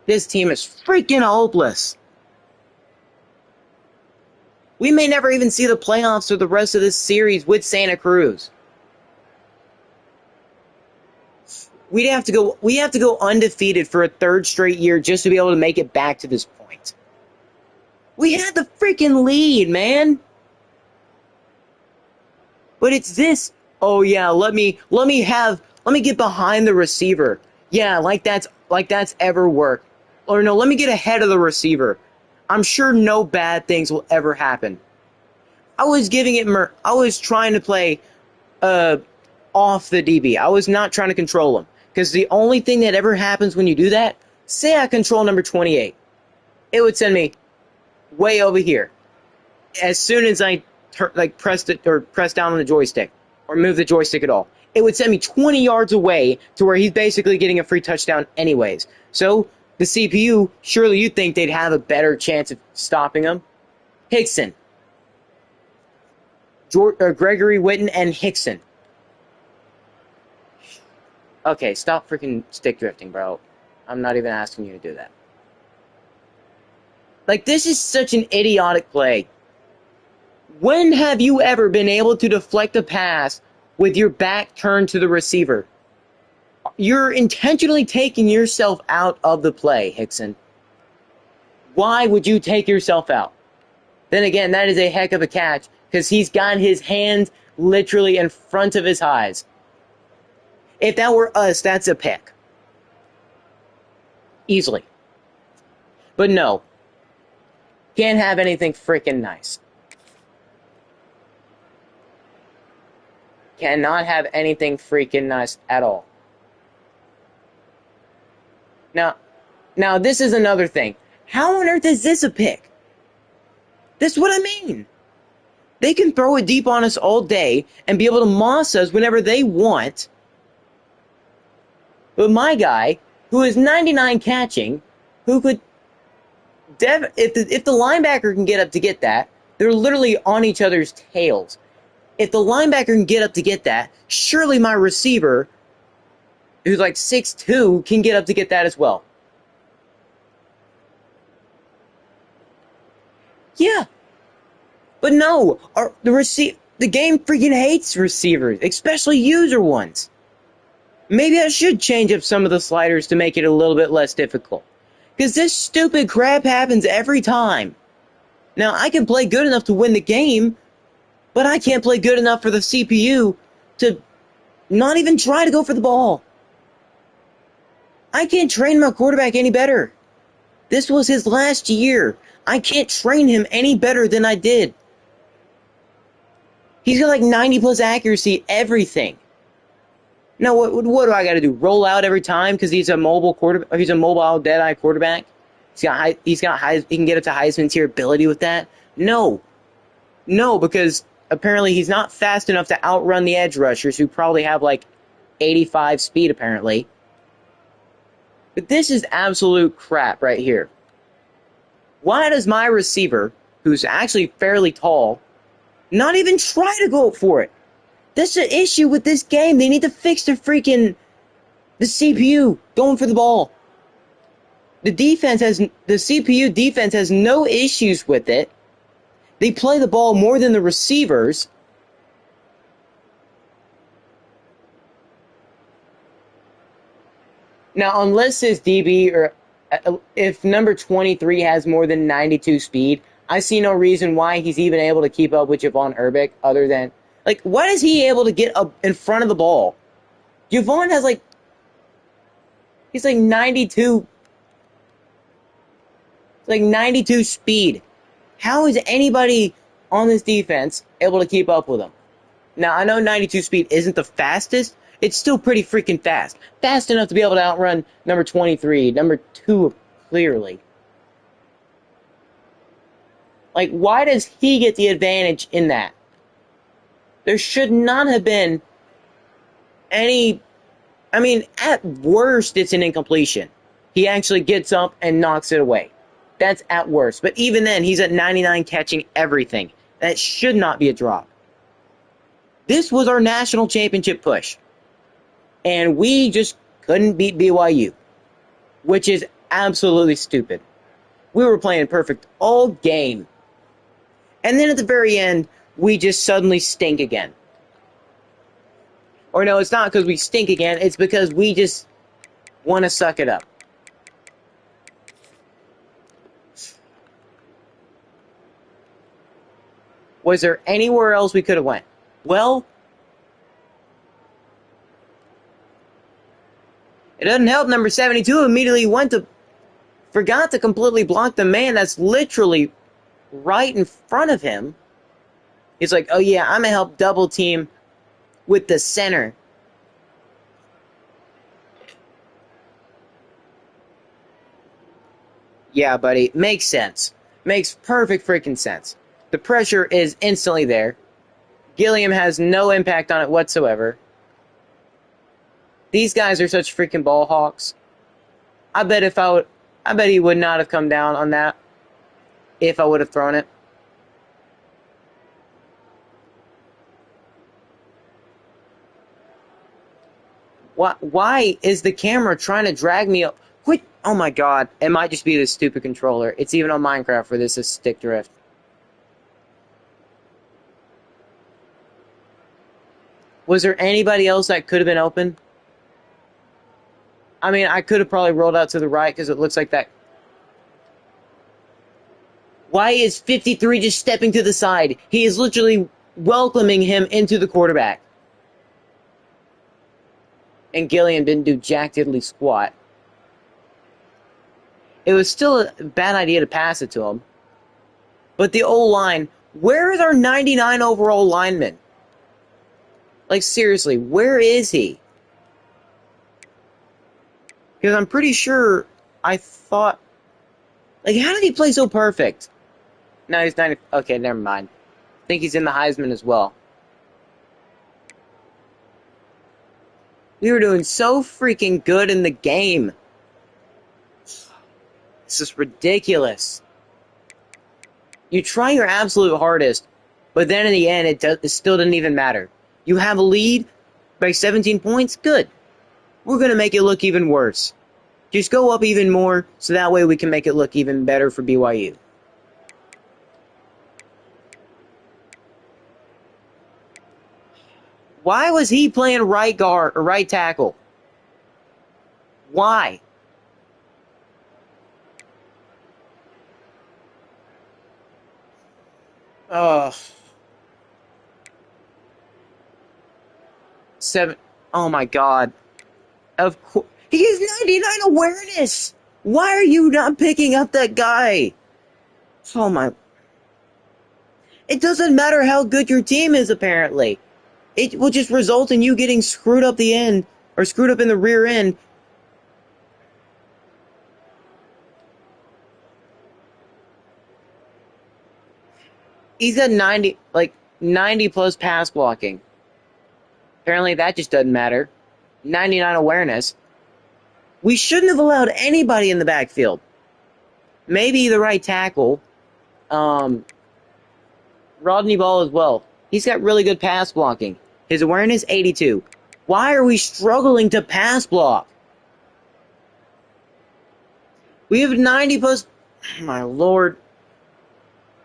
This team is freaking hopeless. We may never even see the playoffs or the rest of this series with Santa Cruz. We have to go undefeated for a 3rd straight year just to be able to make it back to this point. We had the freaking lead, man. But it's this. Oh yeah, let me get behind the receiver. Yeah, like that's ever worked. Or no, let me get ahead of the receiver. I'm sure no bad things will ever happen. I was trying to play off the DB. I was not trying to control him. Because the only thing that ever happens when you do that, say I control number 28, it would send me way over here. As soon as I press down on the joystick or move the joystick at all, it would send me 20 yards away to where he's basically getting a free touchdown anyways. So the CPU, surely you'd think they'd have a better chance of stopping him. Hickson, Gregory Witten, and Hickson. Okay, stop freaking stick drifting, bro. I'm not even asking you to do that. Like, this is such an idiotic play. When have you ever been able to deflect a pass with your back turned to the receiver? You're intentionally taking yourself out of the play, Hickson. Why would you take yourself out? Then again, that is a heck of a catch because he's got his hands literally in front of his eyes. If that were us, that's a pick. Easily. But no. Can't have anything freaking nice. Cannot have anything freaking nice at all. Now this is another thing. How on earth is this a pick? This is what I mean. They can throw it deep on us all day and be able to moss us whenever they want. But my guy, who is 99 catching, who could... If the linebacker can get up to get that, they're literally on each other's tails. If the linebacker can get up to get that, surely my receiver, who's like 6'2", can get up to get that as well. Yeah. But no, the game freaking hates receivers, especially user ones. Maybe I should change up some of the sliders to make it a little bit less difficult. Because this stupid crap happens every time. Now, I can play good enough to win the game, but I can't play good enough for the CPU to not even try to go for the ball. I can't train my quarterback any better. This was his last year. I can't train him any better than I did. He's got like 90+ accuracy, everything. Now, what do I got to do? Roll out every time because he's a mobile quarterback? He's a mobile dead-eye quarterback. He can get up to Heisman tier ability with that. No, because apparently he's not fast enough to outrun the edge rushers who probably have like 85 speed apparently. But this is absolute crap right here. Why does my receiver, who's actually fairly tall, not even try to go for it? That's the issue with this game. They need to fix the CPU going for the ball. The CPU defense has no issues with it. They play the ball more than the receivers. Now, unless his DB or If number 23 has more than 92 speed, I see no reason why he's even able to keep up with Javon Urbic other than, like, why is he able to get up in front of the ball? Javon has, like, he's like 92, like 92 speed. How is anybody on this defense able to keep up with him? Now, I know 92 speed isn't the fastest. It's still pretty freaking fast. Fast enough to be able to outrun number 23, number 2, clearly. Like, why does he get the advantage in that? There should not have been any... I mean, at worst, it's an incompletion. He actually gets up and knocks it away. That's at worst. But even then, he's at 99 catching everything. That should not be a drop. This was our national championship push. And we just couldn't beat BYU. Which is absolutely stupid. We were playing perfect all game. And then at the very end, we just suddenly stink again. Or no, it's not because we stink again. It's because we just want to suck it up. Was there anywhere else we could have went? Well, it doesn't help. Number 72 immediately forgot to completely block the man that's literally right in front of him. He's like, oh yeah, I'm going to help double team with the center. Yeah, buddy, makes sense. Makes perfect freaking sense. The pressure is instantly there. Gilliam has no impact on it whatsoever. These guys are such freaking ball hawks. I bet he would not have come down on that if I would have thrown it. Why is the camera trying to drag me up? Quit! Oh my god, it might just be this stupid controller. It's even on Minecraft where this is stick drift. Was there anybody else that could have been open? I mean, I could have probably rolled out to the right because it looks like that. Why is 53 just stepping to the side? He is literally welcoming him into the quarterback. And Gilliam didn't do jack diddly squat. It was still a bad idea to pass it to him. But the O-line, where is our 99 overall lineman? Like, seriously, where is he? Because I'm pretty sure I thought... Like, how did he play so perfect? No, he's 90... Okay, never mind. I think he's in the Heisman as well. We were doing so freaking good in the game. This is ridiculous. You try your absolute hardest, but then in the end, it still didn't even matter. You have a lead by 17 points? Good. We're going to make it look even worse. Just go up even more, so that way we can make it look even better for BYU. Why was he playing right guard or right tackle? Why? Oh. 7. Oh my god. Of course. He has 99 awareness! Why are you not picking up that guy? Oh my. It doesn't matter how good your team is, apparently. It will just result in you getting screwed up the end, or screwed up in the rear end. He's got 90 plus pass blocking. Apparently that just doesn't matter. 99 awareness. We shouldn't have allowed anybody in the backfield. Maybe the right tackle. Rodney Ball as well. He's got really good pass blocking. His awareness, 82. Why are we struggling to pass block? We have 90 plus... My lord.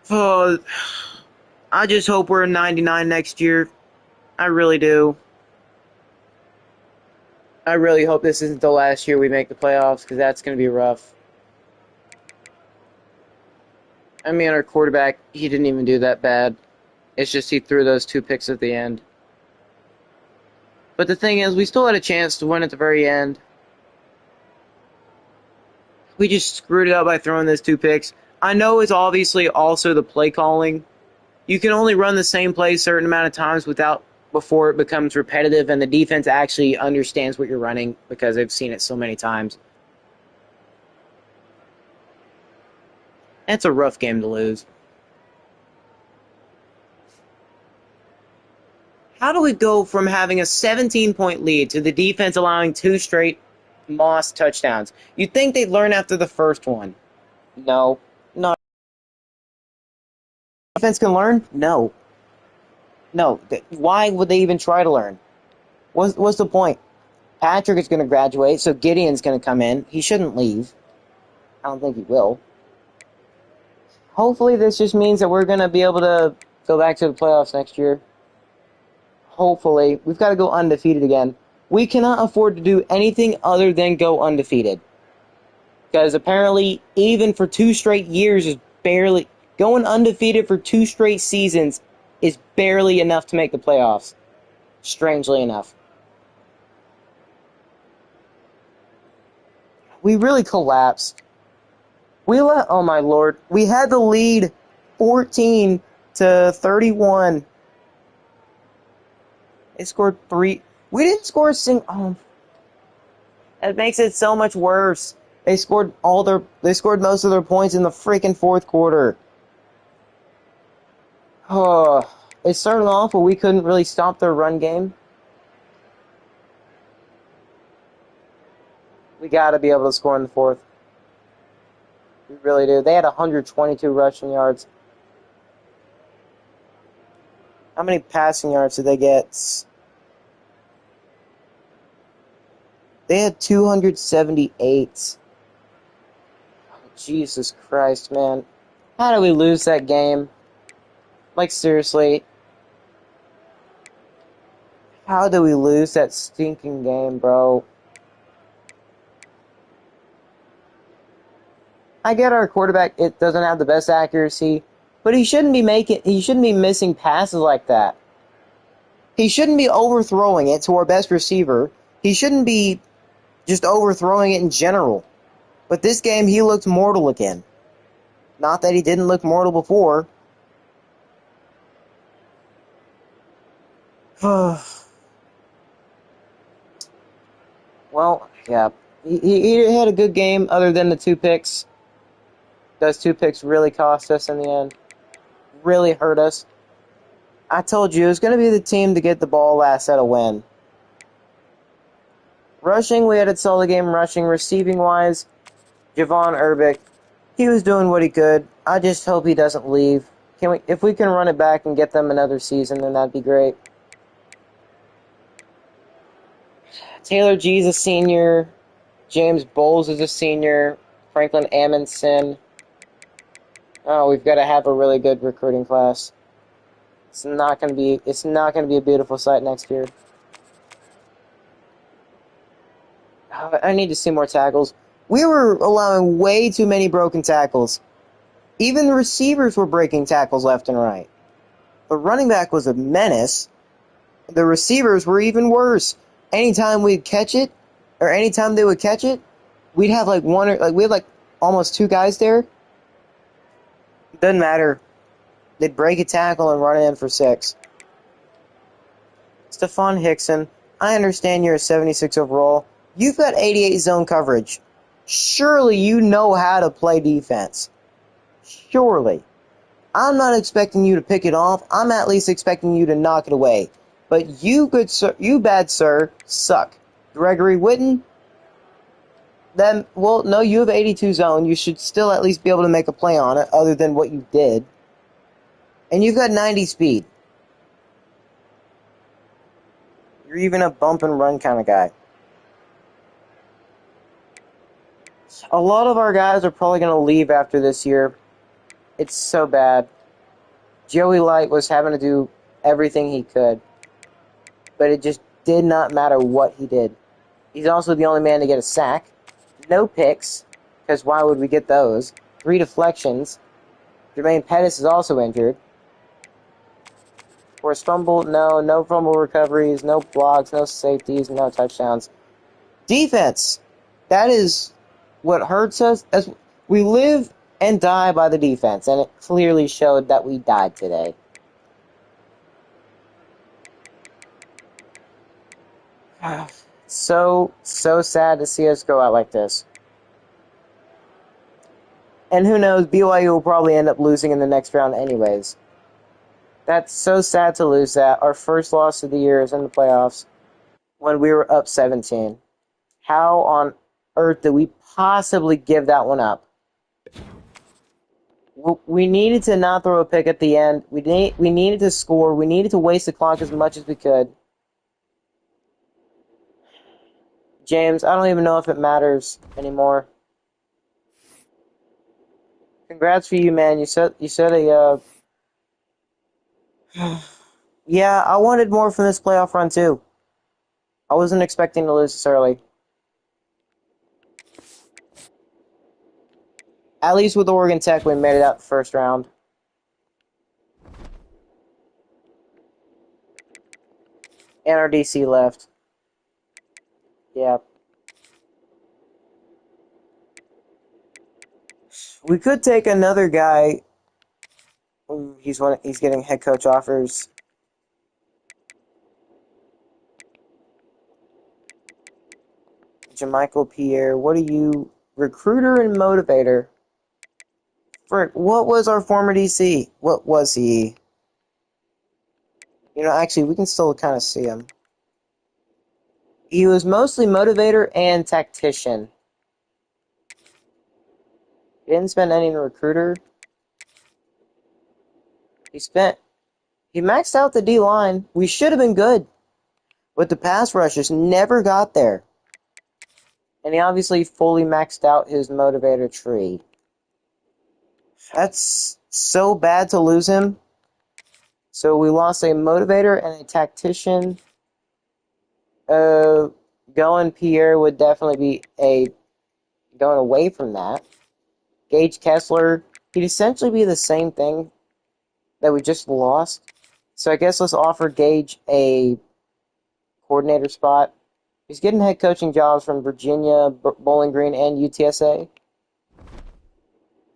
Oh, I just hope we're a 99 next year. I really do. I really hope this isn't the last year we make the playoffs, because that's going to be rough. I mean, our quarterback, he didn't even do that bad. It's just he threw those 2 picks at the end. But the thing is, we still had a chance to win at the very end. We just screwed it up by throwing those 2 picks. I know it's obviously also the play calling. You can only run the same play a certain amount of times before it becomes repetitive and the defense actually understands what you're running because they've seen it so many times. It's a rough game to lose. How do we go from having a 17-point lead to the defense allowing 2 straight Moss touchdowns? You'd think they'd learn after the first one. No. No. Defense can learn? No. No. Why would they even try to learn? What's the point? Patrick is going to graduate, so Gideon's going to come in. He shouldn't leave. I don't think he will. Hopefully this just means that we're going to be able to go back to the playoffs next year. Hopefully. We've got to go undefeated again. We cannot afford to do anything other than go undefeated. Because apparently, even for 2 straight years is barely... Going undefeated for 2 straight seasons is barely enough to make the playoffs. Strangely enough. We really collapsed. Oh my lord. We had the lead 14-31. They scored 3. We didn't score a single... Oh. That makes it so much worse. They scored most of their points in the freaking 4th quarter. Oh, it started off where we couldn't really stop their run game. We got to be able to score in the 4th. We really do. They had 122 rushing yards. How many passing yards did they get? They had 278. Oh, Jesus Christ, man. How do we lose that game? Like, seriously. How do we lose that stinking game, bro? I get our quarterback, it doesn't have the best accuracy, but he shouldn't be missing passes like that. He shouldn't be overthrowing it to our best receiver. He shouldn't be just overthrowing it in general. But this game, he looked mortal again. Not that he didn't look mortal before. Well, yeah. He had a good game other than the 2 picks. Those 2 picks really cost us in the end. Really hurt us. I told you, it was going to be the team to get the ball last at a win. Rushing, we had a solid game rushing. Receiving-wise, Javon Urbick, he was doing what he could. I just hope he doesn't leave. If we can run it back and get them another season, then that'd be great. Taylor G's a senior. James Bowles is a senior. Franklin Amundsen. Oh, we've got to have a really good recruiting class. It's not going to be a beautiful sight next year. Oh, I need to see more tackles. We were allowing way too many broken tackles. Even the receivers were breaking tackles left and right. The running back was a menace. The receivers were even worse. Anytime we'd catch it, or anytime they would catch it, we'd have we had almost 2 guys there. Doesn't matter. They'd break a tackle and run it in for 6. Stephon Hickson, I understand you're a 76 overall. You've got 88 zone coverage. Surely you know how to play defense. Surely. I'm not expecting you to pick it off. I'm at least expecting you to knock it away. But you bad sir, suck. Gregory Witten, no, you have 82 zone. You should still at least be able to make a play on it, other than what you did. And you've got 90 speed. You're even a bump and run kind of guy. A lot of our guys are probably going to leave after this year. It's so bad. Joey Light was having to do everything he could. But it just did not matter what he did. He's also the only man to get a sack. No picks, because why would we get those? 3 deflections. Jermaine Pettis is also injured. Forced fumble, no fumble recoveries, no blocks, no safeties, no touchdowns. Defense! That is what hurts us. As we live and die by the defense, and it clearly showed that we died today. So sad to see us go out like this. And who knows, BYU will probably end up losing in the next round anyways. That's so sad to lose that. Our first loss of the year is in the playoffs when we were up 17. How on earth did we possibly give that one up? We needed to not throw a pick at the end. We needed to score. We needed to waste the clock as much as we could. James, I don't even know if it matters anymore. Congrats for you, man. You said a yeah, I wanted more from this playoff run too. I wasn't expecting to lose this early. At least with Oregon Tech, we made it out the first round. And our DC left. Yeah. We could take another guy. He's getting head coach offers. Jamichael Pierre, what are you? Recruiter and motivator. Frick, what was our former DC? What was he? You know, actually, we can still kind of see him. He was mostly motivator and tactician. He didn't spend any in recruiter. He maxed out the D-line. We should have been good. But the pass rushers never got there. And he obviously fully maxed out his motivator tree. That's so bad to lose him. So we lost a motivator and a tactician. Going Pierre would definitely be going away from that. Gage Kessler, he'd essentially be the same thing that we just lost. So I guess let's offer Gage a coordinator spot. He's getting head coaching jobs from Virginia, Bowling Green, and UTSA.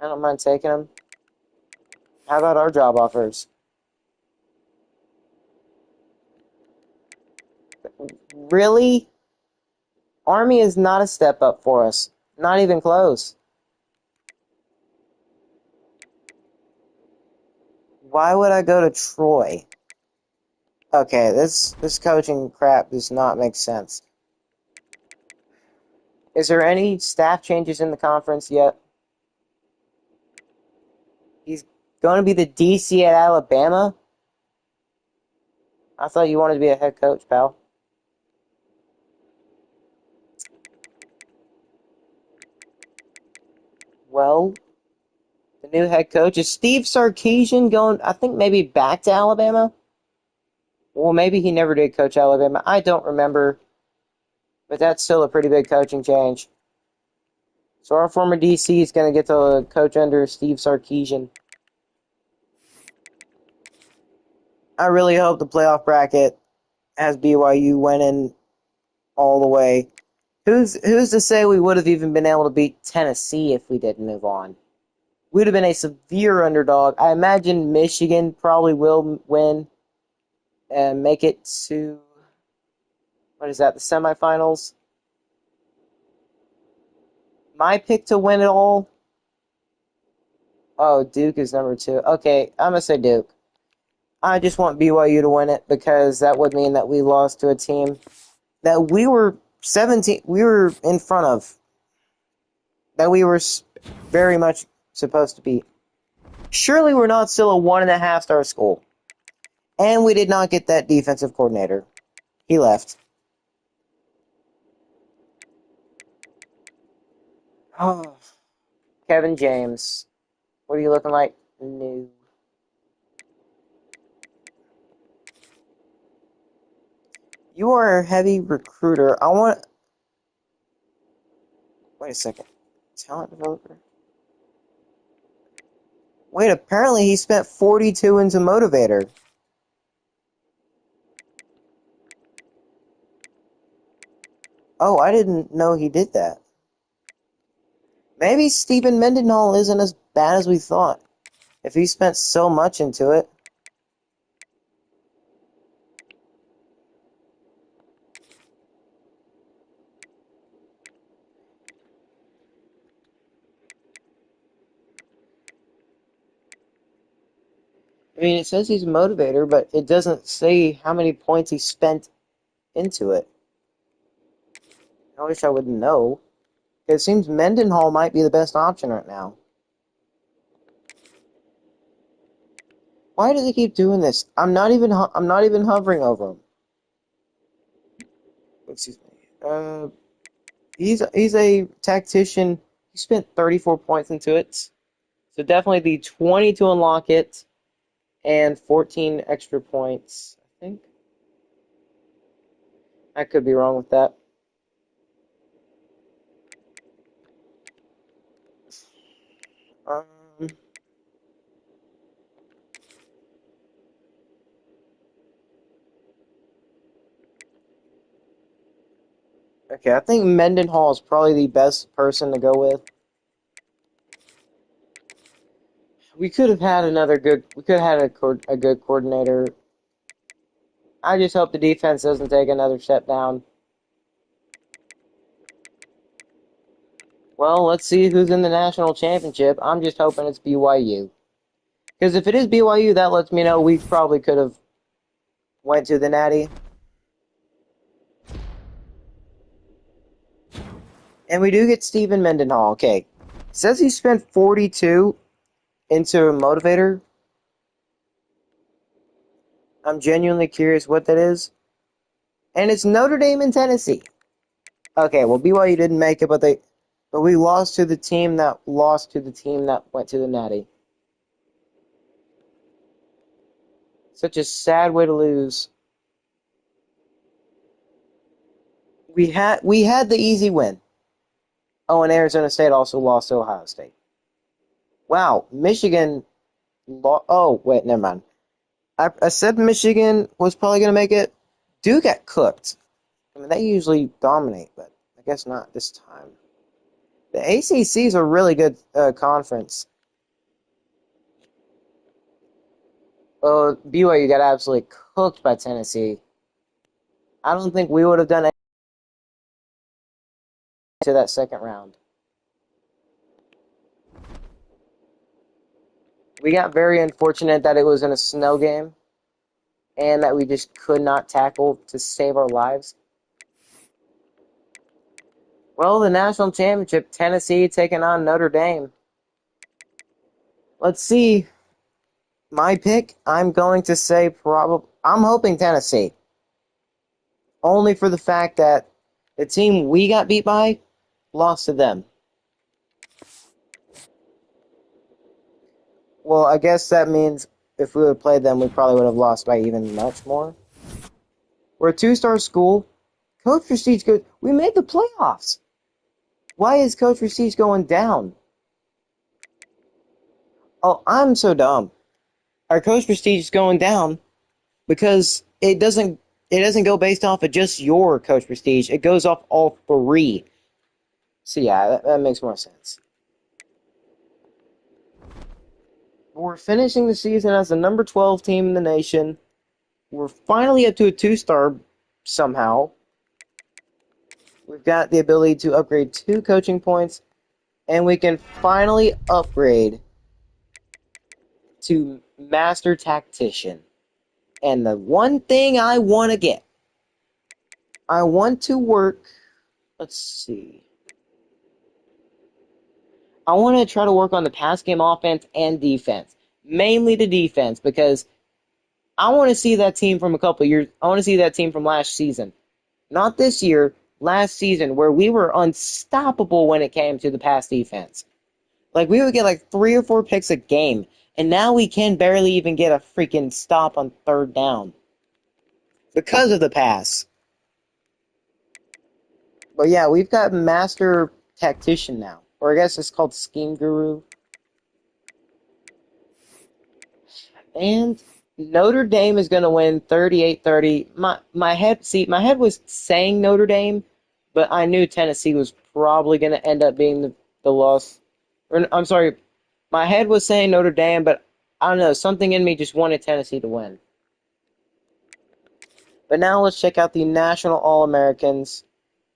I don't mind taking them. How about our job offers? Really? Army is not a step up for us. Not even close. Why would I go to Troy? Okay, this coaching crap does not make sense. Is there any staff changes in the conference yet? He's going to be the DC at Alabama? I thought you wanted to be a head coach, pal. Well, the new head coach is Steve Sarkisian going, I think, maybe back to Alabama? Well, maybe he never did coach Alabama. I don't remember. But that's still a pretty big coaching change. So our former DC is going to get to coach under Steve Sarkisian. I really hope the playoff bracket has BYU winning all the way. Who's to say we would have even been able to beat Tennessee if we didn't move on? We'd have been a severe underdog. I imagine Michigan probably will win and make it to, what is that, the semifinals? My pick to win it all? Oh, Duke is number 2. Okay, I'm going to say Duke. I just want BYU to win it because that would mean that we lost to a team that we were in front of, that we were very much supposed to beat. Surely we're not still a 1.5-star school. And we did not get that defensive coordinator. He left. Oh, Kevin James. What are you looking like? New. You are a heavy recruiter. Wait a second. Talent developer? Wait, apparently he spent 42 into Motivator. Oh, I didn't know he did that. Maybe Stephen Mendenhall isn't as bad as we thought, if he spent so much into it. I mean, it says he's a motivator, but it doesn't say how many points he spent into it. I wish I would know. It seems Mendenhall might be the best option right now. Why does he keep doing this? I'm not even hovering over him. Excuse me. He's a tactician. He spent 34 points into it. So definitely the 20 to unlock it and 14 extra points, I think. I could be wrong with that. Um, okay, I think Mendenhall is probably the best person to go with. We could have had another good. We could have had a good coordinator. I just hope the defense doesn't take another step down. Well, let's see who's in the national championship. I'm just hoping it's BYU. Because if it is BYU, that lets me know we probably could have went to the Natty. And we do get Stephen Mendenhall. Okay. It says he spent 42 into a motivator. I'm genuinely curious what that is. And it's Notre Dame and Tennessee. Okay, well BYU didn't make it, but we lost to the team that went to the Natty. Such a sad way to lose. We had the easy win. Oh, and Arizona State also lost to Ohio State. Wow, Michigan. Oh, wait, never mind. I said Michigan was probably going to make it. Duke got cooked. I mean, they usually dominate, but I guess not this time. The ACC is a really good conference. BYU got absolutely cooked by Tennessee. I don't think we would have done anything to that second round. We got very unfortunate that it was in a snow game and that we just could not tackle to save our lives. Well, the national championship, Tennessee taking on Notre Dame. Let's see. My pick, I'm going to say I'm hoping Tennessee. Only for the fact that the team we got beat by lost to them. Well, I guess that means if we would have played them, we probably would have lost by even much more. We're a two-star school. Coach Prestige goes, we made the playoffs. Why is Coach Prestige going down? Oh, I'm so dumb. Our Coach Prestige is going down because it doesn't go based off of just your Coach Prestige. It goes off all three. So yeah, that makes more sense. We're finishing the season as the number 12 team in the nation. We're finally up to a two-star somehow. We've got the ability to upgrade 2 coaching points, and we can finally upgrade to Master Tactician. And the one thing I want to get, I want to work, let's see. I want to try to work on the pass game offense and defense. Mainly the defense, because I want to see that team from a couple of years. I want to see that team from last season. Not this year, last season, where we were unstoppable when it came to the pass defense. Like, we would get like 3 or 4 picks a game, and now we can barely even get a freaking stop on third down. Because of the pass. But yeah, we've got Master Tactician now. Or I guess it's called Scheme Guru. And Notre Dame is going to win 38-30. My head was saying Notre Dame, but I knew Tennessee was probably going to end up being the loss. Or, I'm sorry, my head was saying Notre Dame, but I don't know, something in me just wanted Tennessee to win. But now let's check out the National All-Americans.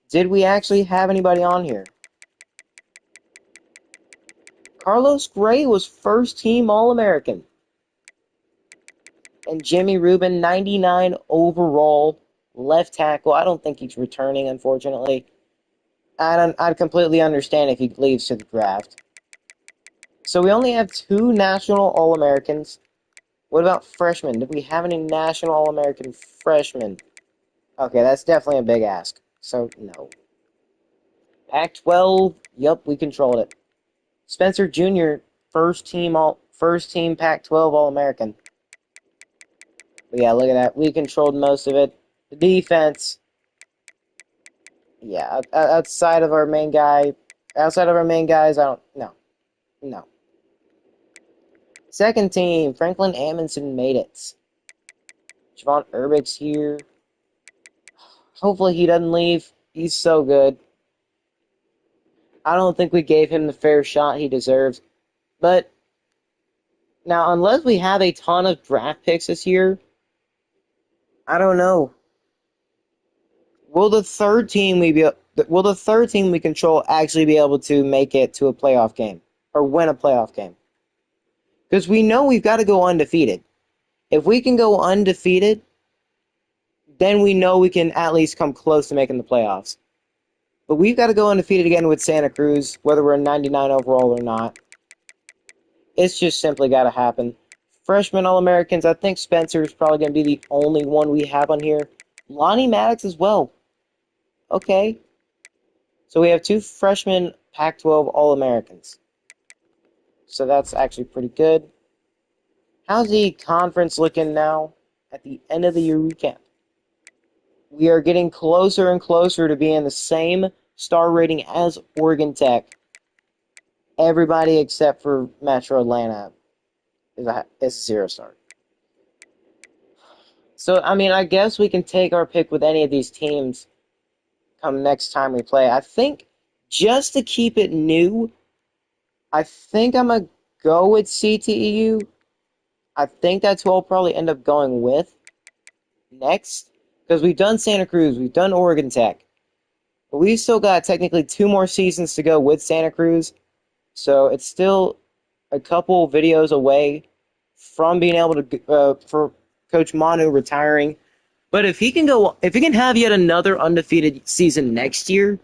Did we actually have anybody on here? Carlos Gray was first-team All-American. And Jimmy Rubin, 99 overall left tackle. I don't think he's returning, unfortunately. I'd completely understand if he leaves to the draft. So we only have 2 National All-Americans. What about freshmen? Did we have any National All-American freshmen? Okay, that's definitely a big ask. So, no. Pac-12, yep, we controlled it. Spencer Jr., first team Pac-12 All-American. But yeah, look at that. We controlled most of it. The defense, yeah, outside of our main guys, no. Second team, Franklin Amundsen made it. Javon Urbick's here. Hopefully he doesn't leave. He's so good. I don't think we gave him the fair shot he deserves. But now, unless we have a ton of draft picks this year, I don't know. Will the third team we control actually be able to make it to a playoff game or win a playoff game? Because we know we've got to go undefeated. If we can go undefeated, then we know we can at least come close to making the playoffs. But we've got to go undefeated again with Santa Cruz, whether we're 99 overall or not. It's just simply got to happen. Freshman All-Americans, I think Spencer is probably going to be the only one we have on here. Lonnie Maddox as well. Okay. So we have 2 freshman Pac-12 All-Americans. So that's actually pretty good. How's the conference looking now at the end of the year recap? We are getting closer and closer to being the same star rating as Oregon Tech. Everybody except for Metro Atlanta is a 0-star. So, I mean, I guess we can take our pick with any of these teams come next time we play. I think just to keep it new, I think I'm going to go with CTEU. I think that's who I'll probably end up going with next. Because we've done Santa Cruz, we've done Oregon Tech. But we've still got technically 2 more seasons to go with Santa Cruz. So it's still a couple videos away from being able to, for Coach Manu retiring. But if he can have yet another undefeated season next year,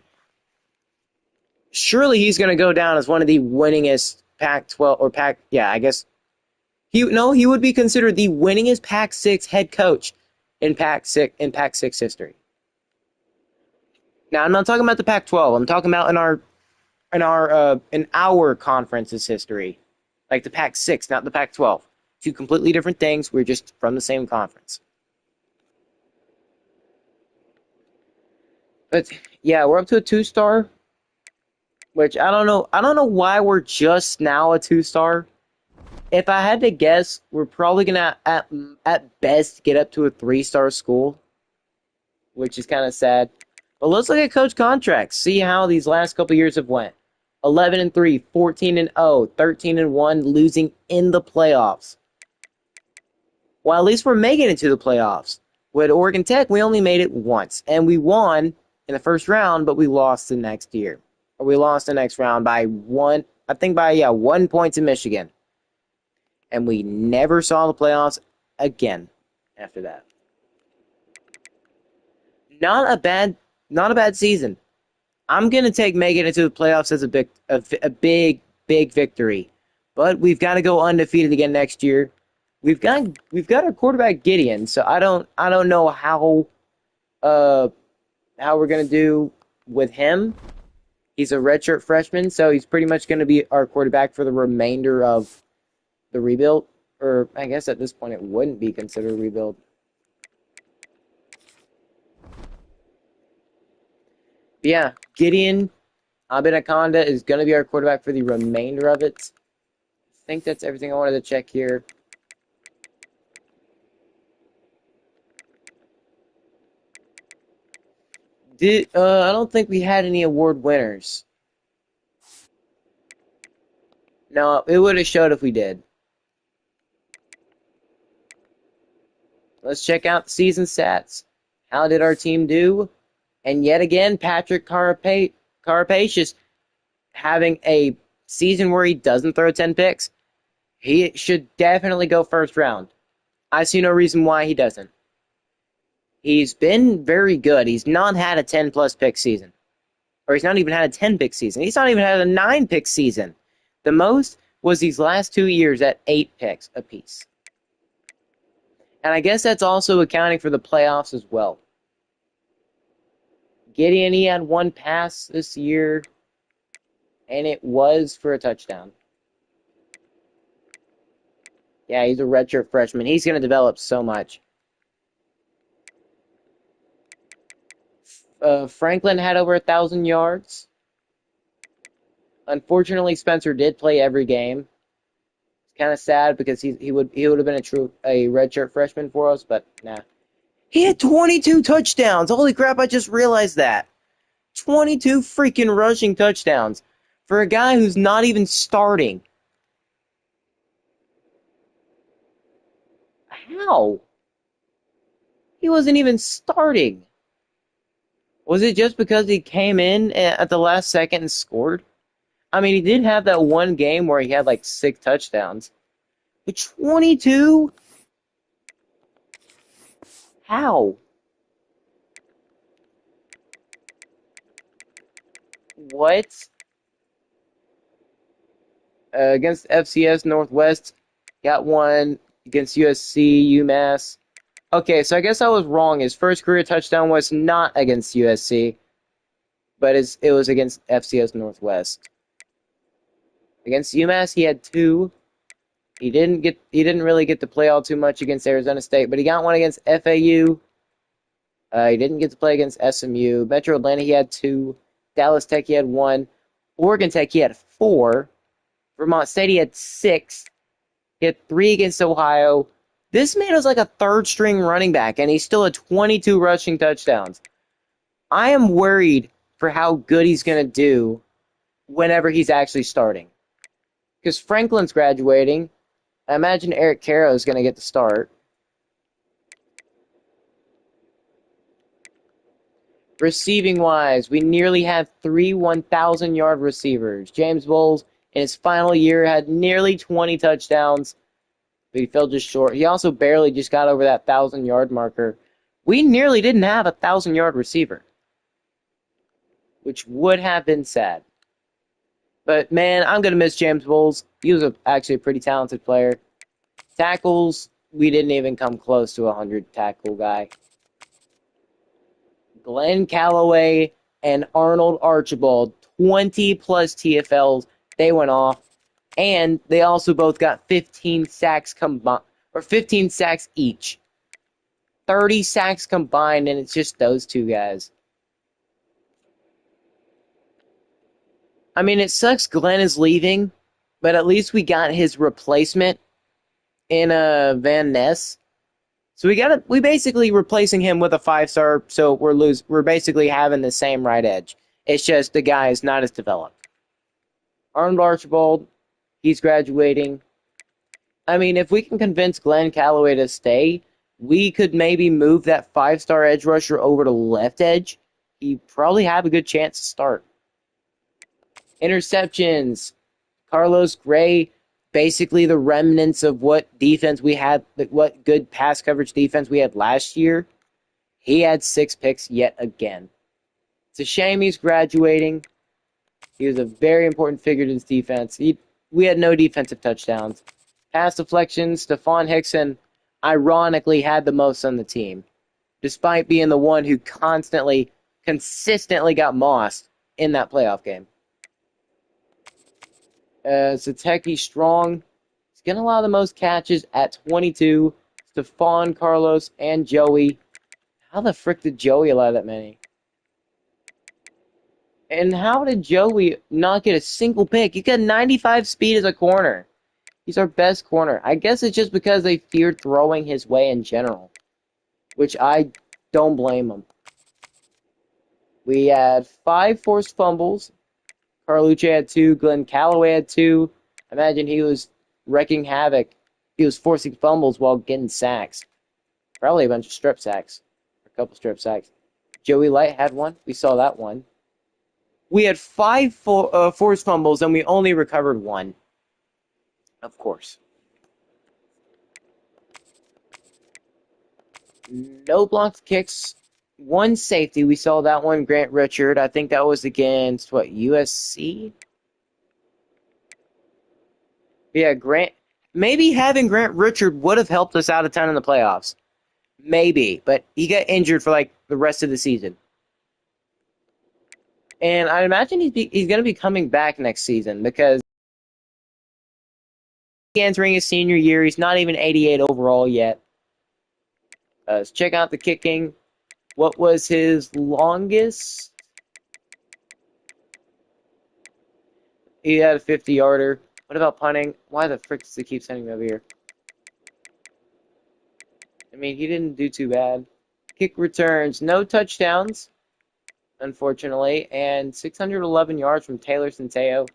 surely he's going to go down as one of the winningest Pac-12 or I guess he would be considered the winningest Pac-6 head coach in Pac-6 history. Now, I'm not talking about the Pac-12. I'm talking about in our conference's history, like the Pac-6, not the Pac-12. 2 completely different things. We're just from the same conference. But yeah, we're up to a 2-star, which I don't know why we're just now a 2-star. If I had to guess, we're probably gonna at best get up to a 3-star school, which is kind of sad. But let's look at coach contracts. See how these last couple years have went. 11-3, 14-0, 13-1, losing in the playoffs. Well, at least we're making it to the playoffs. With Oregon Tech, we only made it once, and we won in the first round, but we lost the next year. Or we lost the next round by 1 point to Michigan. And we never saw the playoffs again after that. Not a bad season. I'm gonna take making it to the playoffs as a big victory. But we've got to go undefeated again next year. We've got our quarterback Gideon, so I don't know how we're gonna do with him. He's a redshirt freshman, so he's pretty much gonna be our quarterback for the remainder of the rebuild. Or I guess at this point it wouldn't be considered a rebuild. But yeah, Gideon Abinaconda is going to be our quarterback for the remainder of it. I think that's everything I wanted to check here. I don't think we had any award winners. No, it would have showed if we did. Let's check out the season stats. How did our team do? And yet again, Patrick Carapacious having a season where he doesn't throw 10 picks. He should definitely go first round. I see no reason why he doesn't. He's been very good. He's not had a 10-plus pick season. Or he's not even had a 10-pick season. He's not even had a 9-pick season. The most was these last 2 years at 8 picks apiece. And I guess that's also accounting for the playoffs as well. Gideon, he had 1 pass this year, and it was for a touchdown. Yeah, he's a redshirt freshman. He's going to develop so much. Franklin had over 1,000 yards. Unfortunately, Spencer did play every game. It's kind of sad because he would have been a redshirt freshman for us, but nah. He had 22 touchdowns. Holy crap! I just realized that 22 freaking rushing touchdowns for a guy who's not even starting. How? He wasn't even starting. Was it just because he came in at the last second and scored? I mean, he did have that one game where he had like 6 touchdowns. But 22? How? What? Against FCS Northwest, got one against USC, UMass. Okay, so I guess I was wrong. His first career touchdown was not against USC, but it was against FCS Northwest. Against UMass, he had 2. He didn't really get to play all too much against Arizona State, but he got one against FAU. He didn't get to play against SMU. Metro Atlanta, he had 2. Dallas Tech, he had 1. Oregon Tech, he had 4. Vermont State, he had 6. He had 3 against Ohio. This man was like a third-string running back, and he still had 22 rushing touchdowns. I am worried for how good he's going to do whenever he's actually starting. Because Franklin's graduating. I imagine Eric Caro is going to get the start. Receiving-wise, we nearly had 3 1,000-yard receivers. James Bowles, in his final year, had nearly 20 touchdowns, but he fell just short. He also barely just got over that 1,000-yard marker. We nearly didn't have a 1,000-yard receiver, which would have been sad. But, man, I'm going to miss James Bowles. He was actually a pretty talented player. Tackles, we didn't even come close to a 100-tackle guy. Glenn Calloway and Arnold Archibald, 20-plus TFLs. They went off. And they also both got 15 sacks combined, or 15 sacks each. 30 sacks combined, and it's just those 2 guys. I mean, it sucks Glenn is leaving, but at least we got his replacement in Van Ness. So we basically replacing him with a 5-star, so we're basically having the same right edge. It's just the guy is not as developed. Arnold Archibald, he's graduating. I mean, if we can convince Glenn Calloway to stay, we could maybe move that 5-star edge rusher over to left edge. He probably have a good chance to start. Interceptions. Carlos Gray, basically the remnants of what defense we had, what good pass coverage defense we had last year. He had 6 picks yet again. It's a shame he's graduating. He was a very important figure to this defense. We had no defensive touchdowns. Pass deflections, Stephon Hickson ironically had the most on the team, despite being the one who consistently got mossed in that playoff game. Zateki Strong is going to allow the most catches at 22. Stephon, Carlos, and Joey. How the frick did Joey allow that many? And how did Joey not get a single pick? He got 95 speed as a corner. He's our best corner. I guess it's just because they feared throwing his way in general, which I don't blame them. We had 5 forced fumbles. Carlucci had 2. Glenn Calloway had 2. Imagine he was wrecking havoc. He was forcing fumbles while getting sacks. Probably a bunch of strip sacks. A couple strip sacks. Joey Light had 1. We saw that one. We had 5 forced fumbles, and we only recovered 1. Of course. No blocked kicks. 1 safety. We saw that one. Grant Richard. I think that was against, what, USC? Yeah, Grant. Maybe having Grant Richard would have helped us out a ton in the playoffs. Maybe. But he got injured for, like, the rest of the season. And I imagine he's going to be coming back next season because he's entering his senior year. He's not even 88 overall yet. Let's check out the kicking. What was his longest? He had a 50-yarder. What about punting? Why the frick does he keep sending me over here? I mean, he didn't do too bad. Kick returns. No touchdowns, unfortunately. And 611 yards from Taylor Centeio.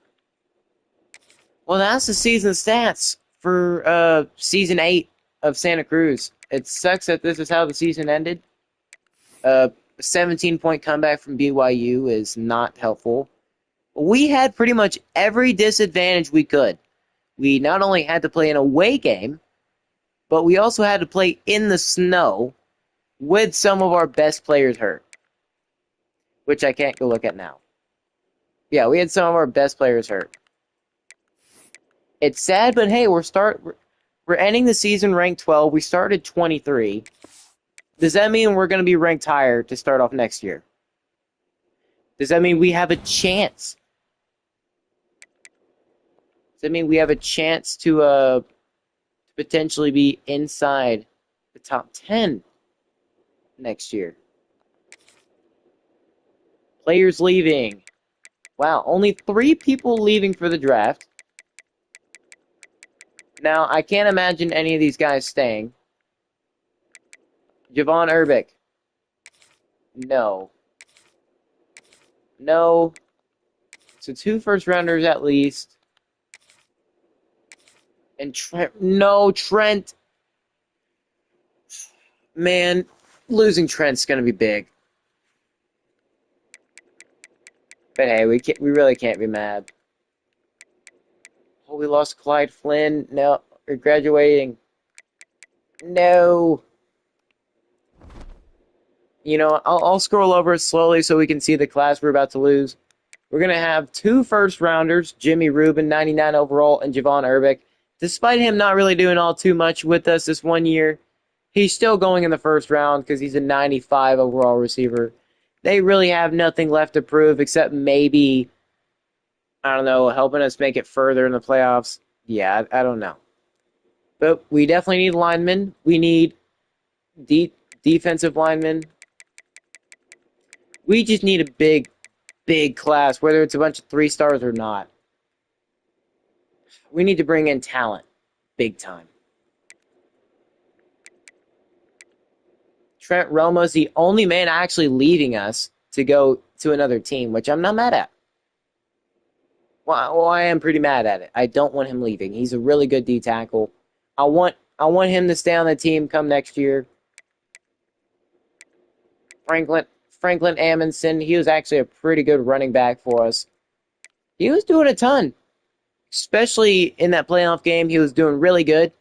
Well, that's the season stats for Season 8 of Santa Cruz. It sucks that this is how the season ended. A 17-point comeback from BYU is not helpful. We had pretty much every disadvantage we could. We not only had to play an away game, but we also had to play in the snow with some of our best players hurt, which I can't go look at now. Yeah, we had some of our best players hurt. It's sad, but hey, we're ending the season ranked 12. We started 23. Does that mean we're going to be ranked higher to start off next year? Does that mean we have a chance? Does that mean we have a chance to potentially be inside the top 10 next year? Players leaving. Wow, only 3 people leaving for the draft. Now, I can't imagine any of these guys staying. Javon Urbick. No. No. So 2 first-rounders at least. And Trent. No, Trent. Man, losing Trent's going to be big. But hey, we really can't be mad. Oh, we lost Clyde Flynn. No, we're graduating. No. You know, I'll scroll over it slowly so we can see the class we're about to lose. We're going to have 2 first-rounders, Jimmy Rubin, 99 overall, and Javon Urbick. Despite him not really doing all too much with us this one year, he's still going in the first round because he's a 95 overall receiver. They really have nothing left to prove except maybe, I don't know, helping us make it further in the playoffs. Yeah, I don't know. But we definitely need linemen. We need defensive linemen. We just need a big class, whether it's a bunch of 3-stars or not. We need to bring in talent. Big time. Trent Romo's the only man actually leaving us to go to another team, which I'm not mad at. Well, I am pretty mad at it. I don't want him leaving. He's a really good D tackle. I want him to stay on the team come next year. Franklin Amundsen, he was actually a pretty good running back for us. He was doing a ton. Especially in that playoff game, he was doing really good.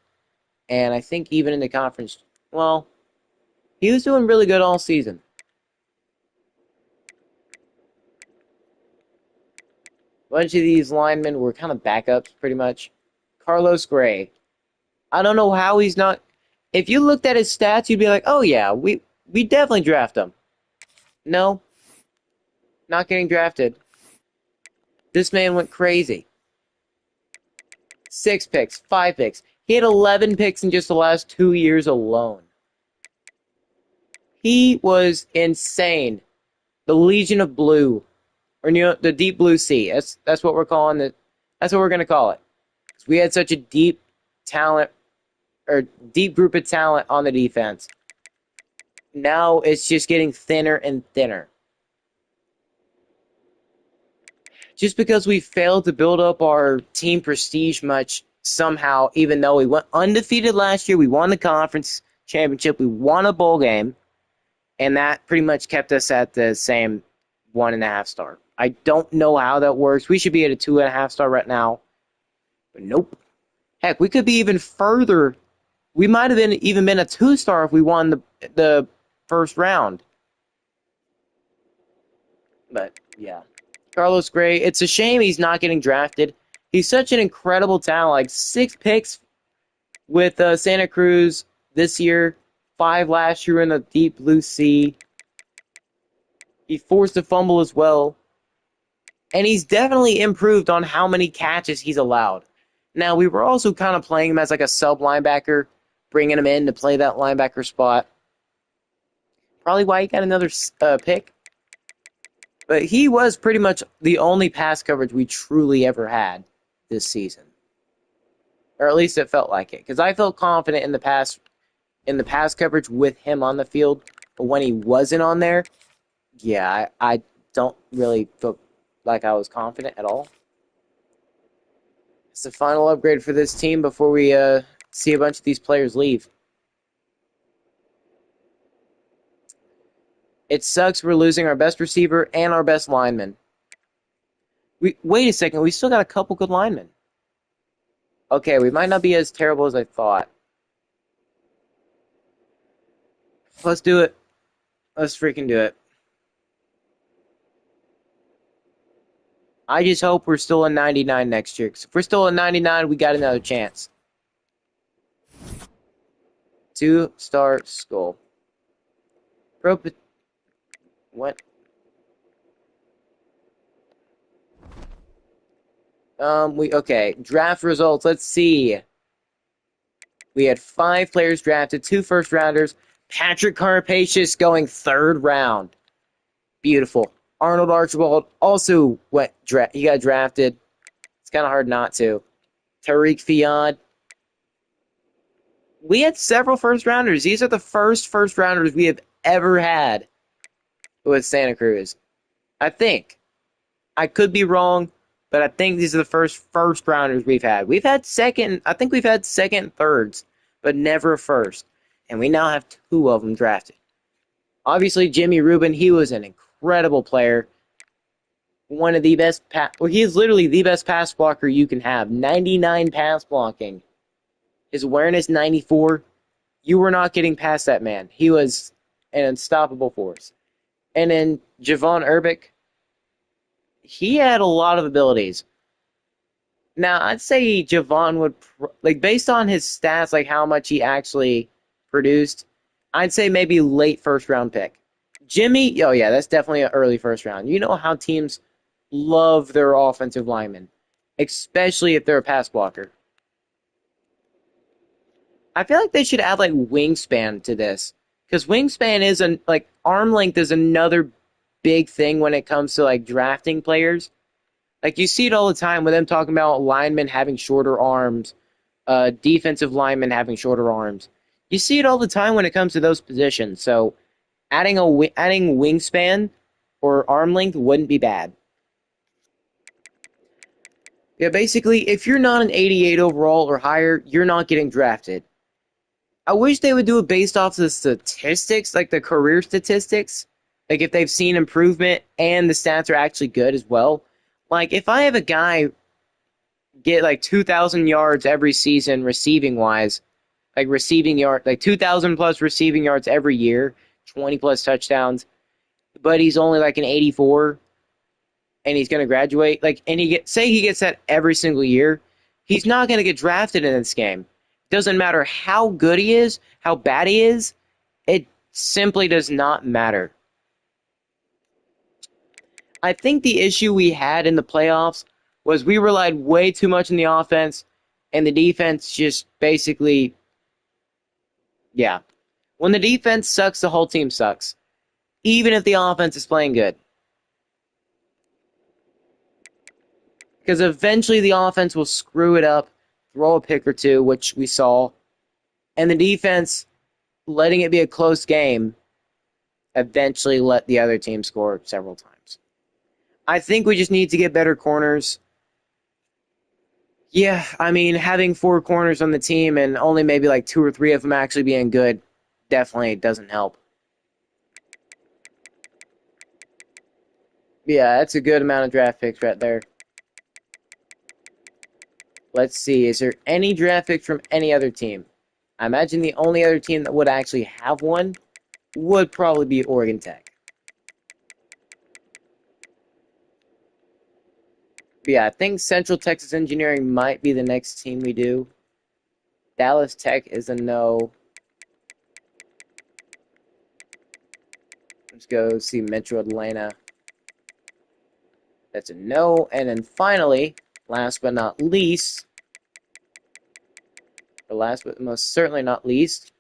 And I think even in the conference, well, he was doing really good all season. A bunch of these linemen were kind of backups, pretty much. Carlos Gray. I don't know how he's not. If you looked at his stats, you'd be like, oh yeah, we definitely draft him. No. Not getting drafted. This man went crazy. 6 picks, 5 picks. He had 11 picks in just the last 2 years alone. He was insane. The Legion of Blue. Or the Deep Blue Sea. That's what we're calling it. That's what we're going to call it. We had such a deep talent, or deep group of talent on the defense. Now it's just getting thinner and thinner. just because we failed to build up our team prestige much somehow, even though we went undefeated last year, we won the conference championship, we won a bowl game, and that pretty much kept us at the same 1.5 star. I don't know how that works. We should be at a 2.5 star right now, but nope. Heck, we could be even further. We might have even been a 2 star if we won the first round. But yeah, Carlos Gray. It's a shame he's not getting drafted. He's such an incredible talent. Like 6 picks with Santa Cruz this year, 5 last year in the deep blue sea. He forced a fumble as well. And he's definitely improved on how many catches he's allowed. Now, we were also kind of playing him as like a sub-linebacker, bringing him in to play that linebacker spot. Probably why he got another pick. But he was pretty much the only pass coverage we truly ever had this season. Or at least it felt like it. Because I felt confident in the pass coverage with him on the field. But when he wasn't on there, yeah, I don't really feel like I was confident at all. It's the final upgrade for this team before we see a bunch of these players leave. It sucks we're losing our best receiver and our best lineman. Wait a second, we still got a couple good linemen. Okay, we might not be as terrible as I thought. Let's do it. Let's freaking do it. I just hope we're still in 99 next year. Because if we're still in 99, we got another chance. 2-star skull. What? Okay. Draft results. Let's see. We had 5 players drafted, 2 first-rounders. Patrick Carpacious going 3rd round. Beautiful. Arnold Archibald also he got drafted. It's kind of hard not to. Tariq Fiad. We had several first-rounders. These are the first-rounders we have ever had with Santa Cruz. I think. I could be wrong, but I think these are the first-rounders we've had. I think we've had second and thirds, but never a first. And we now have 2 of them drafted. Obviously, Jimmy Rubin, he was an incredible player. One of the best he is literally the best pass blocker you can have. 99 pass blocking. His awareness, 94. You were not getting past that man. He was an unstoppable force. And then Javon Urbick, he had a lot of abilities. Now, I'd say Javon would, based on his stats, like how much he actually produced, I'd say maybe late first-round pick. Jimmy, oh yeah, that's definitely an early first round. You know how teams love their offensive linemen, especially if they're a pass blocker. I feel like they should add wingspan to this, because wingspan is arm length is another big thing when it comes to drafting players. You see it all the time with them talking about linemen having shorter arms, defensive linemen having shorter arms. You see it all the time when it comes to those positions. So adding wingspan or arm length wouldn't be bad. Yeah, basically, if you're not an 88 overall or higher, you're not getting drafted. I wish they would do it based off the statistics, the career statistics. If they've seen improvement and the stats are actually good as well. If I have a guy get 2,000 yards every season receiving-wise, receiving yard, 2,000 plus receiving yards every year, 20 plus touchdowns, but he's only an 84, and he's going to graduate, and he gets that every single year, he's not going to get drafted in this game. Doesn't matter how good he is, how bad he is, it simply does not matter. I think the issue we had in the playoffs was we relied way too much on the offense, and the defense just basically, yeah. When the defense sucks, the whole team sucks. Even if the offense is playing good. Because eventually the offense will screw it up, throw a pick or two, which we saw, and the defense, letting it be a close game, eventually let the other team score several times. I think we just need to get better corners. Yeah, I mean, having 4 corners on the team and only maybe like 2 or 3 of them actually being good definitely doesn't help. Yeah, that's a good amount of draft picks right there. Let's see, is there any draft picks from any other team? I imagine the only other team that would actually have one would probably be Oregon Tech. But yeah, I think Central Texas Engineering might be the next team we do. Dallas Tech is a no. Let's go see Metro Atlanta. That's a no. And then finally, last but not least, or last but most certainly not least,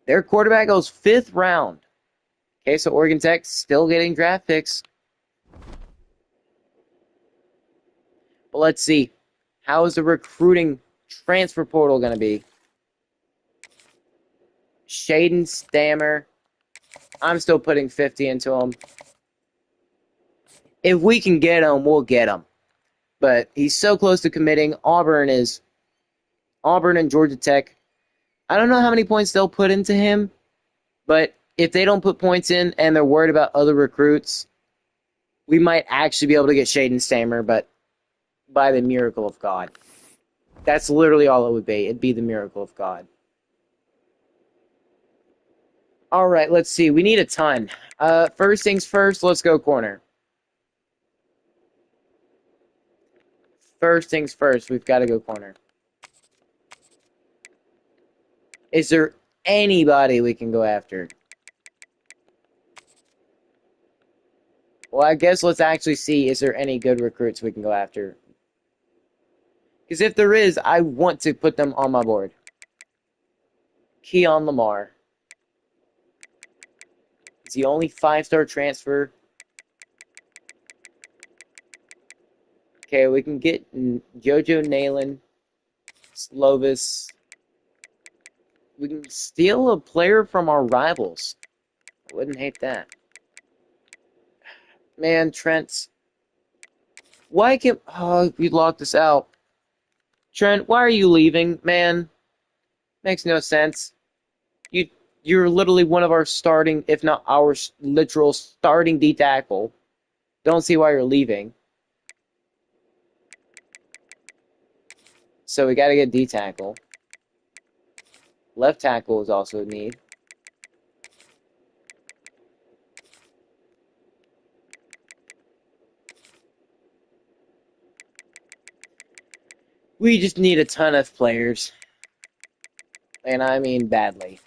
their quarterback goes 5th round. Okay, so Oregon Tech still getting draft picks. But let's see. How is the recruiting transfer portal going to be? Shaden Stammer. I'm still putting 50 into him. If we can get him, we'll get him. But he's so close to committing. Auburn and Georgia Tech. I don't know how many points they'll put into him, but if they don't put points in and they're worried about other recruits, we might actually be able to get Shaden Stammer, but by the miracle of God. That's literally all it would be. It'd be the miracle of God. All right, let's see. We need a ton. First things first, let's go corner. First things first, we've got to go corner. Is there anybody we can go after? Well, I guess let's actually see, is there any good recruits we can go after? Because if there is, I want to put them on my board. Keon Lamar. He's the only 5-star transfer. Okay, we can get JoJo Nalen, Slovis. We can steal a player from our rivals. I wouldn't hate that. Man, Trent. Why can't... Oh, we locked us out. Trent, why are you leaving, man? Makes no sense. You're literally one of our starting, if not our literal starting D tackle. Don't see why you're leaving. So we got to get D tackle. Left tackle is also a need. We just need a ton of players. And I mean badly.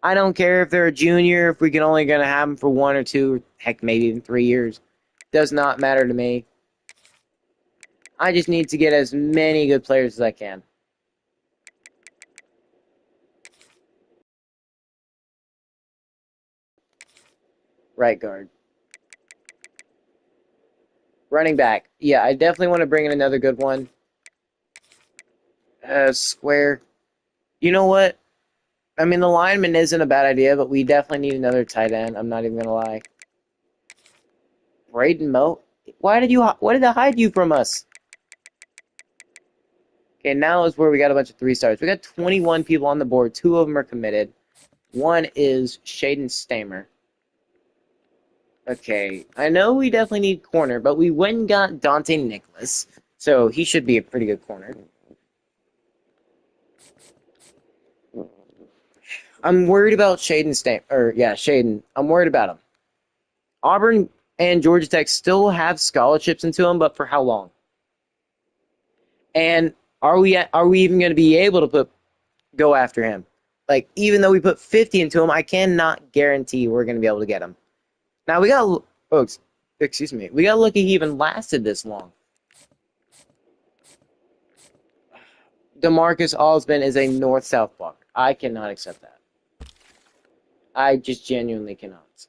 I don't care if they're a junior, if we can only gonna have them for 1 or 2, heck, maybe even 3 years. Does not matter to me. I just need to get as many good players as I can. Right guard. Running back. Yeah, I definitely want to bring in another good one. Square. You know what? I mean, the lineman isn't a bad idea, but we definitely need another tight end. I'm not even gonna lie. Braden Moe. What did I hide you from us? Okay, now is where we got a bunch of 3-stars. We got 21 people on the board. 2 of them are committed. One is Shaden Stammer. Okay, I know we definitely need corner, but we went and got Dante Nicholas, so he should be a pretty good corner. I'm worried about Shaden. I'm worried about him. Auburn and Georgia Tech still have scholarships into him, but for how long? And are we even going to be able to go after him? Like, even though we put 50 into him, I cannot guarantee we're going to be able to get him. Now, we got lucky he even lasted this long. DeMarcus Osborne is a north-south blocker. I cannot accept that. I just genuinely cannot.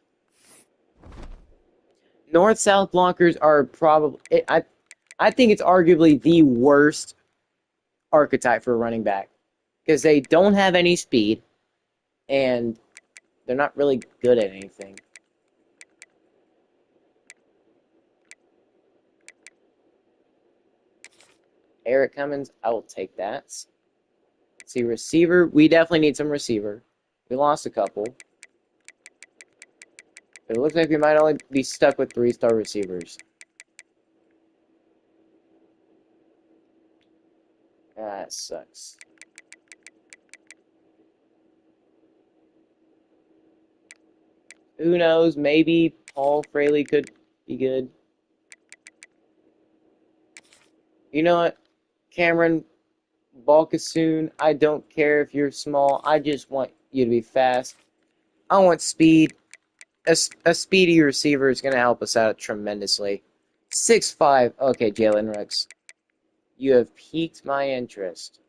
North-south blockers are probably... I think it's arguably the worst archetype for a running back. Because they don't have any speed, and they're not really good at anything. Eric Cummins, I will take that. Let's see, receiver. We definitely need some receiver. We lost a couple. But it looks like we might only be stuck with 3-star receivers. That sucks. Who knows? Maybe Paul Fraley could be good. You know what? Cameron Balkasoon, I don't care if you're small. I just want you to be fast. I want speed. A speedy receiver is going to help us out tremendously. 6'5". Okay, Jalen Rooks. You have piqued my interest.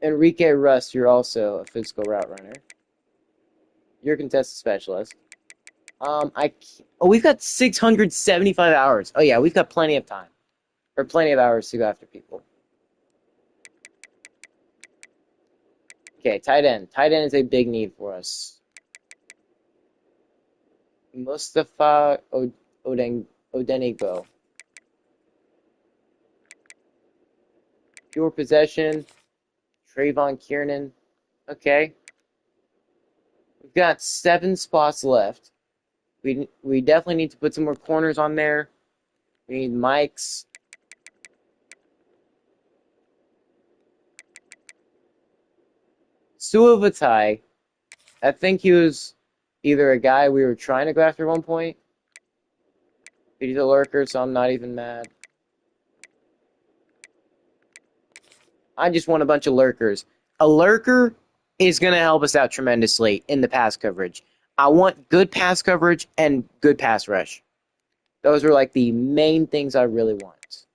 Enrique Rust, you're also a physical route runner. You're a contested specialist. We've got 675 hours. Oh yeah, we've got plenty of time. Or plenty of hours to go after people. Okay, tight end. Tight end is a big need for us. Mustafa Odenigbo. Pure possession. Trayvon Kiernan. Okay. We've got 7 spots left. We definitely need to put some more corners on there. We need mics. Suavatai. I think he was either a guy we were trying to go after at one point. But he's a lurker, so I'm not even mad. I just want a bunch of lurkers. A lurker is going to help us out tremendously in the pass coverage. I want good pass coverage and good pass rush. Those are like the main things I really want.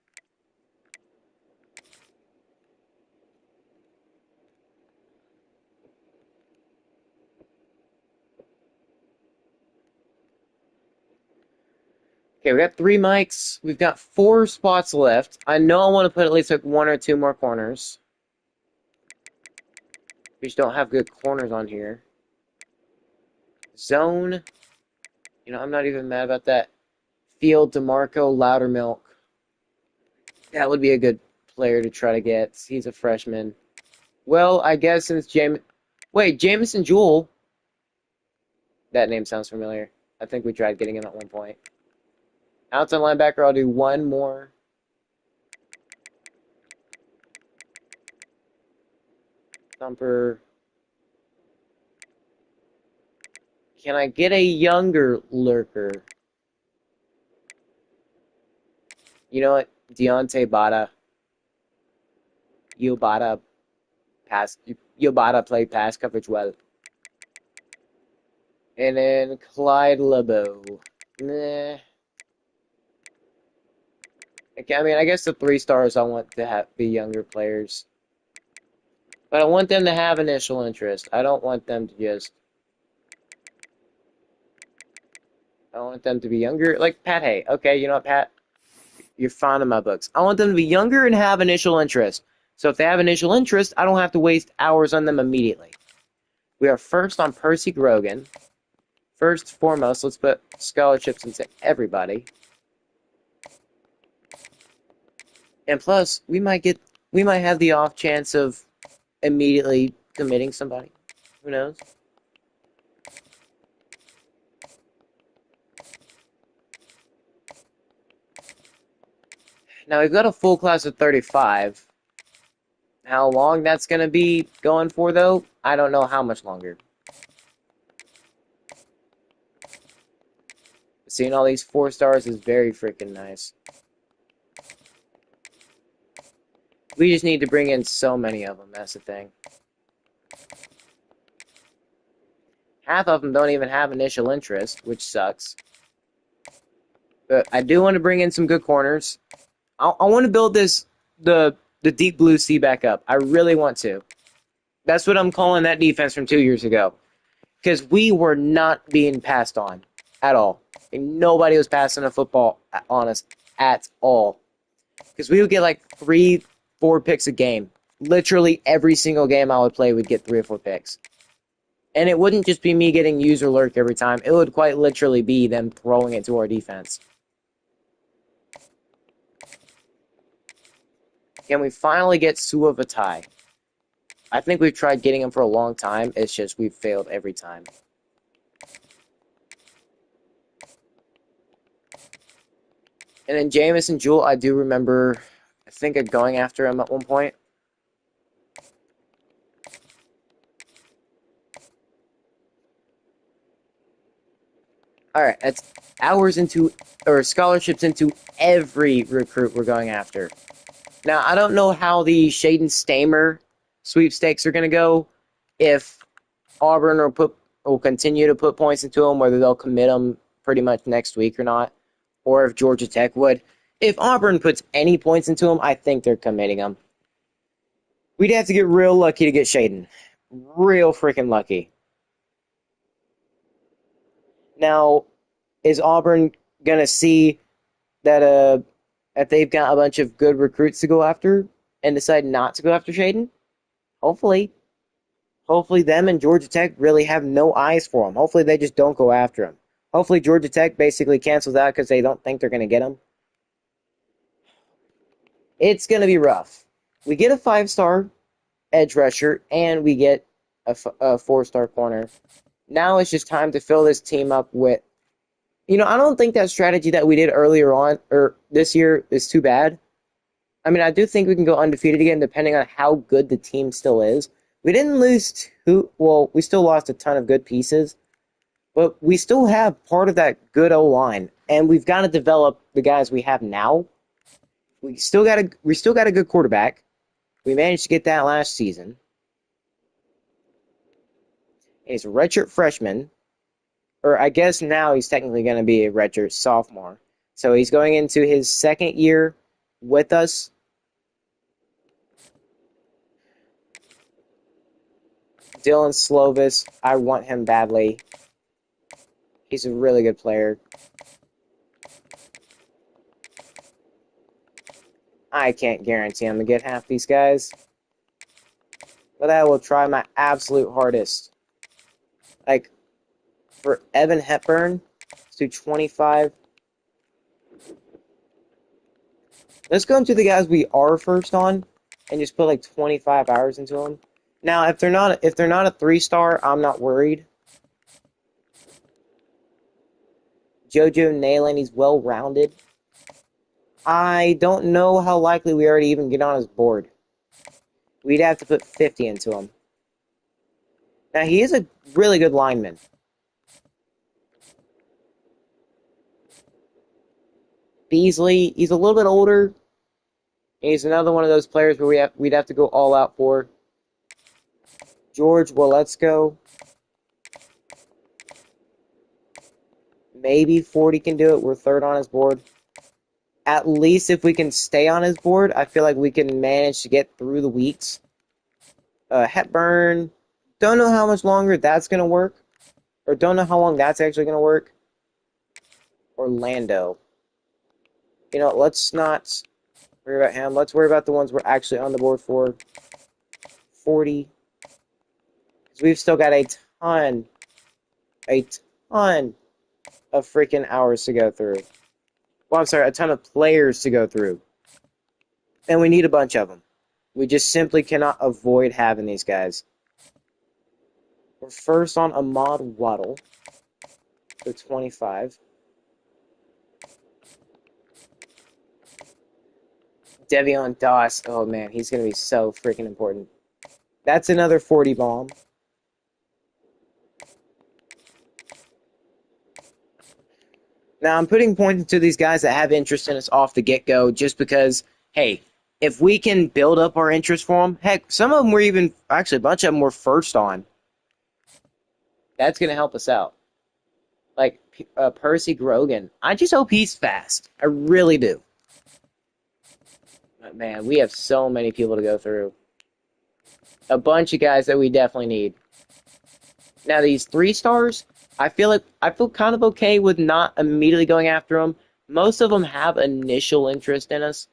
Okay, we got 3 mics. We've got 4 spots left. I know I want to put at least like 1 or 2 more corners. We just don't have good corners on here. Zone. You know, I'm not even mad about that. Field DeMarco Loudermilk. That would be a good player to try to get. He's a freshman. Well, I guess since Jamison Jewell. That name sounds familiar. I think we tried getting him at one point. Outside linebacker, I'll do 1 more. Thumper. Can I get a younger lurker? You know what? Deontay Bada. Yobata play pass coverage well. And then Clyde LeBeau. Nah. Okay, I mean, I guess the 3 stars I want to be younger players. But I want them to have initial interest. I don't want them to just... I want them to be younger. Like Pat Hay. Okay, you know what, Pat? You're fond of my books. I want them to be younger and have initial interest. So if they have initial interest, I don't have to waste hours on them immediately. We are first on Percy Grogan. First and foremost, let's put scholarships into everybody. And plus, we might have the off chance of immediately committing somebody. Who knows? Now, we've got a full class of 35. How long that's going to be going for, though, I don't know how much longer. Seeing all these 4 stars is very freaking nice. We just need to bring in so many of them, that's the thing. Half of them don't even have initial interest, which sucks. But I do want to bring in some good corners. I want to build the deep blue sea back up. I really want to. That's what I'm calling that defense from 2 years ago. Because we were not being passed on at all. And nobody was passing a football on us at all. Because we would get like 3-4 picks a game. Literally every single game I would play would get 3 or 4 picks. And it wouldn't just be me getting user lurk every time. It would quite literally be them throwing it to our defense. Can we finally get Suavatai? I think we've tried getting him for a long time. It's just we've failed every time. And then Jamison Jewell, I do remember, I think of going after him at one point. Alright, that's scholarships into every recruit we're going after. Now, I don't know how the Shaden Stamer sweepstakes are going to go. If Auburn will continue to put points into them, whether they'll commit them pretty much next week or not, or if Georgia Tech would. If Auburn puts any points into them, I think they're committing them. We'd have to get real lucky to get Shaden. Real freaking lucky. Now, is Auburn going to see that they've got a bunch of good recruits to go after and decide not to go after Shaden? Hopefully. Hopefully them and Georgia Tech really have no eyes for him. Hopefully they just don't go after him. Hopefully Georgia Tech basically cancels out because they don't think they're going to get him. It's going to be rough. We get a 5-star edge rusher and we get a 4-star corner. Now it's just time to fill this team up with... I don't think that strategy that we did earlier on, or this year, is too bad. I mean, I do think we can go undefeated again, depending on how good the team still is. We didn't lose we still lost a ton of good pieces, but we still have part of that good O-line, and we've got to develop the guys we have now. We still got a good quarterback. We managed to get that last season. He's a redshirt freshman, or I guess now he's technically going to be a redshirt sophomore. So he's going into his second year with us. Dylan Slovis, I want him badly. He's a really good player. I can't guarantee I'm going to get half these guys, but I will try my absolute hardest. Like, for Evan Hepburn, let's do 25. Let's go into the guys we are first on and just put like 25 hours into them. Now, if they're not a 3-star, I'm not worried. JoJo Nayland, he's well-rounded. I don't know how likely we are to even get on his board. We'd have to put 50 into him. Now, he is a really good lineman. Beasley, he's a little bit older. He's another one of those players where we'd have to go all out for. George Waletzko. Maybe 40 can do it. We're third on his board. At least if we can stay on his board, I feel like we can manage to get through the weeks. Hepburn. Don't know how much longer that's going to work. Or don't know how long that's actually going to work. Orlando. Let's not worry about him. Let's worry about the ones we're actually on the board for. 40. Because we've still got a ton of freaking hours to go through. Well, I'm sorry, a ton of players to go through. And we need a bunch of them. We just simply cannot avoid having these guys. We're first on Ahmad Waddle for 25. Devion Doss. Oh, man, he's going to be so freaking important. That's another 40 bomb. Now, I'm putting points into these guys that have interest in us off the get-go just because, hey, if we can build up our interest for them, heck, some of them were even, actually, a bunch of them were first on. That's going to help us out. Like Percy Grogan. I just hope he's fast. I really do. But, man, we have so many people to go through. A bunch of guys that we definitely need. Now, these 3-stars, I feel kind of okay with not immediately going after them. Most of them have initial interest in us,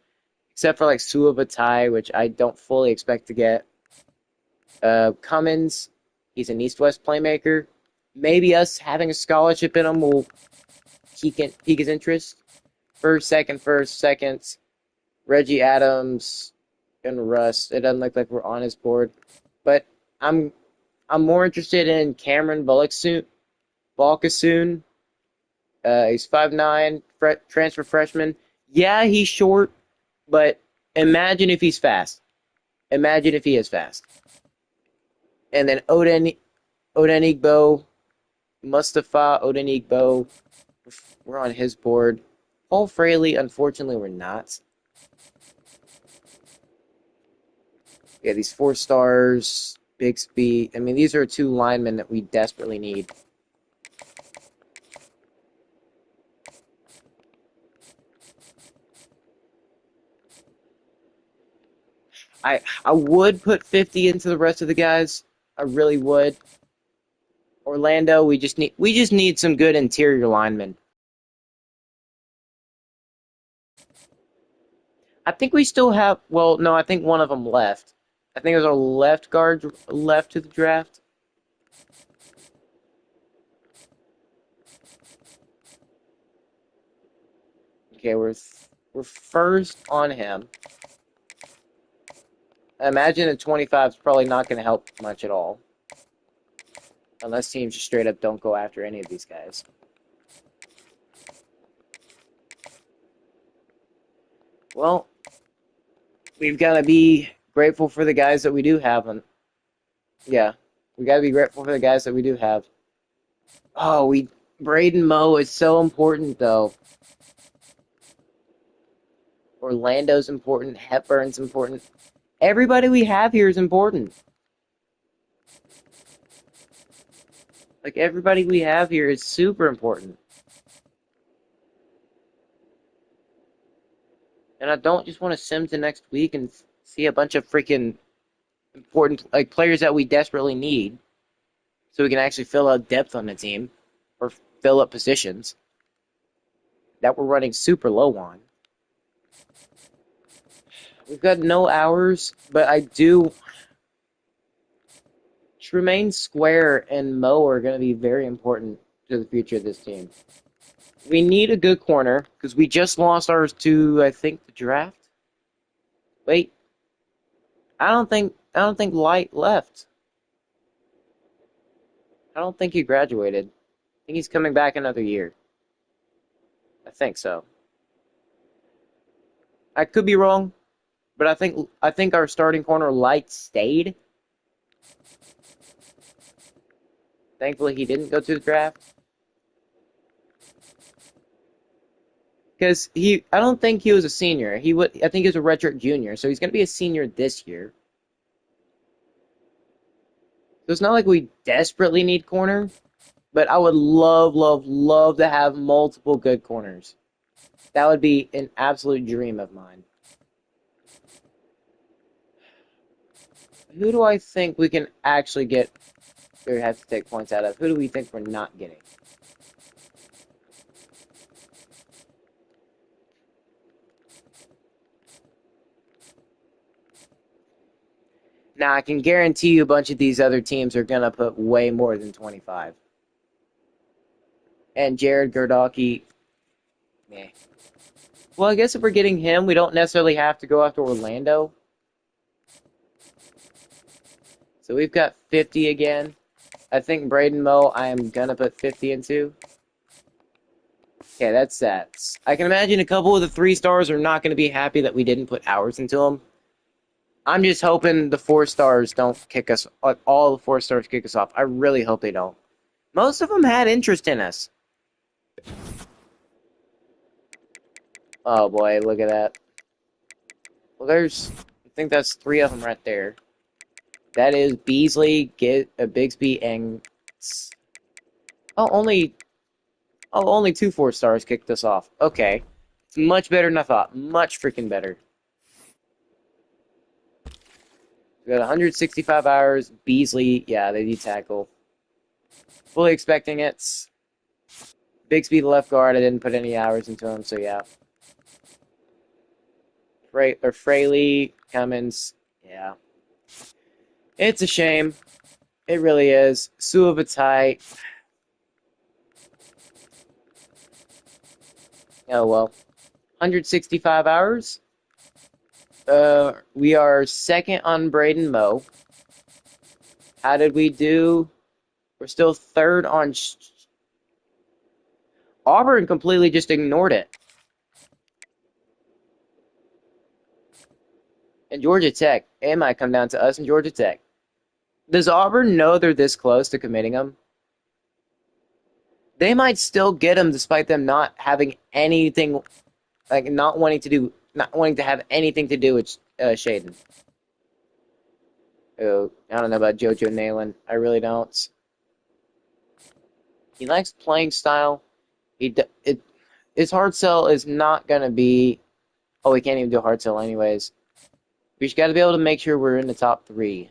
except for like Suavatai, which I don't fully expect to get. Cummins, he's an East-West playmaker. Maybe us having a scholarship in him will pique his interest. First, seconds. Reggie Adams, and Russ. It doesn't look like we're on his board, but I'm I'm more interested in Cameron Balkasoon. He's 5'9", transfer freshman. Yeah, he's short, but imagine if he's fast. Imagine if he is fast. And then Odenigbo, Mustafa Odenigbo, we're on his board. Paul Fraley, unfortunately, we're not. Yeah, these 4 stars, Bixby. I mean, these are 2 linemen that we desperately need. I would put 50 into the rest of the guys. I really would. Orlando, we just need some good interior linemen. I think we still have. Well, no, I think one of them left. I think it was our left guard left to the draft. Okay, we're first on him. I imagine a 25 is probably not going to help much at all, unless teams just straight up don't go after any of these guys. Well, we've got to be grateful for the guys that we do have. And yeah, we got to be grateful for the guys that we do have. Oh, Braden Moe is so important though. Orlando's important. Hepburn's important. Everybody we have here is important. Like, everybody we have here is super important. And I don't just want to sim to next week and see a bunch of freaking important, like, players that we desperately need so we can actually fill out depth on the team or fill up positions that we're running super low on. We've got no hours, but I do. Tremaine Square and Mo are going to be very important to the future of this team. We need a good corner because we just lost ours to, I think, the draft. Wait, I don't think Light left. I don't think he graduated. I think he's coming back another year. I think so. I could be wrong, but I think our starting corner Light stayed. Thankfully, he didn't go to the draft because I don't think he was a senior. I think he was a redshirt junior, so he's going to be a senior this year. So it's not like we desperately need corner, but I would love, love, love to have multiple good corners. That would be an absolute dream of mine. Who do I think we can actually get or have to take points out of? Who do we think we're not getting? Now, I can guarantee you a bunch of these other teams are going to put way more than 25. And Jared Gerdocki, meh. Well, I guess if we're getting him, we don't necessarily have to go after Orlando. So we've got 50 again. I think Braden Moe, I am going to put 50 into. Okay, that's that. I can imagine a couple of the 3 stars are not going to be happy that we didn't put hours into them. I'm just hoping the 4 stars don't kick us, all the 4 stars kick us off. I really hope they don't. Most of them had interest in us. Oh boy, look at that. Well, I think that's 3 of them right there. That is Beasley, Bigsby, and only 2 4 stars kicked us off. Okay, it's much better than I thought. Much freaking better. We got 165 hours. Beasley, yeah, they need tackle. Fully expecting it. Bigsby, the left guard, I didn't put any hours into him, so yeah. Fraley, Cummins, yeah. It's a shame. It really is. Suavatai. Oh well. 165 hours. We are second on Braden Moe. How did we do? We're still third on... Auburn completely just ignored it. And Georgia Tech. It might come down to us and Georgia Tech. Does Auburn know they're this close to committing them? They might still get them despite them not having anything, like not wanting to have anything to do with Shaden. Oh, I don't know about JoJo Nalen. I really don't. He likes playing style. His hard sell is not gonna be. Oh, we can't even do a hard sell anyways. We just got to be able to make sure we're in the top 3.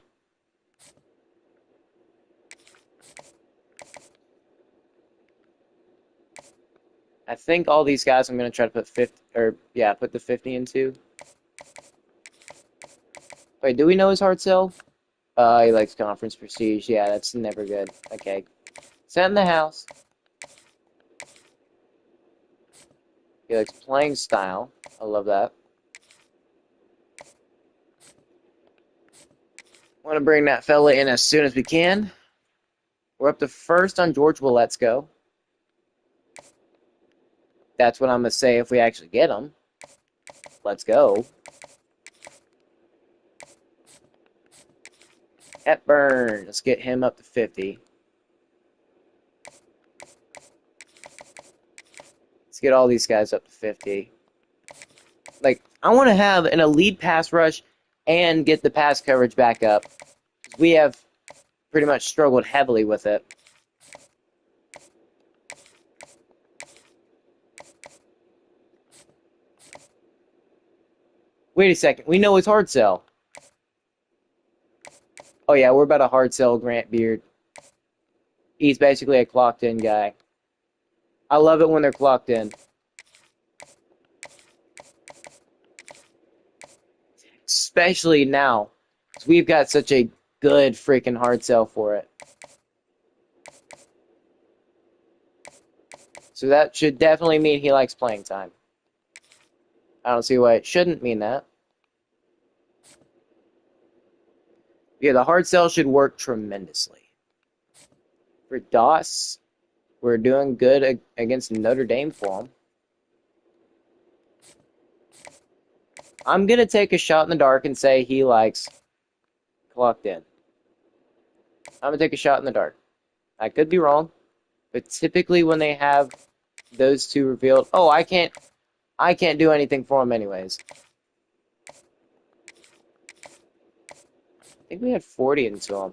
I think all these guys I'm going to try to put put the 50 into. Wait, do we know his hard sell? He likes conference prestige. Yeah, that's never good. Okay. Set in the house. He likes playing style. I love that. Want to bring that fella in as soon as we can. We're up to first on George Will Let's Go. That's what I'm going to say if we actually get him. Let's go. Hepburn. Let's get him up to 50. Let's get all these guys up to 50. Like, I want to have an elite pass rush and get the pass coverage back up. We have pretty much struggled heavily with it. Wait a second. We know it's hard sell. Oh, yeah, we're about to hard sell Grant Beard. He's basically a clocked-in guy. I love it when they're clocked in. Especially now. We've got such a good freaking hard sell for it. So that should definitely mean he likes playing time. I don't see why it shouldn't mean that. Yeah, the hard sell should work tremendously. For Doss, we're doing good against Notre Dame for him. I'm going to take a shot in the dark and say he likes clocked in. I'm going to take a shot in the dark. I could be wrong, but typically when they have those two revealed... Oh, I can't do anything for him anyways. I think we had 40 into him.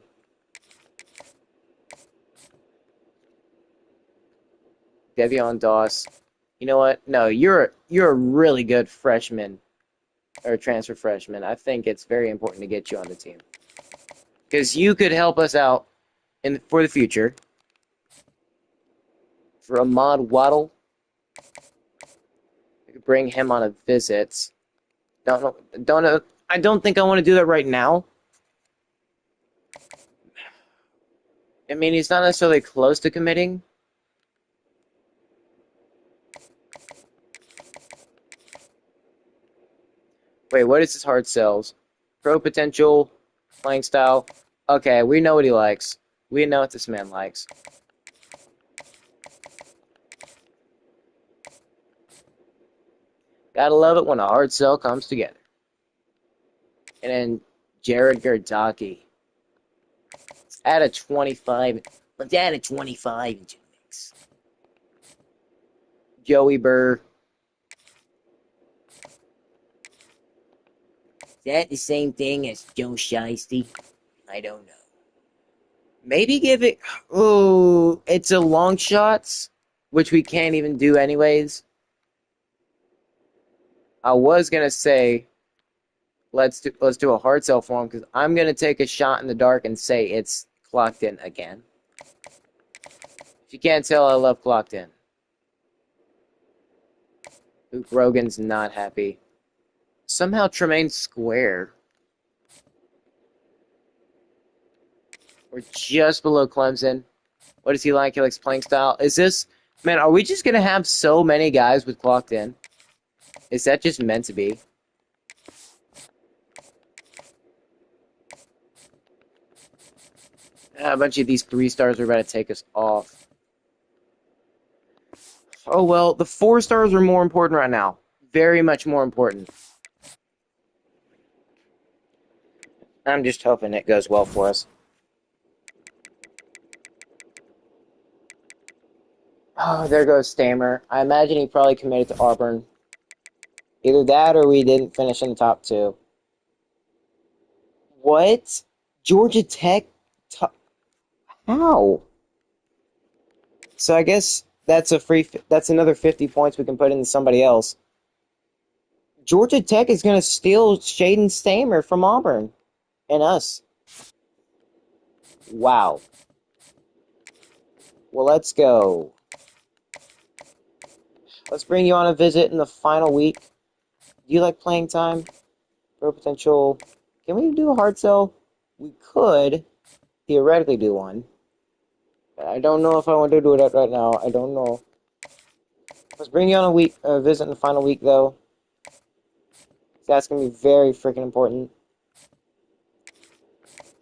Devion Doss. You know what? No, you're a really good freshman or transfer freshman. I think it's very important to get you on the team because you could help us out for the future. For Ahmad Waddle, we could bring him on a visit. Don't know. I don't think I want to do that right now. I mean, he's not necessarily close to committing. Wait, what is his hard sells? Pro potential, playing style. Okay, we know what he likes. We know what this man likes. Gotta love it when a hard sell comes together. And then Jared Gardaki. Let's add a 25. Let's add a 25 into the mix. Joey Burr. Is that the same thing as Joe Shiesty? I don't know. Maybe give it... Oh, it's a long shots, which we can't even do anyways. I was going to say, let's do a hard sell for him, because I'm going to take a shot in the dark and say it's clocked in again. If you can't tell, I love clocked in. Luke Rogan's not happy. Somehow Tremaine Square. We're just below Clemson. What does he like? He likes playing style. Is this... Man, are we just going to have so many guys with clocked in? Is that just meant to be? A bunch of these 3-stars are about to take us off. Oh well, the 4-stars are more important right now. Very much more important. I'm just hoping it goes well for us. Oh, there goes Stammer. I imagine he probably committed to Auburn. Either that or we didn't finish in the top 2. What? Georgia Tech? How? So I guess that's another 50 points we can put into somebody else. Georgia Tech is going to steal Shaden Stammer from Auburn and us. Wow. Well, let's go. Let's bring you on a visit in the final week. Do you like playing time? Pro potential. Can we do a hard sell? We could theoretically do one. I don't know if I want to do it right now. I don't know. Let's bring you on a visit in the final week, though. That's going to be very freaking important.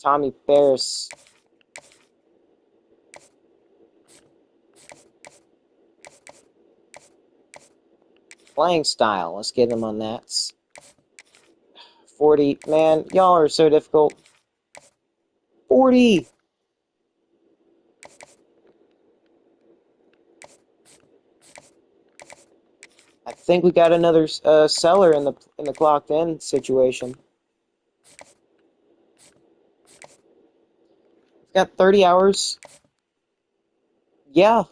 Tommy Ferris. Playing style. Let's get him on that. 40. Man, y'all are so difficult. 40. I think we got another seller in the clocked in situation. We've got 30 hours. Yeah,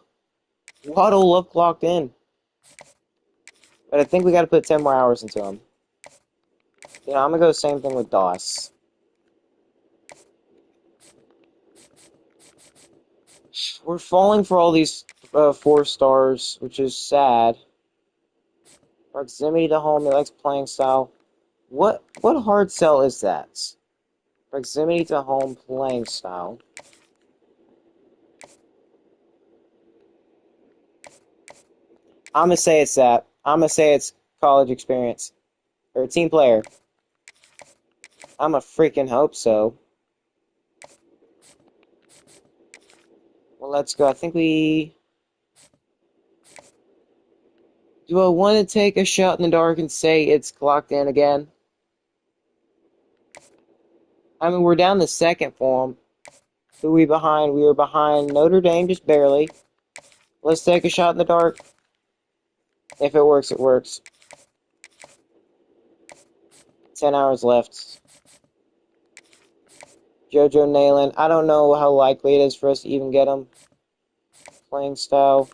Waddle look clocked in. But I think we got to put 10 more hours into him. You know, I'm going to go same thing with Doss. We're falling for all these 4-stars, which is sad. Proximity to home, he likes playing style. What hard sell is that? Proximity to home playing style. I'm going to say it's that. I'm going to say it's college experience. Or a team player. I'm a freaking hope so. Well, let's go. I think we... Do I want to take a shot in the dark and say it's clocked in again? I mean, we're down the second for them. Who are we behind? We were behind Notre Dame just barely. Let's take a shot in the dark. If it works, it works. 10 hours left. JoJo Nayland. I don't know how likely it is for us to even get him. Playing style.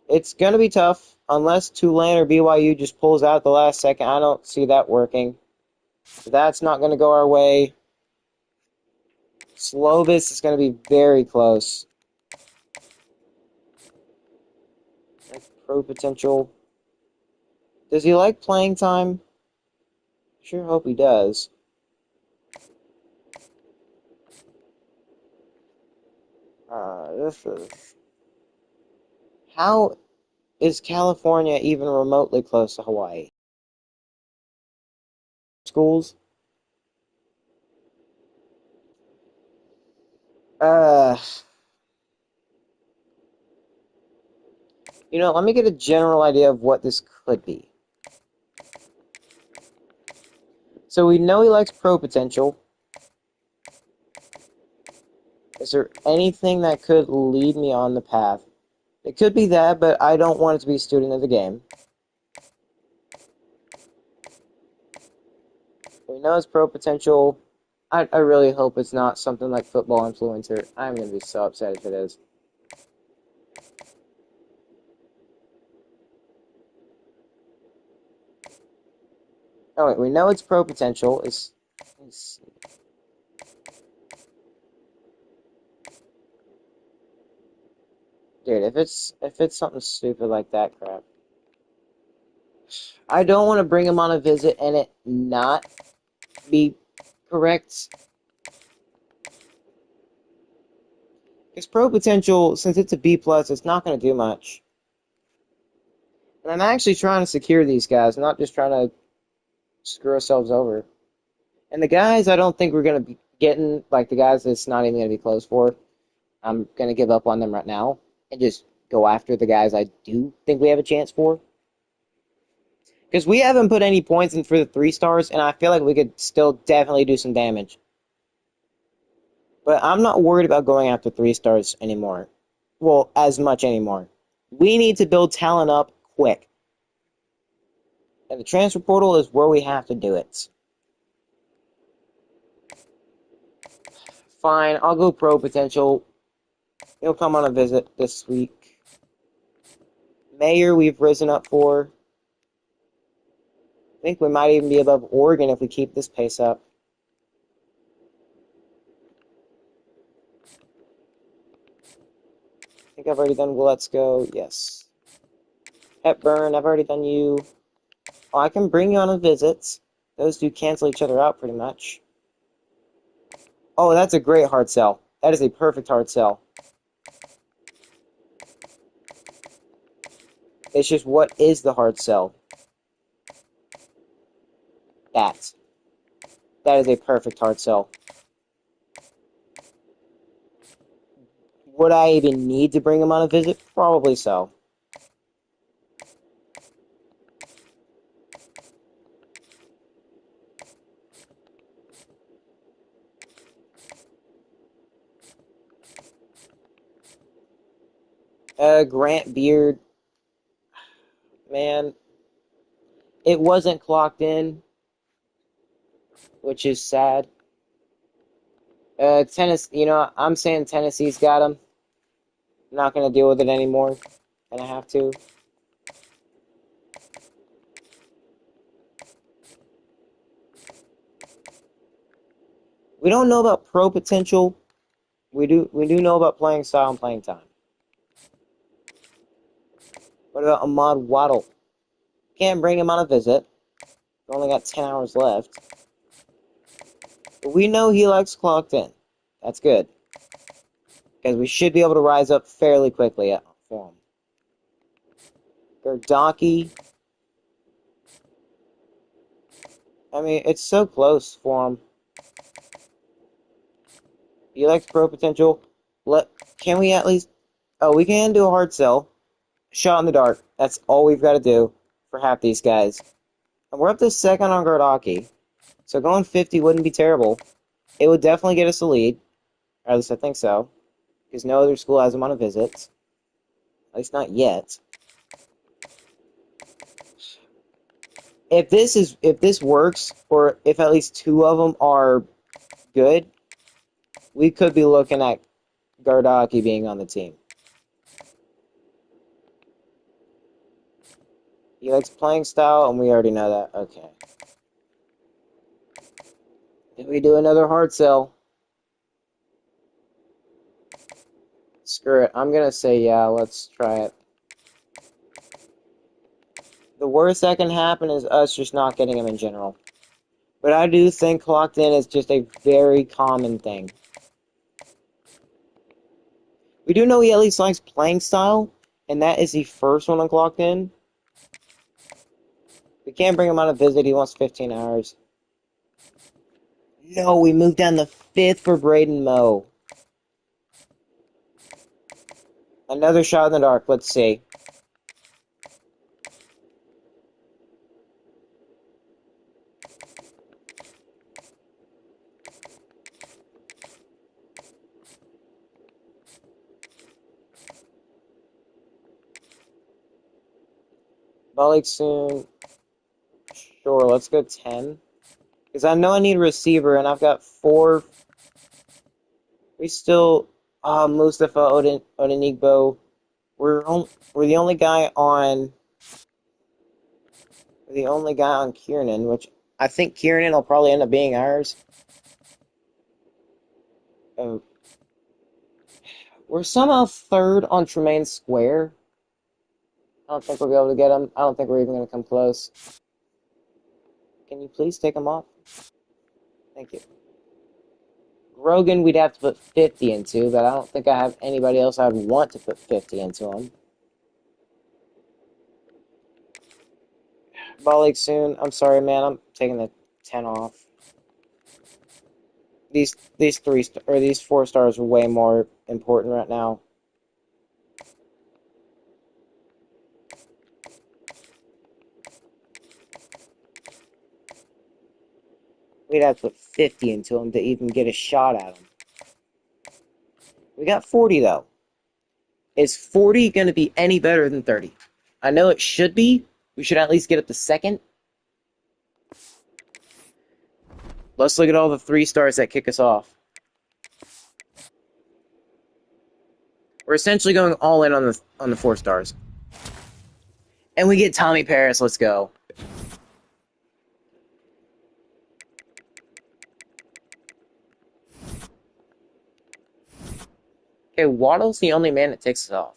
It's going to be tough. Unless Tulane or BYU just pulls out at the last second. I don't see that working. That's not going to go our way. Slovis is going to be very close. Pro potential. Does he like playing time? Sure hope he does. This is... How is California even remotely close to Hawaii? Schools? Uh, let me get a general idea of what this could be. So we know he likes pro potential. Is there anything that could lead me on the path? It could be that, but I don't want it to be a student of the game. We know it's pro potential. I really hope it's not something like football influencer. I'm going to be so upset if it is. Oh, wait, we know it's pro potential. Dude, if it's something stupid like that crap. I don't want to bring him on a visit and it not be correct. Because pro potential, since it's a B+, it's not going to do much. And I'm actually trying to secure these guys, not just trying to screw ourselves over. And the guys I don't think we're going to getting like the guys that's not even going to be close for. I'm going to give up on them right now and just go after the guys I do think we have a chance for. Because we haven't put any points in for the 3 stars, and I feel like we could still definitely do some damage. But I'm not worried about going after 3 stars anymore. Well, as much anymore. We need to build talent up quick. And the transfer portal is where we have to do it. Fine, I'll go pro potential. He'll come on a visit this week. Mayor, we've risen up for. I think we might even be above Oregon if we keep this pace up. I think I've already done Let's Go. Yes. Hepburn, I've already done you. Oh, I can bring you on a visit. Those two cancel each other out pretty much. Oh, that's a great hard sell. That is a perfect hard sell. It's just, what is the hard sell? That. That is a perfect hard sell. Would I even need to bring him on a visit? Probably so. Grant Beard. Man. It wasn't clocked in, which is sad. Tennessee, I'm saying Tennessee's got him. Not going to deal with it anymore. Gonna have to. We don't know about pro potential. We do know about playing style and playing time. What about Ahmad Waddle? Can't bring him on a visit. We only got 10 hours left. But we know he likes clocked in. That's good. Because we should be able to rise up fairly quickly for him. Gardaki. I mean, it's so close for him. He likes pro potential. Can we at least... Oh, we can do a hard sell. Shot in the dark. That's all we've got to do for half these guys. And we're up to second on Gardaki. So going 50 wouldn't be terrible. It would definitely get us a lead. Or at least I think so. Because no other school has him on a visit. At least not yet. If this works, or if at least 2 of them are good, we could be looking at Gardaki being on the team. He likes playing style, and we already know that. Okay. Did we do another hard sell? Screw it. I'm gonna say yeah, let's try it. The worst that can happen is us just not getting him in general. But I do think clocked in is just a very common thing. We do know he at least likes playing style, and that is the first one on clocked in. We can't bring him on a visit, he wants 15 hours. No, we moved down to 5th for Braden Moe. Another shot in the dark, let's see. Balik soon. Sure, let's go 10. Because I know I need a receiver, and I've got 4. We still... Mustafa Odenigbo. We're the only guy on... We're the only guy on Kiernan, which I think Kiernan will probably end up being ours. Oh. We're somehow 3rd on Tremaine Square. I don't think we'll be able to get him. I don't think we're even going to come close. Can you please take him off? Thank you. Grogan, we'd have to put 50 into, but I don't think I have anybody else I'd want to put 50 into him. Ball Lake soon. I'm sorry, man. I'm taking the 10 off. these 4 stars are way more important right now. We'd have to put 50 into him to even get a shot at him. We got 40 though. Is 40 going to be any better than 30? I know it should be. We should at least get up to second. Let's look at all the 3-stars that kick us off. We're essentially going all in on the 4-stars. And we get Tommy Paris. Let's go. Okay, Waddle's the only man that takes us off.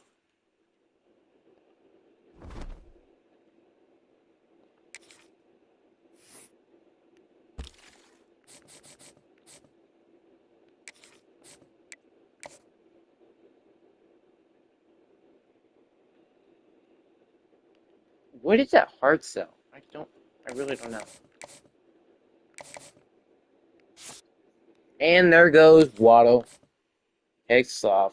What is that hard sell? I really don't know. And there goes Waddle. Takes us off.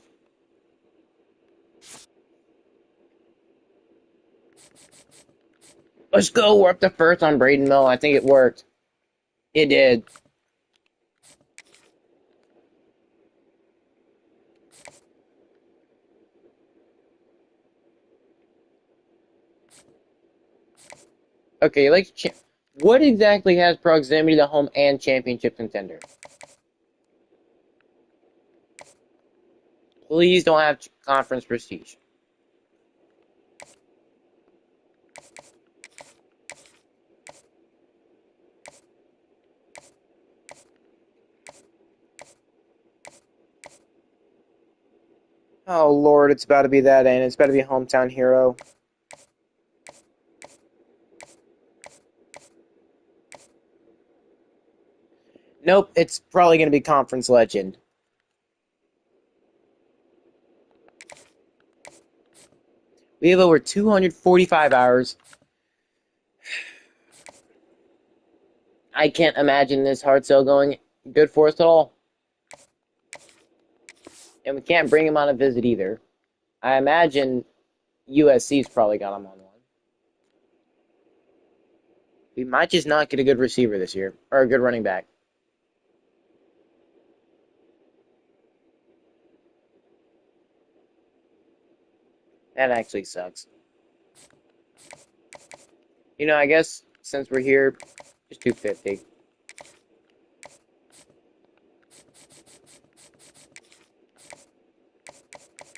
Let's go. We're up to first on Braden Mill. I think it worked. It did. Okay, what exactly has proximity to home and championship contender? Please don't have conference prestige. Oh, Lord, it's about to be that end. It's about to be a hometown hero. Nope, it's probably going to be conference legend. We have over 245 hours. I can't imagine this hard sell going good for us at all. And we can't bring him on a visit either. I imagine USC's probably got him on one. We might just not get a good receiver this year, or a good running back. That actually sucks. You know, I guess since we're here, just 250.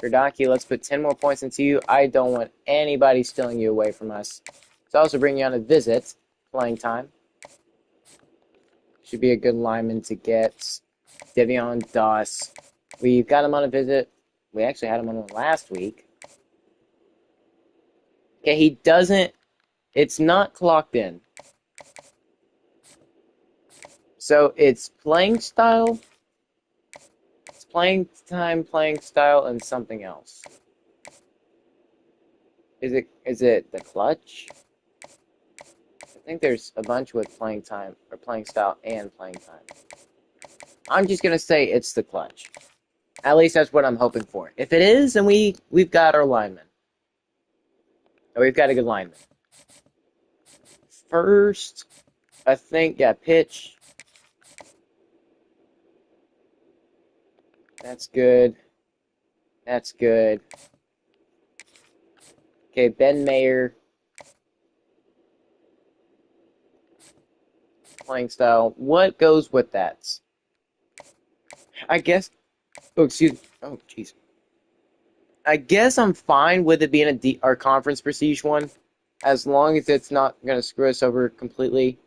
Gradaki, let's put 10 more points into you. I don't want anybody stealing you away from us. Let's also bring you on a visit. Playing time. Should be a good lineman to get. Devion Doss. We've got him on a visit. We actually had him on one last week. Okay, he doesn't... It's not clocked in. So it's playing style. It's playing time, playing style, and something else. Is it the clutch? I think there's a bunch with playing time, or playing style and playing time. I'm just going to say it's the clutch. At least that's what I'm hoping for. If it is, then we've got our lineman. Or we've got a good lineman. First, I think, yeah, pitch. That's good. That's good. Okay, Ben Mayer. Playing style. What goes with that? I guess... Oh, excuse me. Oh, jeez. I guess I'm fine with it being our conference prestige one, as long as it's not going to screw us over completely.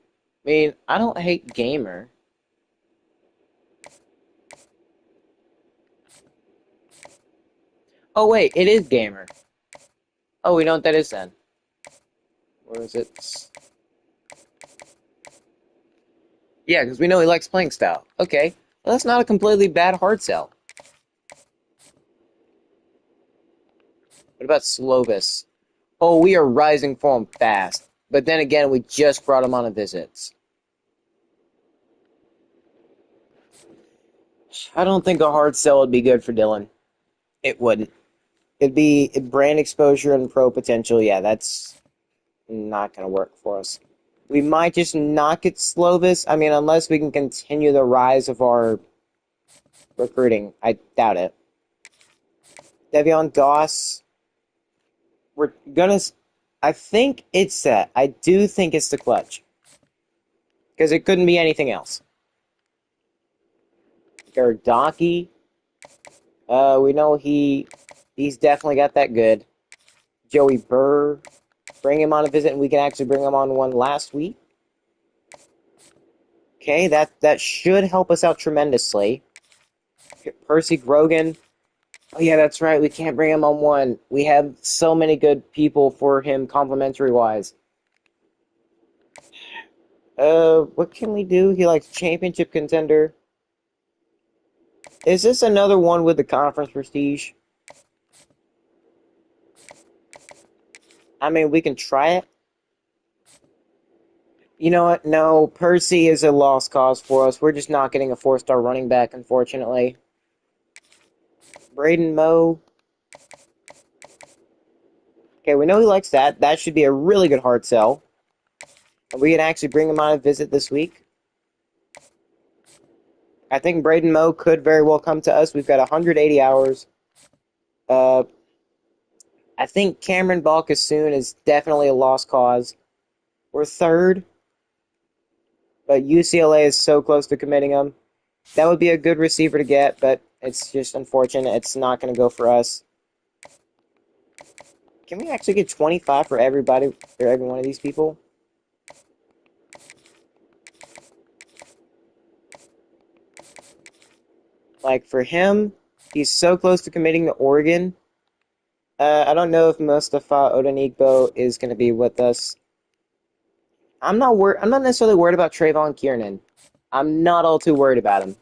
I mean, I don't hate Gamer. Oh, wait, it is Gamer. Oh, we know what that is then. What is it? Yeah, because we know he likes playing style. Okay, well, that's not a completely bad hard sell. What about Slovis? Oh, we are rising for him fast. But then again, we just brought him on a visit. I don't think a hard sell would be good for Dylan. It wouldn't. It'd be brand exposure and pro potential. Yeah, that's not going to work for us. We might just not get Slovis. I mean, unless we can continue the rise of our recruiting. I doubt it. Devion Doss. We're going to... I think it's set. I do think it's the clutch. Because it couldn't be anything else. Garadaki. We know he's definitely got that good. Joey Burr. Bring him on a visit, and we can actually bring him on one last week. Okay, that should help us out tremendously. Percy Grogan. Oh, yeah, that's right. We can't bring him on one. We have so many good people for him complimentary-wise. What can we do? He likes championship contender. Is this another one with the conference prestige? I mean, we can try it. You know what? No, Percy is a lost cause for us. We're just not getting a 4-star running back, unfortunately. Braden Moe. Okay, we know he likes that. That should be a really good hard sell. And we can actually bring him on a visit this week. I think Braden Moe could very well come to us. We've got 180 hours. I think Cameron Balkasoon is definitely a lost cause. We're third. But UCLA is so close to committing him. That would be a good receiver to get, but it's just unfortunate. It's not going to go for us. Can we actually get 25 for everybody, for every one of these people? Like, for him, he's so close to committing to Oregon. I don't know if Mustafa Odenigbo is going to be with us. I'm not necessarily worried about Trayvon Kiernan. I'm not all too worried about him.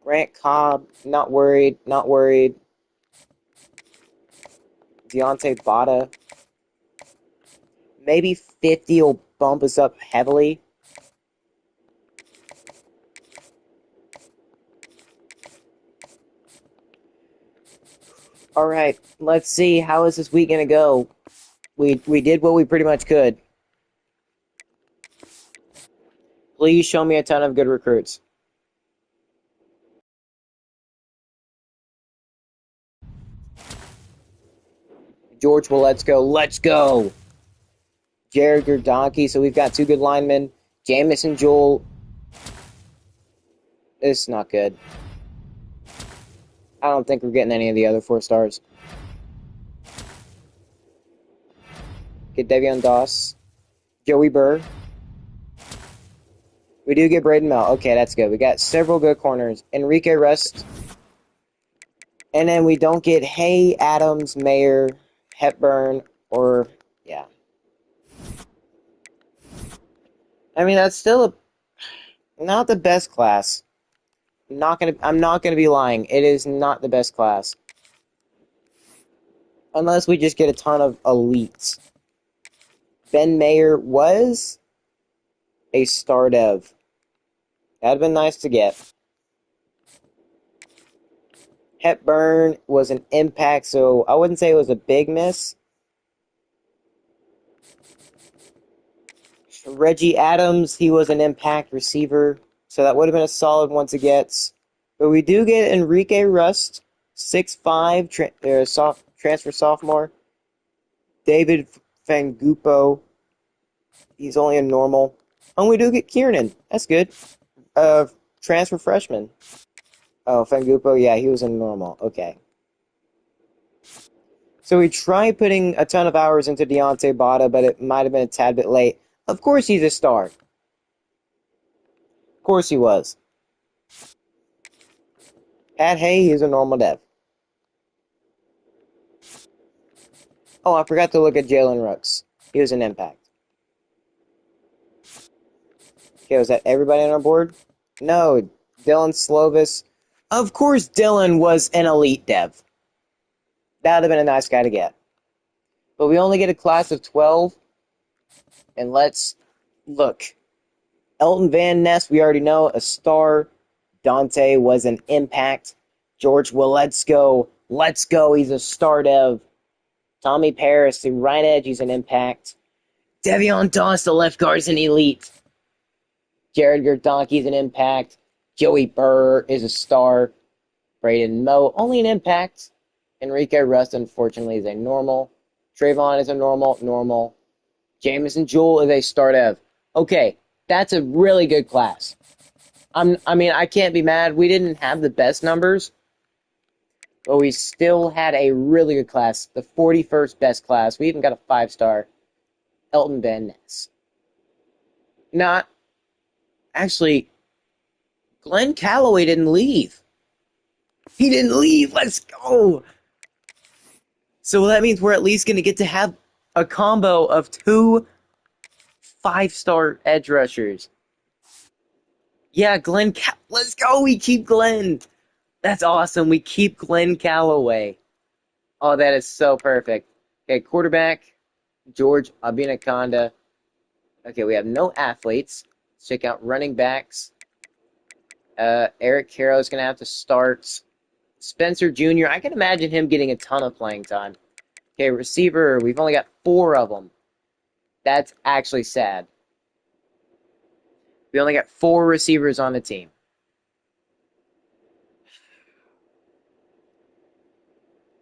Grant Cobb, not worried, not worried. Deontay Bada. Maybe 50 will bump us up heavily. Alright, let's see. How is this week going to go? We did what we pretty much could. Please show me a ton of good recruits. George, well, let's go. Let's go! Jared Gerdonke, so we've got 2 good linemen. Jamison Joel. This is not good. I don't think we're getting any of the other 4 stars. Get Devion Doss. Joey Burr. We do get Braden Mel. Okay, that's good. We got several good corners. Enrique Rust. And then we don't get Hay, Adams, Mayer, Hepburn, or... yeah. I mean, that's still not the best class. I'm not gonna be lying. It is not the best class. Unless we just get a ton of elites. Ben Mayer was a star dev. That'd been nice to get. Hepburn was an impact, so I wouldn't say it was a big miss. Reggie Adams, he was an impact receiver, so that would have been a solid one to get. But we do get Enrique Rust, 6'5", transfer sophomore. David Fangupo, he's only a normal. And we do get Kiernan, that's good. Transfer freshman. Oh, Fangupo, yeah, he was a normal, okay. So we tried putting a ton of hours into Deontay Bada, but it might have been a tad bit late. Of course he's a star. Of course he was. Pat Hay, he's a normal dev. Oh, I forgot to look at Jalen Rooks. He was an impact. Okay, was that everybody on our board? No, Dylan Slovis. Of course Dylan was an elite dev. That would have been a nice guy to get. But we only get a class of 12. And let's look. Elton Van Ness, we already know, a star. Dante was an impact. George Willetsko, let's go, he's a star dev. Tommy Paris, the right edge, he's an impact. Devion Doss, the left guard, is an elite. Jared Gerdonke's an impact. Joey Burr is a star. Braden Moe, only an impact. Enrique Rust, unfortunately, is a normal. Trayvon is a normal. Jameson Jewell is a star dev. Okay, that's a really good class. I can't be mad. We didn't have the best numbers, but we still had a really good class. The 41st best class. We even got a 5-star. Elton Van Ness. Not actually. Glenn Calloway didn't leave. He didn't leave. Let's go. So that means we're at least going to get to have a combo of 2 5-star edge rushers. Yeah, let's go. We keep Glenn. That's awesome. We keep Glenn Calloway. Oh, that is so perfect. Okay, quarterback, George Abinaconda. Okay, we have no athletes. Let's check out running backs. Eric Carroll is going to have to start. Spencer Jr., I can imagine him getting a ton of playing time. Okay, receiver, we've only got 4 of them. That's actually sad. We only got 4 receivers on the team.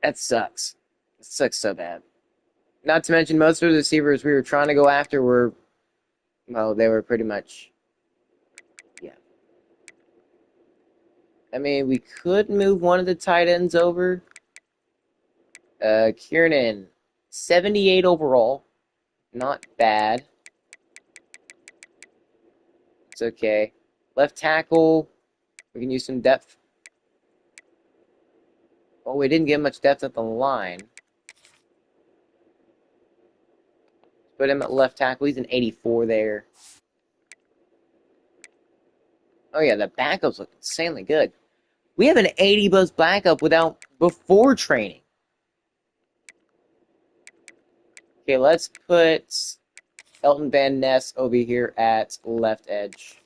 That sucks. It sucks so bad. Not to mention, most of the receivers we were trying to go after were, well, they were pretty much, yeah. I mean, we could move one of the tight ends over. Kiernan, 78 overall. Not bad. It's okay. Left tackle, we can use some depth. Oh, we didn't get much depth at the line. Put him at left tackle. He's an 84 there. Oh, yeah, the backups look insanely good. We have an 80-buzz backup before training. Okay, let's put Elton Van Ness over here at left edge.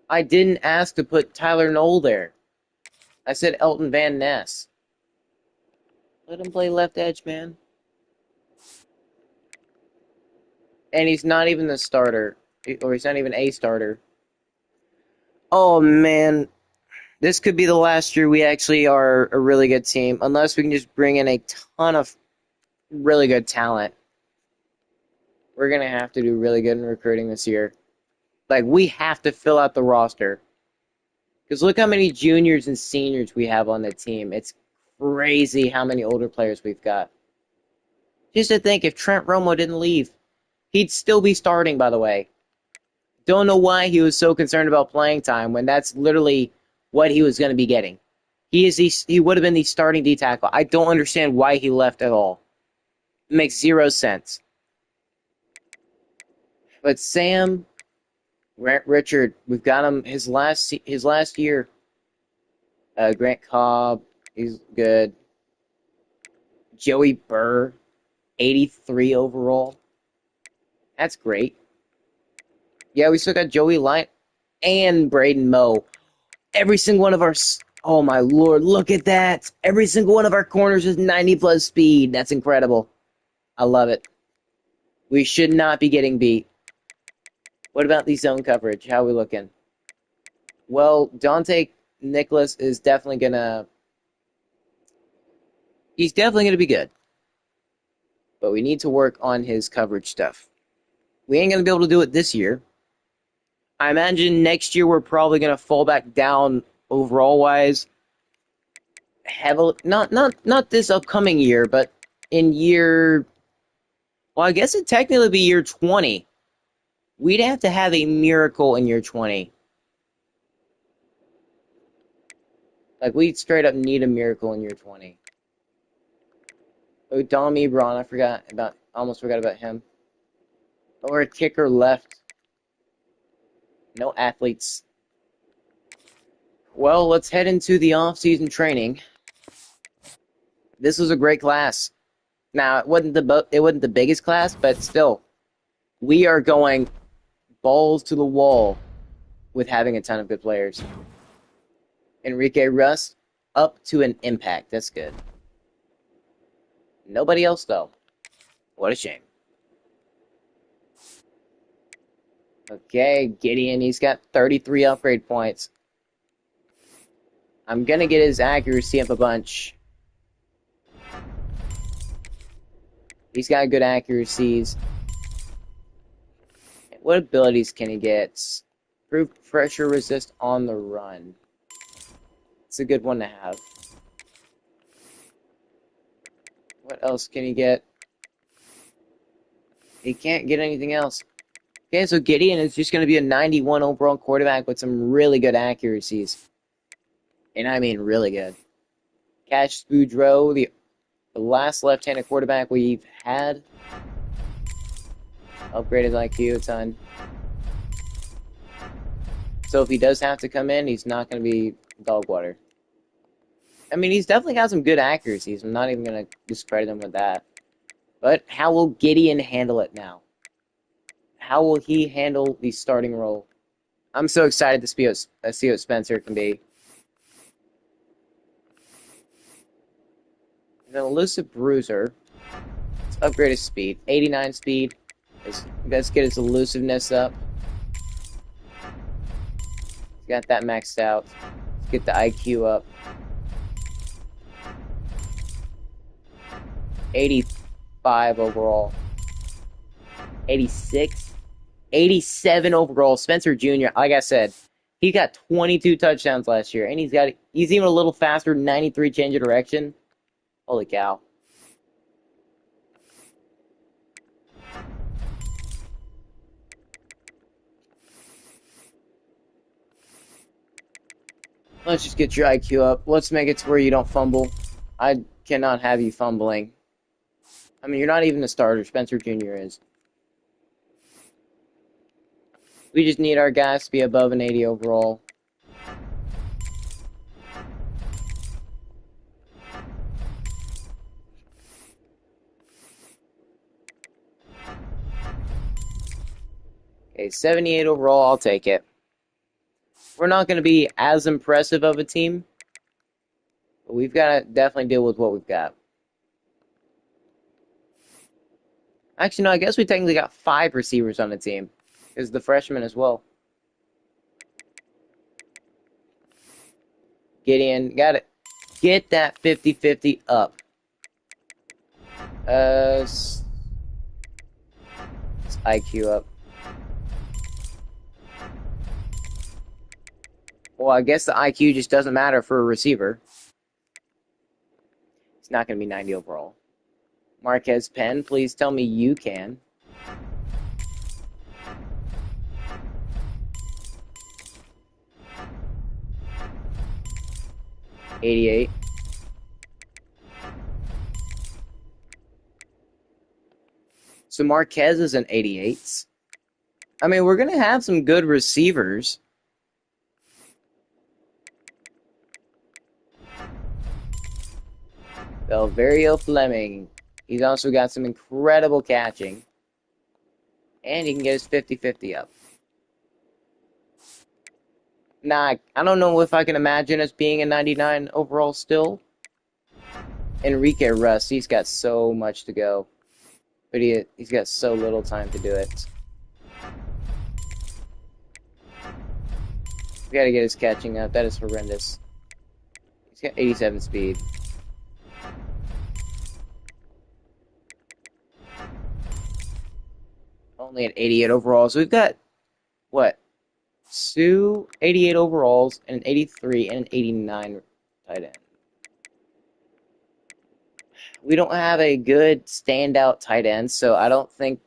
I didn't ask to put Tyler Knoll there. I said Elton Van Ness. Let him play left edge, man. And he's not even the starter. Or he's not even a starter. Oh, man. This could be the last year we actually are a really good team. Unless we can just bring in a ton of really good talent. We're going to have to do really good in recruiting this year. Like, we have to fill out the roster. Because look how many juniors and seniors we have on the team. It's crazy how many older players we've got. Just to think, if Trent Romo didn't leave, he'd still be starting, by the way. Don't know why he was so concerned about playing time when that's literally what he was going to be getting. He would have been the starting D tackle. I don't understand why he left at all. It makes 0 sense. But Sam, Richard, we've got him his last year. Grant Cobb, he's good. Joey Burr, 83 overall. That's great. Yeah, we still got Joey Light and Braden Moe. Every single one of our... Oh, my Lord, look at that. Every single one of our corners is 90-plus speed. That's incredible. I love it. We should not be getting beat. What about the zone coverage? How are we looking? Well, Dante Nicholas is definitely going to... He's definitely going to be good. But we need to work on his coverage stuff. We ain't going to be able to do it this year. I imagine next year we're probably going to fall back down overall-wise. Heavily, not this upcoming year, but in year... Well, I guess it'd technically be year 20. We'd have to have a miracle in year 20. Like, we'd straight up need a miracle in year 20. Oh, Dom Ebron, almost forgot about him. Or a kicker left. No athletes. Well, let's head into the off-season training. This was a great class. Now, it wasn't the biggest class, but still, we are going balls to the wall with having a ton of good players. Enrique Russ, up to an impact. That's good. Nobody else, though. What a shame. Okay, Gideon, he's got 33 upgrade points. I'm going to get his accuracy up a bunch. He's got good accuracies. What abilities can he get? Improve pressure resist on the run. It's a good one to have. What else can he get? He can't get anything else. Okay, so Gideon is just going to be a 91 overall quarterback with some really good accuracies. And I mean really good. Cash Boudreaux, the last left-handed quarterback we've had. Upgraded IQ a ton. So if he does have to come in, he's not going to be dog water. I mean, he's definitely got some good accuracies. I'm not even going to discredit him with that. But how will Gideon handle it now? How will he handle the starting role? I'm so excited to see what Spencer can be. An elusive bruiser. Let's upgrade his speed. 89 speed. Let's get his elusiveness up. Got that maxed out. Let's get the IQ up. 85 overall. 86. 87 overall. Spencer Jr., like I said, he got 22 touchdowns last year. And he's even a little faster, 93 change of direction. Holy cow. Let's just get your IQ up. Let's make it to where you don't fumble. I cannot have you fumbling. I mean, you're not even the starter. Spencer Jr. is. We just need our guys to be above an 80 overall. Okay, 78 overall, I'll take it. We're not going to be as impressive of a team, but we've got to definitely deal with what we've got. Actually, no, I guess we technically got 5 receivers on the team. There's the freshman as well. Gideon, got it. Get that 50-50 up. Let's IQ up. Well, I guess the IQ just doesn't matter for a receiver. It's not going to be 90 overall. Marquez Penn, please tell me you can. $88. So Marquez is an 88. I mean, we're going to have some good receivers. Belvario Fleming. He's also got some incredible catching. And he can get his 50-50 up. Nah, I don't know if I can imagine us being a 99 overall still. Enrique Russ, he's got so much to go. But he's got so little time to do it. We gotta get his catching up. That is horrendous. He's got 87 speed. Only at 88 overall. So we've got, what? 2 88 overalls, and an 83 and an 89 tight end. We don't have a good standout tight end, so I don't think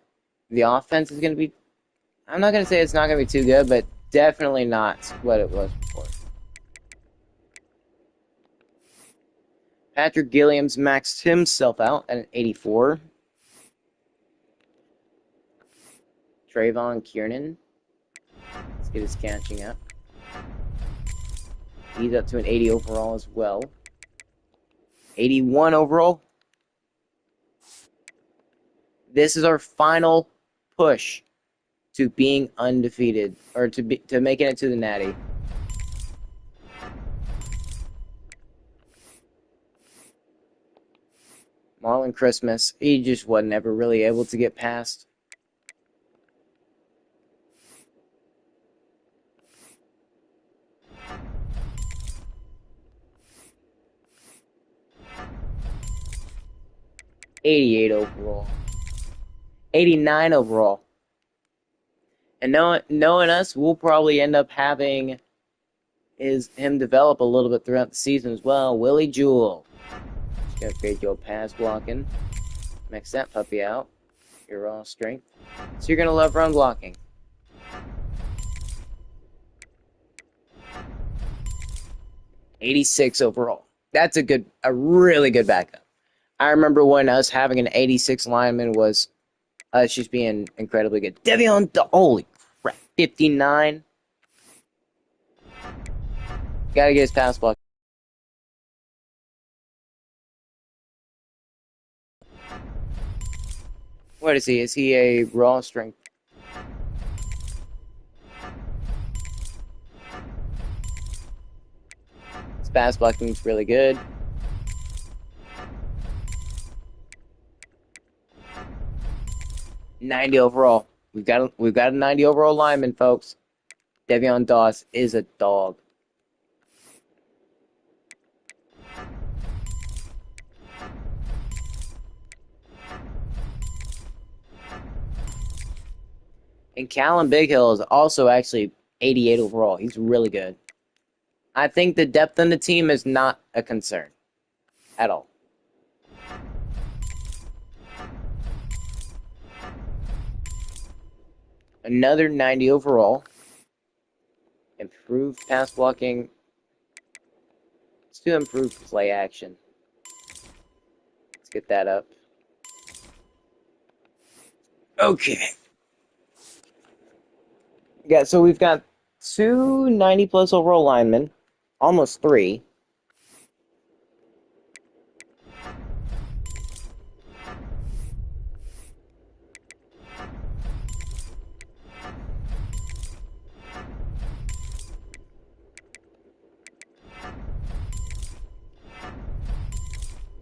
the offense is going to be... I'm not going to say it's not going to be too good, but definitely not what it was before. Patrick Gilliam's maxed himself out at an 84. Trayvon Kiernan. Let's get his catching up. He's up to an 80 overall as well. 81 overall. This is our final push to being undefeated, or to making it to the Natty. Marlon Christmas, he just wasn't ever really able to get past. '88 overall. 89 overall. And knowing us, we'll probably end up having him develop a little bit throughout the season as well. Willie Jewell. Just gonna upgrade your pass blocking. Max that puppy out. Your raw strength. So you're gonna love run blocking. '86 overall. That's a really good backup. I remember when us having an '86 lineman was us just being incredibly good. Holy crap, 59. Gotta get his pass block. What is he? Is he a raw strength? His pass blocking is really good. '90 overall. We've got a '90 overall lineman, folks. Devion Doss is a dog. And Callum Bighill is also actually 88 overall. He's really good. I think the depth in the team is not a concern at all. Another 90 overall. Improved pass blocking. Let's do improved play action. Let's get that up. Okay. Yeah, so we've got 2 90-plus overall linemen. Almost 3.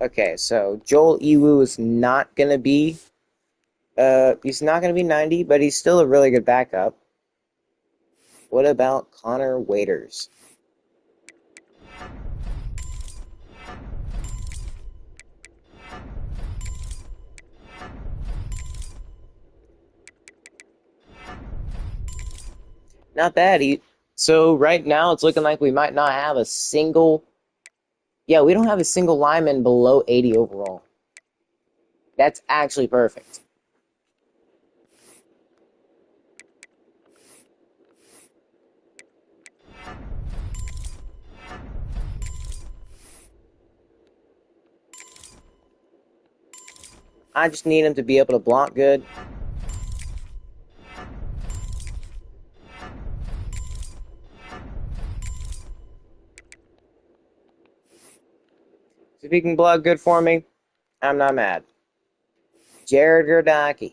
Okay, so Joel Iwu is not going to be he's not going to be 90, but he's still a really good backup. What about Connor Waiters? Not bad. So right now it's looking like we might not have a single. Yeah, we don't have a single lineman below 80 overall. That's actually perfect. I just need him to be able to block good. If he can block good for me, I'm not mad. Jared Gerdaki.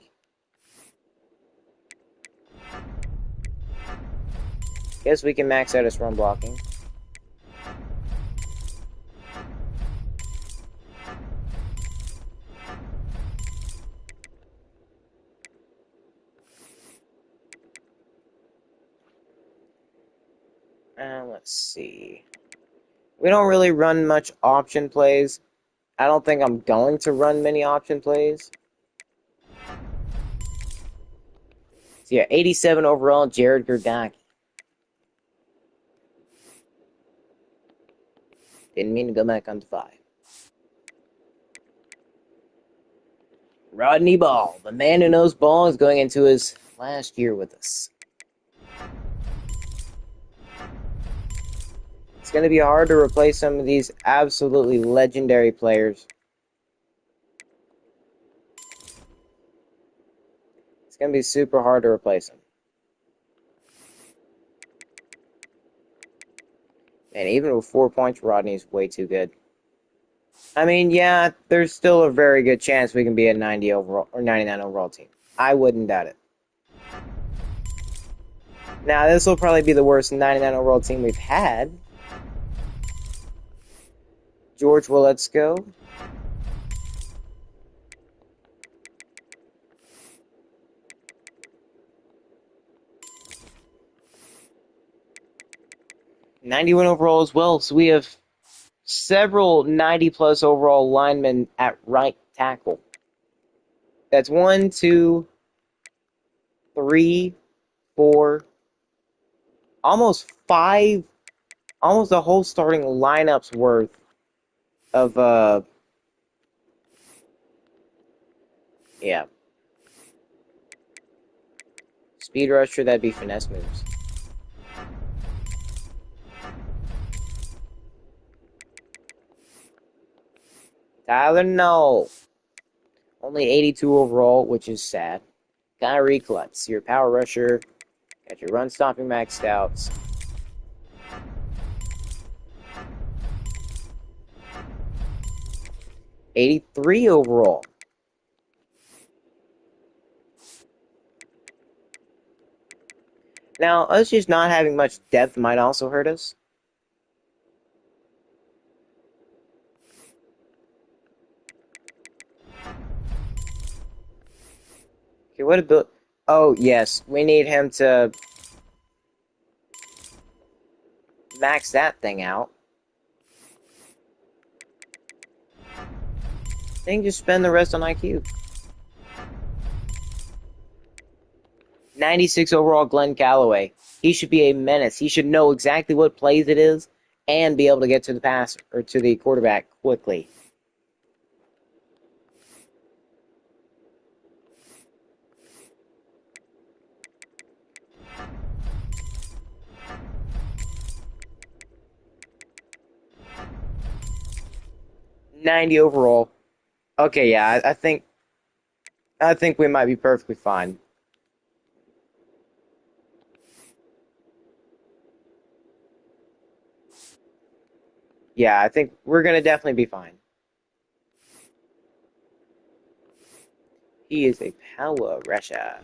Guess we can max out his run blocking. Let's see. We don't really run much option plays. I don't think I'm going to run many option plays. So yeah, 87 overall, Jared Gerdaki. Didn't mean to go back onto 5. Rodney Ball, the man who knows ball, is going into his last year with us. It's going to be hard to replace some of these absolutely legendary players. It's going to be super hard to replace them. And even with 4 points, Rodney's way too good. I mean, yeah, there's still a very good chance we can be a 90 overall or 99 overall team. I wouldn't doubt it. Now, this will probably be the worst 99 overall team we've had. George, well, let's go. '91 overall as well, so we have several 90-plus overall linemen at right tackle. That's 1, 2, 3, 4, almost 5, almost a whole starting lineup's worth of, yeah. Speed rusher, that'd be finesse moves. Tyler, no. Only 82 overall, which is sad. Kyrie Klutz, your power rusher. Got your run stopping maxed outs. 83 overall. Now, us just not having much depth might also hurt us. Okay, what about... Oh, yes. We need him to max that thing out. Then just spend the rest on IQ. 96 overall, Glenn Calloway. He should be a menace. He should know exactly what plays it is and be able to get to the pass or to the quarterback quickly. '90 overall. Okay, yeah, I think we might be perfectly fine. Yeah, I think we're gonna definitely be fine. He is a power rusher.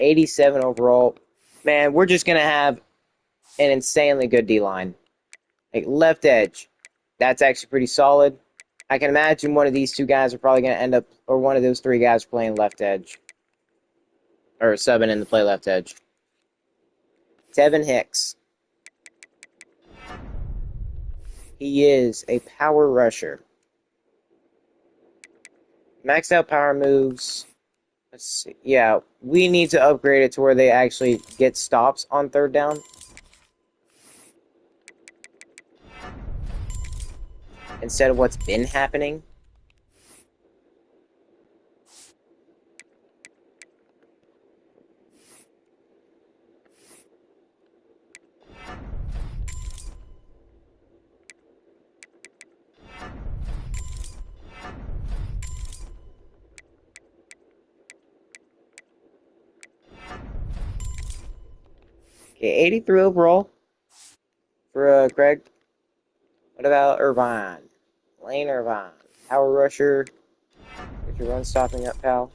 '87 overall. Man, we're just gonna have an insanely good D line. Like left edge, that's actually pretty solid. I can imagine one of these two guys are probably gonna end up, or one of those three guys playing left edge, or subbing in to play left edge. Tevin Hicks. He is a power rusher. Maxed out power moves. Let's see. Yeah, we need to upgrade it to where they actually get stops on third down. Instead of what's been happening. Okay, 83 overall for Greg. What about Irvine? Lane Irvine. Power rusher. Get your run stopping up, pal.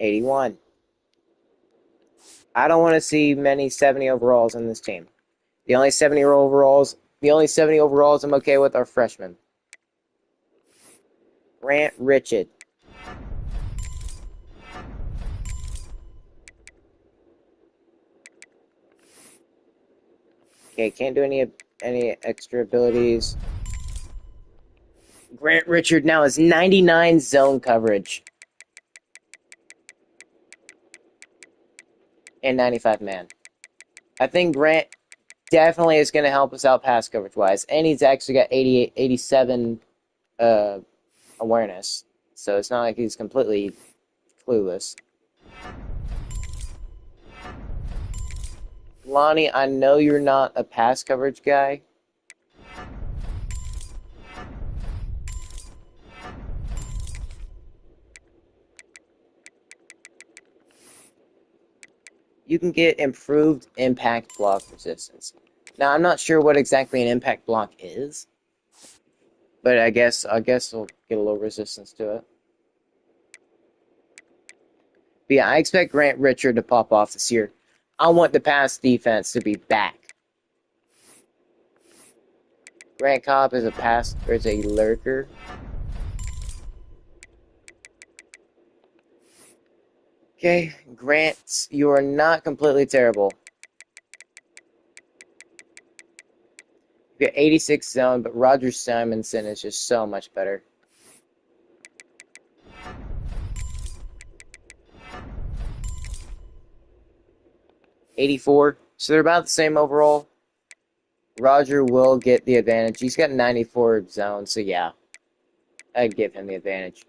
81. I don't want to see many 70 overalls in this team. The only 70 overalls I'm okay with are freshmen. Grant Richard. Okay, can't do any extra abilities. Grant Richard now has 99 zone coverage. And 95 man. I think Grant definitely is going to help us out pass coverage wise. And he's actually got 88, 87 awareness. So it's not like he's completely clueless. Lonnie, I know you're not a pass coverage guy. you can get improved impact block resistance. Now, I'm not sure what exactly an impact block is, but I guess we'll get a little resistance to it. But yeah, I expect Grant Richard to pop off this year. I want the pass defense to be back. Grant Cobb is a lurker. Okay, Grant, you are not completely terrible. You got 86 zone, but Roger Simonson is just so much better. 84. So they're about the same overall. Roger will get the advantage. He's got 94 zone, so yeah. I'd give him the advantage.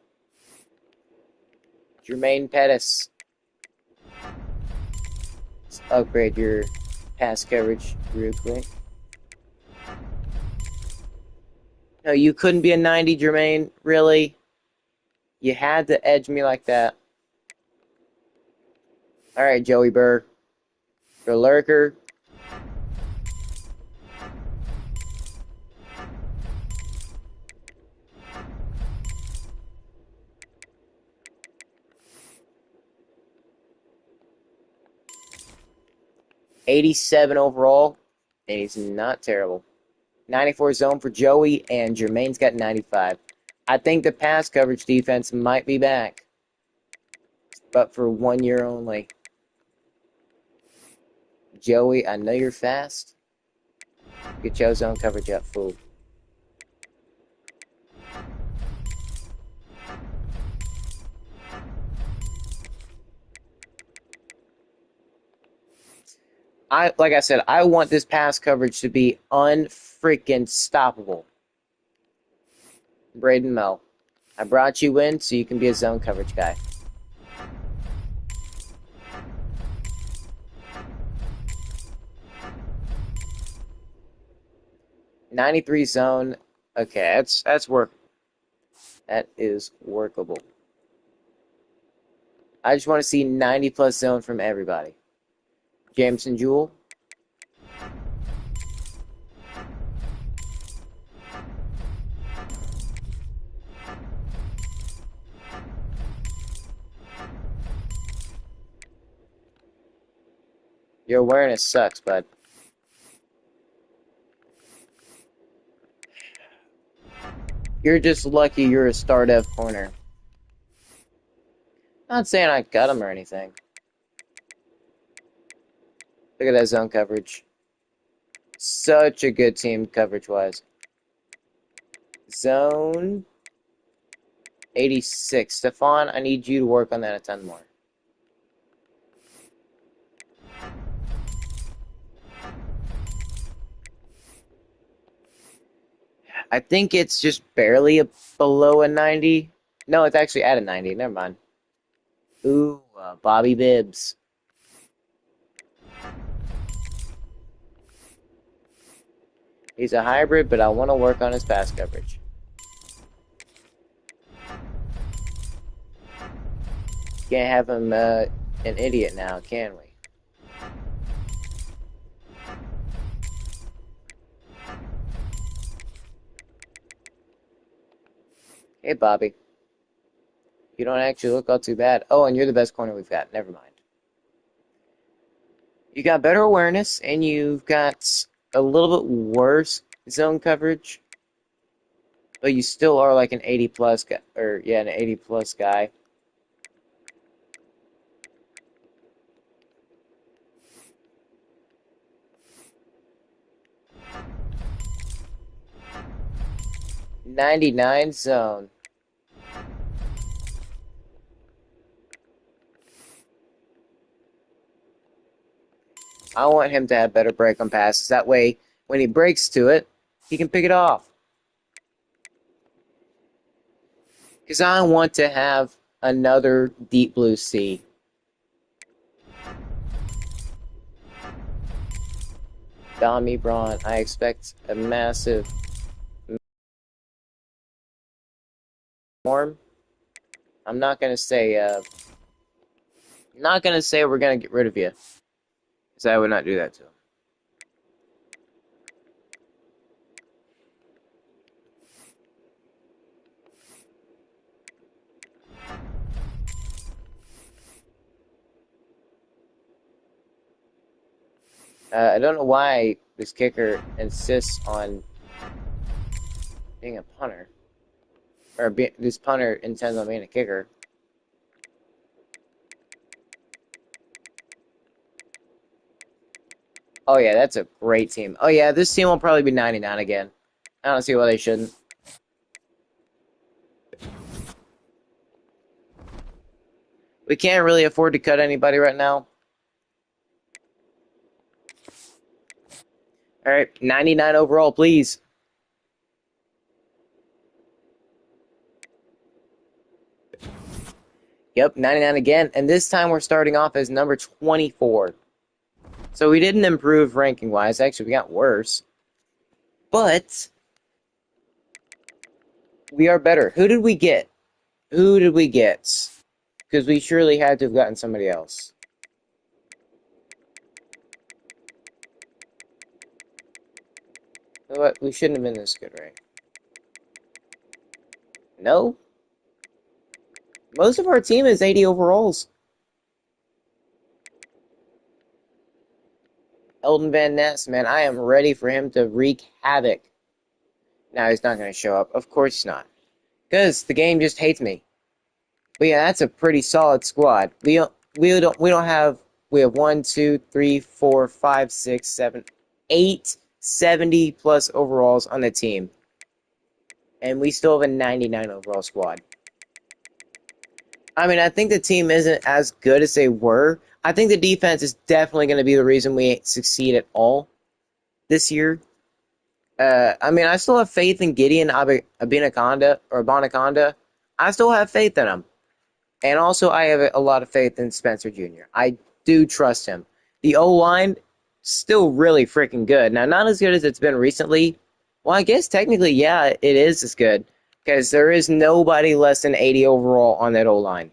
Jermaine Pettis. Let's upgrade your pass coverage real quick. No, you couldn't be a 90, Jermaine. Really? You had to edge me like that. Alright, Joey Burr. Your lurker. '87 overall. And he's not terrible. 94 zone for Joey, and Jermaine's got 95. I think the pass coverage defense might be back, but for 1 year only. Joey, I know you're fast. Get your zone coverage up, fool. Like I said, I want this pass coverage to be unfreaking stoppable. Braden Mel, I brought you in so you can be a zone coverage guy. '93 zone. Okay, that's work. That is workable. I just want to see 90 plus zone from everybody. Jameson Jewell. Your awareness sucks, bud. You're just lucky you're a star dev corner. Not saying I got him or anything. Look at that zone coverage. Such a good team coverage-wise. Zone 86. Stefan, I need you to work on that a ton more. I think it's just barely below a 90. No, it's actually at a 90. Never mind. Ooh, Bobby Bibbs. He's a hybrid, but I want to work on his pass coverage. Can't have him an idiot now, can we? Hey, Bobby. You don't actually look all too bad. Oh, and you're the best corner we've got. Never mind. You got better awareness, and you've got a little bit worse zone coverage. But you still are like an 80 plus guy, or yeah, an 80 plus guy. '99 zone. I want him to have better break on passes. That way, when he breaks to it, he can pick it off. Because I want to have another Deep Blue Sea. Dami Braun, I expect a massive form. I'm not gonna say we're gonna get rid of you. So I would not do that to him. I don't know why this kicker insists on being a punter. This punter intends on being a kicker. Oh, yeah, that's a great team. Oh, yeah, this team will probably be 99 again. I don't see why they shouldn't. We can't really afford to cut anybody right now. All right, 99 overall, please. Yep, 99 again. And this time we're starting off as number 24. So we didn't improve ranking-wise. Actually, we got worse. But we are better. Who did we get? Who did we get? Because we surely had to have gotten somebody else. You know what? We shouldn't have been this good, right? No? Most of our team is 80 overalls. Eldon Van Ness, man, I am ready for him to wreak havoc. Now he's not going to show up. Of course he's not. Because the game just hates me. But yeah, that's a pretty solid squad. We have 1, 2, 3, 4, 5, 6, 7, 8 70 plus overalls on the team. And we still have a 99 overall squad. I mean, I think the team isn't as good as they were. I think the defense is definitely going to be the reason we succeed at all this year. I mean, I still have faith in Gideon Abinaconda. I still have faith in him. And also, I have a lot of faith in Spencer Jr. I do trust him. The O-line, still really freaking good. Now, not as good as it's been recently. Well, I guess technically, yeah, it is as good. Because there is nobody less than 80 overall on that O-line.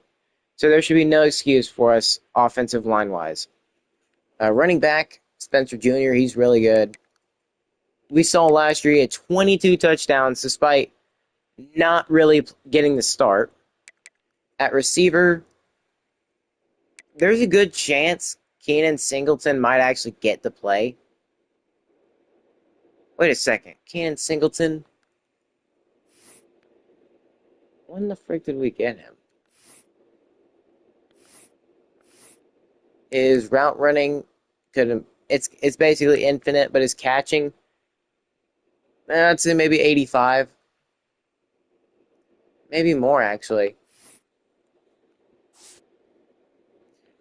So there should be no excuse for us offensive line-wise. Running back, Spencer Jr., he's really good. We saw last year he had 22 touchdowns despite not really getting the start. At receiver, there's a good chance Keenan Singleton might actually get the play. Wait a second. Keenan Singleton? When the frick did we get him? His route running it's basically infinite, but his catching, I'd say maybe 85. Maybe more, actually.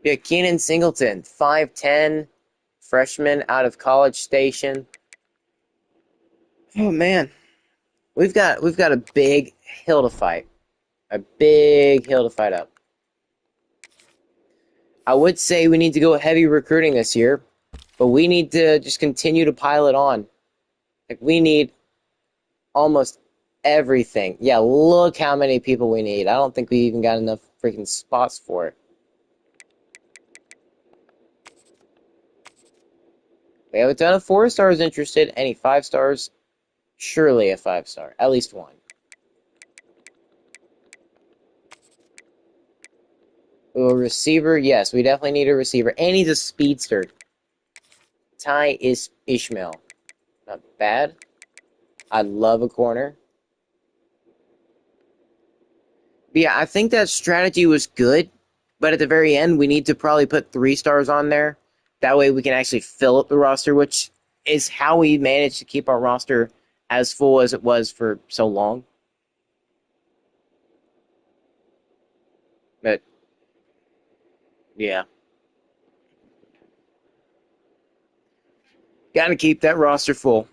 Yeah, Keenan Singleton, 5'10", freshman out of College Station. Oh, man. We've got a big hill to fight. A big hill to fight up. I would say we need to go heavy recruiting this year, but we need to just continue to pile it on. Like, we need almost everything. Yeah, look how many people we need. I don't think we even got enough freaking spots for it. We have a ton of 4-stars interested. Any 5-stars? Surely a 5-star. At least one. Ooh, a receiver? Yes, we definitely need a receiver. And he's a speedster. Ty is Ishmael. Not bad. I love a corner. But yeah, I think that strategy was good. But at the very end, we need to probably put 3-stars on there. That way we can actually fill up the roster, which is how we managed to keep our roster as full as it was for so long. But, yeah. Got to keep that roster full.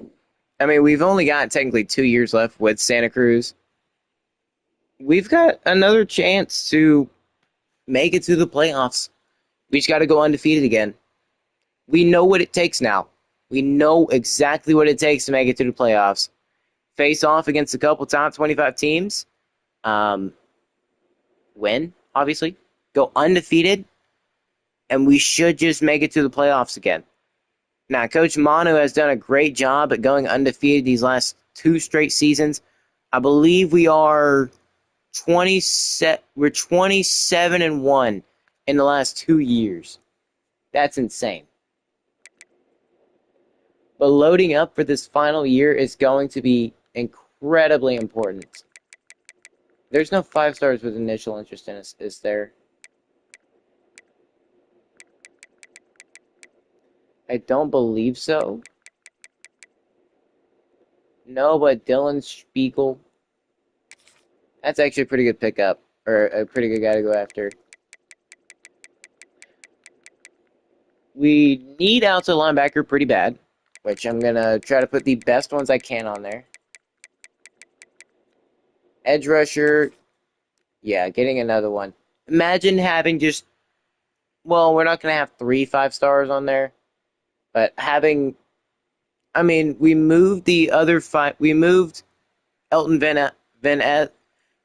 I mean, we've only got technically 2 years left with Santa Cruz. We've got another chance to make it to the playoffs. We just got to go undefeated again. We know what it takes now. We know exactly what it takes to make it to the playoffs. Face off against a couple top 25 teams. Win, obviously. Go undefeated. and we should just make it to the playoffs again. Now, Coach Manu has done a great job at going undefeated these last 2 straight seasons. I believe we are we're 27-1 in the last 2 years. That's insane. But loading up for this final year is going to be incredibly important. There's no 5 stars with initial interest in us, is there? I don't believe so. No, but Dylan Spiegel. That's actually a pretty good pickup. Or a pretty good guy to go after. We need outside linebacker pretty bad. Which I'm going to try to put the best ones I can on there. Edge rusher. Yeah, getting another one. Imagine having just... Well, we're not going to have 3 5-stars on there. But having... I mean, we moved the other 5... We moved Elton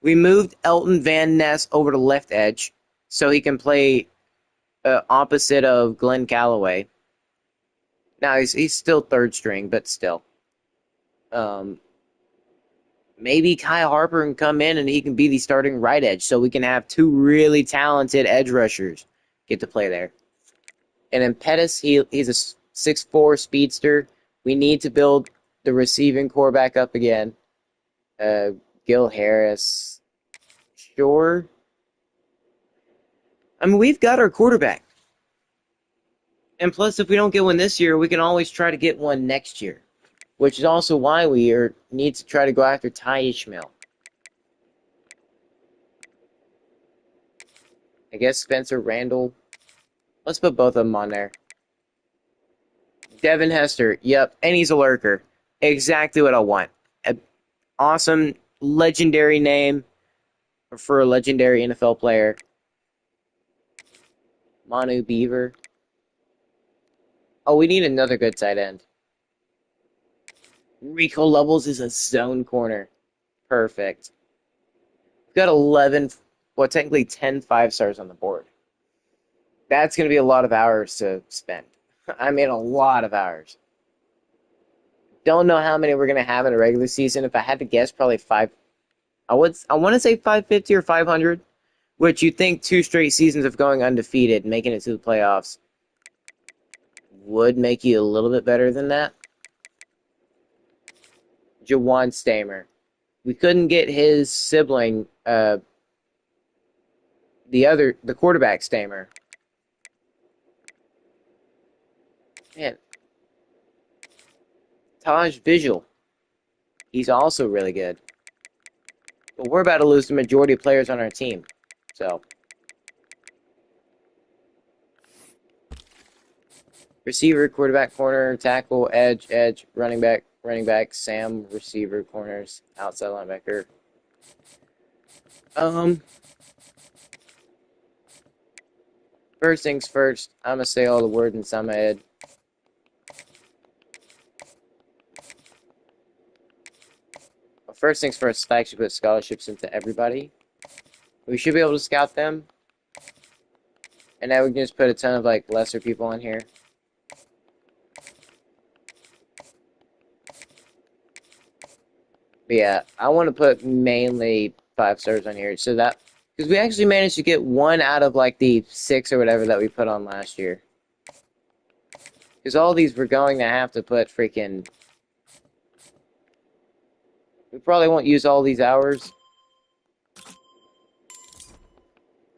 We moved Elton Van Ness over to left edge so he can play opposite of Glenn Calloway. Now, he's still third string, but still. Maybe Kai Harper can come in and he can be the starting right edge so we can have 2 really talented edge rushers get to play there. And in Pettis, he's a 6'4 speedster. We need to build the receiving core back up again. Gil Harris. Sure. I mean, we've got our quarterback. And plus, if we don't get one this year, we can always try to get one next year. Which is also why we need to try to go after Ty Ishmael. I guess Spencer Randall. Let's put both of them on there. Devin Hester. Yep, and he's a lurker. Exactly what I want. An awesome, legendary name for a legendary NFL player. Manu Beaver. Oh, we need another good tight end. Rico Levels is a zone corner. Perfect. We've got 11, well, technically 10 5-stars on the board. That's going to be a lot of hours to spend. I mean, a lot of hours. Don't know how many we're going to have in a regular season. If I had to guess, probably 5. I want to say 550 or 500, which you'd think 2 straight seasons of going undefeated and making it to the playoffs would make you a little bit better than that. Jawan Stamer. We couldn't get his sibling, the quarterback Stamer. Man. Taj Visual. He's also really good. But we're about to lose the majority of players on our team. So. Receiver, quarterback, corner, tackle, edge, running back, Sam, receiver, corners, outside linebacker. First things first, I'm going to say all the words inside my head. Well, first things first, I actually put scholarships into everybody. We should be able to scout them. And now we can just put a ton of, like, lesser people on here. But yeah, I want to put mainly 5-stars on here. So that, because we actually managed to get 1 out of like the 6 or whatever that we put on last year. Because all these we're going to have to put freaking... We probably won't use all these hours.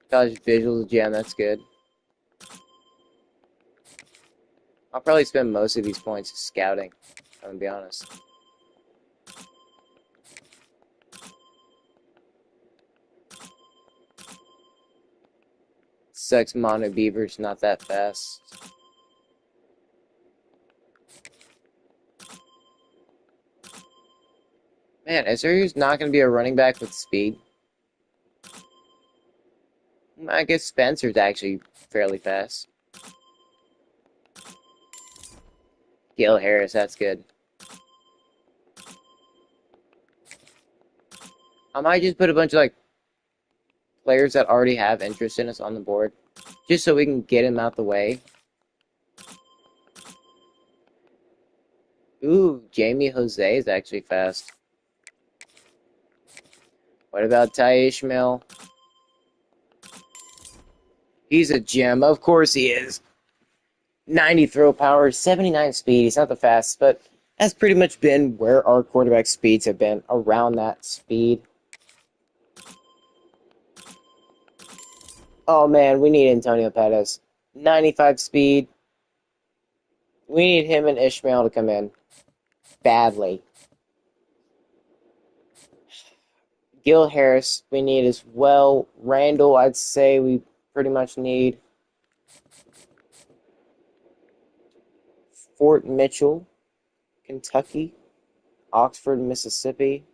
College visuals, yeah, that's good. I'll probably spend most of these points scouting, I'm gonna be honest. Sucks Manu Beaver's not that fast. Man, is there not going to be a running back with speed? I guess Spencer's actually fairly fast. Gil Harris, that's good. I might just put a bunch of, like, players that already have interest in us on the board, just so we can get him out the way. Ooh, Jamie Jose is actually fast. What about Ty Ishmael? He's a gem. Of course he is. 90 throw power, 79 speed. He's not the fastest, but that's pretty much been where our quarterback speeds have been, around that speed. Oh man, we need Antonio Pettis. 95 speed. We need him and Ishmael to come in. Badly. Gil Harris, we need as well. Randall, I'd say we pretty much need. Fort Mitchell, Kentucky. Oxford, Mississippi.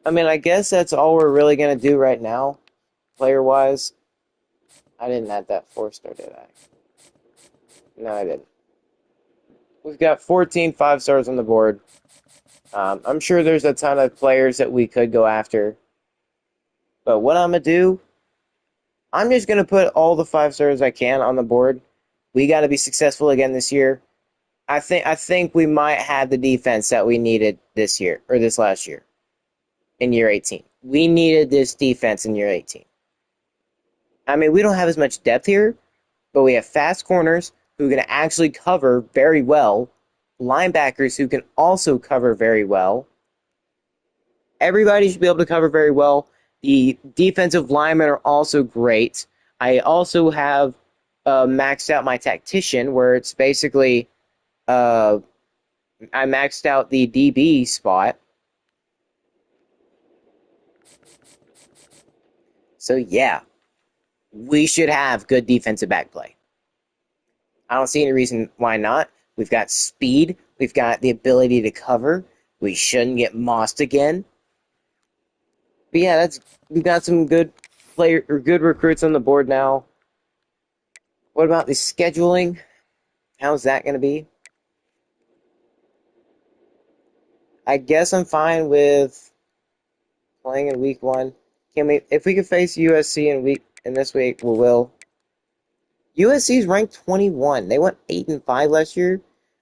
I mean, I guess that's all we're really going to do right now, player-wise. I didn't add that 4-star, did I? No, I didn't. We've got 14 5-stars on the board. I'm sure there's a ton of players that we could go after. But what I'm going to do, I'm just going to put all the 5-stars I can on the board. We got to be successful again this year. I think we might have the defense that we needed this year, or this last year, in year 18. We needed this defense in year 18. I mean, we don't have as much depth here, but we have fast corners who can actually cover very well, linebackers who can also cover very well. Everybody should be able to cover very well. The defensive linemen are also great. I also have maxed out my tactician, where it's basically I maxed out the DB spot. So yeah, we should have good defensive back play. I don't see any reason why not. We've got speed. We've got the ability to cover. We shouldn't get mossed again. But yeah, we've got some good recruits on the board now. What about the scheduling? How's that going to be? I guess I'm fine with playing in week 1. If we could face USC in this week, we will. USC's ranked 21. They went 8-5 last year.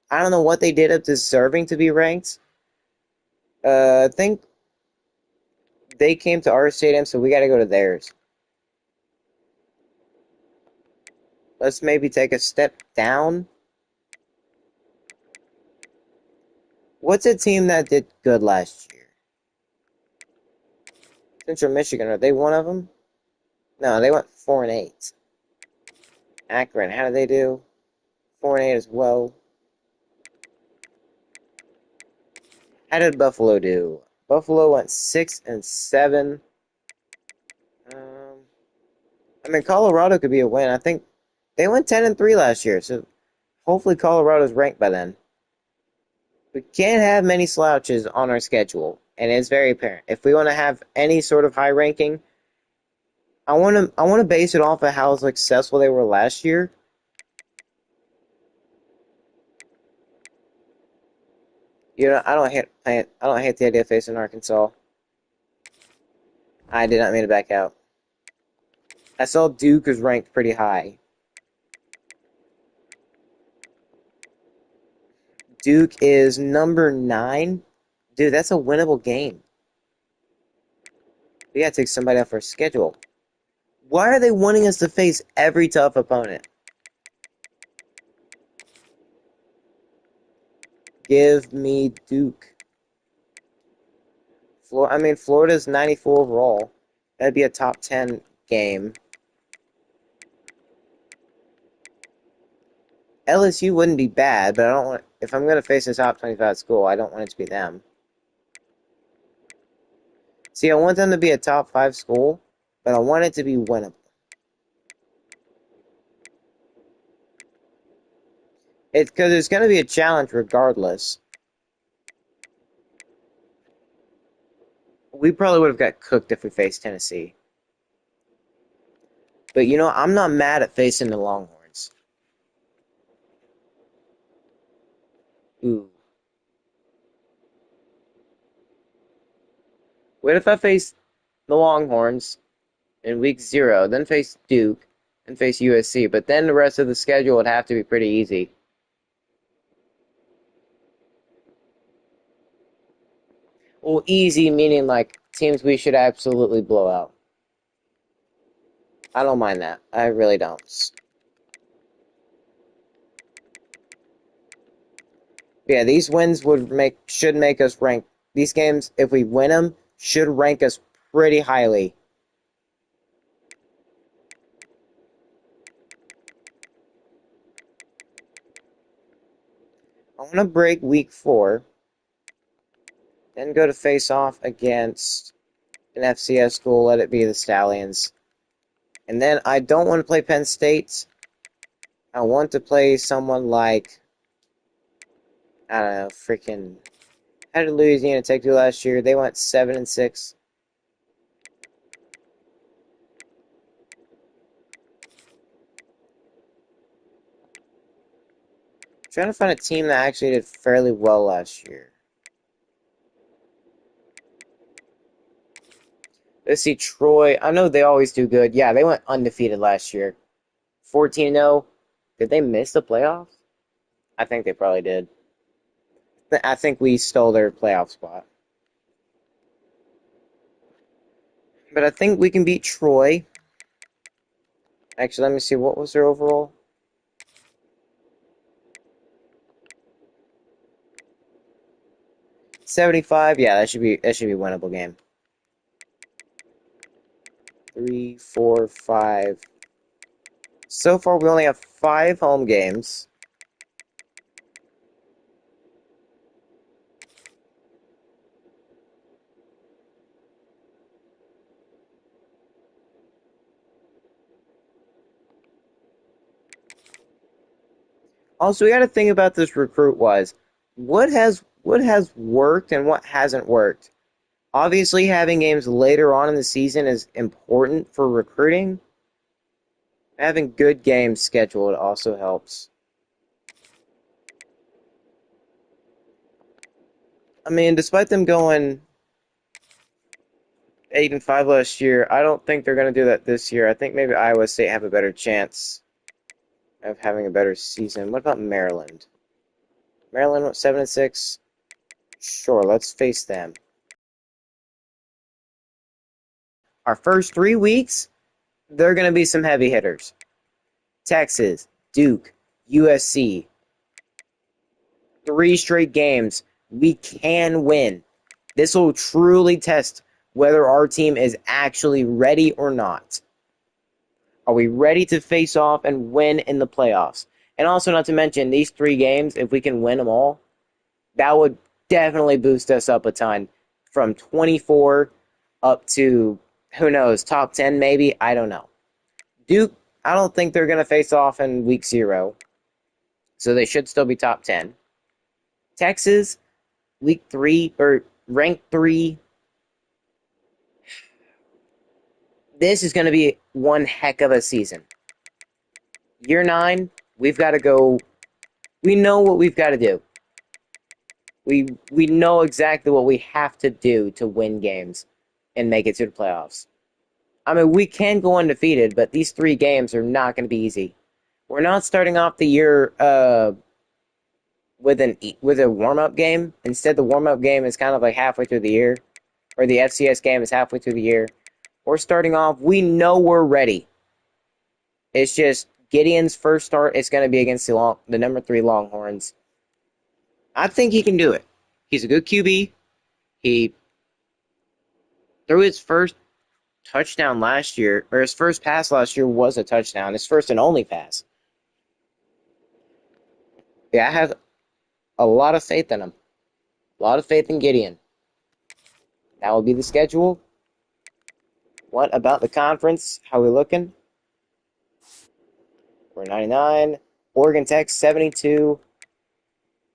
I don't know what they did up deserving to be ranked. I think they came to our stadium, so we got to go to theirs. Let's maybe take a step down. What's a team that did good last year? Central Michigan, are they one of them? No, they went 4-8. Akron, how did they do? 4-8 as well. How did Buffalo do? Buffalo went 6-7. I mean, Colorado could be a win. I think they went 10-3 last year, so hopefully Colorado's ranked by then. We can't have many slouches on our schedule, and it's very apparent. If we want to have any sort of high ranking, I want to base it off of how successful they were last year. You know, I don't hate the idea of facing Arkansas. I did not mean to back out. I saw Duke was ranked pretty high. Duke is number 9. Dude, that's a winnable game. We gotta take somebody off our schedule. Why are they wanting us to face every tough opponent? Give me Duke. Florida's 94 overall. That'd be a top 10 game. LSU wouldn't be bad, but I don't want. If I'm gonna face a top 25 school, I don't want it to be them. See, I want them to be a top 5 school, but I want it to be winnable. It's because it's going to be a challenge regardless. We probably would have got cooked if we faced Tennessee. But you know, I'm not mad at facing the Longhorns. Ooh. What if I face the Longhorns in week 0, then face Duke, and face USC. But then the rest of the schedule would have to be pretty easy. Well, easy meaning like teams we should absolutely blow out. I don't mind that. I really don't. Yeah, these wins should make us rank. These games, if we win them, should rank us pretty highly. I want to break week 4, then go to face off against an FCS school, let it be the Stallions. And then I don't want to play Penn State. I want to play someone like, I don't know, freaking. How did Louisiana Tech do last year? They went 7-6. Trying to find a team that actually did fairly well last year. Let's see, Troy. I know they always do good. Yeah, they went undefeated last year. 14-0. Did they miss the playoffs? I think they probably did. I think we stole their playoff spot. But I think we can beat Troy. Actually, let me see. What was their overall? 75. Yeah, that should be a winnable game. 3, 4, 5. So far, we only have 5 home games. Also, we got to think about this recruit-wise. What has worked and what hasn't worked? Obviously, having games later on in the season is important for recruiting. Having good games scheduled also helps. I mean, despite them going 8-5 last year, I don't think they're going to do that this year. I think maybe Iowa State have a better chance of having a better season. What about Maryland? Maryland went 7-6. Sure, let's face them. Our first 3 weeks, they're going to be some heavy hitters. Texas, Duke, USC. 3 straight games. We can win. This will truly test whether our team is actually ready or not. Are we ready to face off and win in the playoffs? And also, not to mention, these 3 games, if we can win them all, that would definitely boost us up a ton. From 24 up to, who knows, top 10 maybe? I don't know. Duke, I don't think they're going to face off in week 0. So they should still be top 10. Texas, week 3, or ranked 3. This is going to be one heck of a season. Year 9, we've got to go. We know what we've got to do. We know exactly what we have to do to win games and make it to the playoffs. I mean, we can go undefeated, but these 3 games are not going to be easy. We're not starting off the year with a warm-up game. Instead, the warm-up game is kind of like halfway through the year, or the FCS game is halfway through the year. We're starting off. We know we're ready. It's just Gideon's first start is going to be against the number 3 Longhorns. I think he can do it. He's a good QB. He threw his first touchdown last year, or his first pass last year was a touchdown. His first and only pass. Yeah, I have a lot of faith in him. A lot of faith in Gideon. That will be the schedule. What about the conference? How we looking? We're 99. Oregon Tech 72.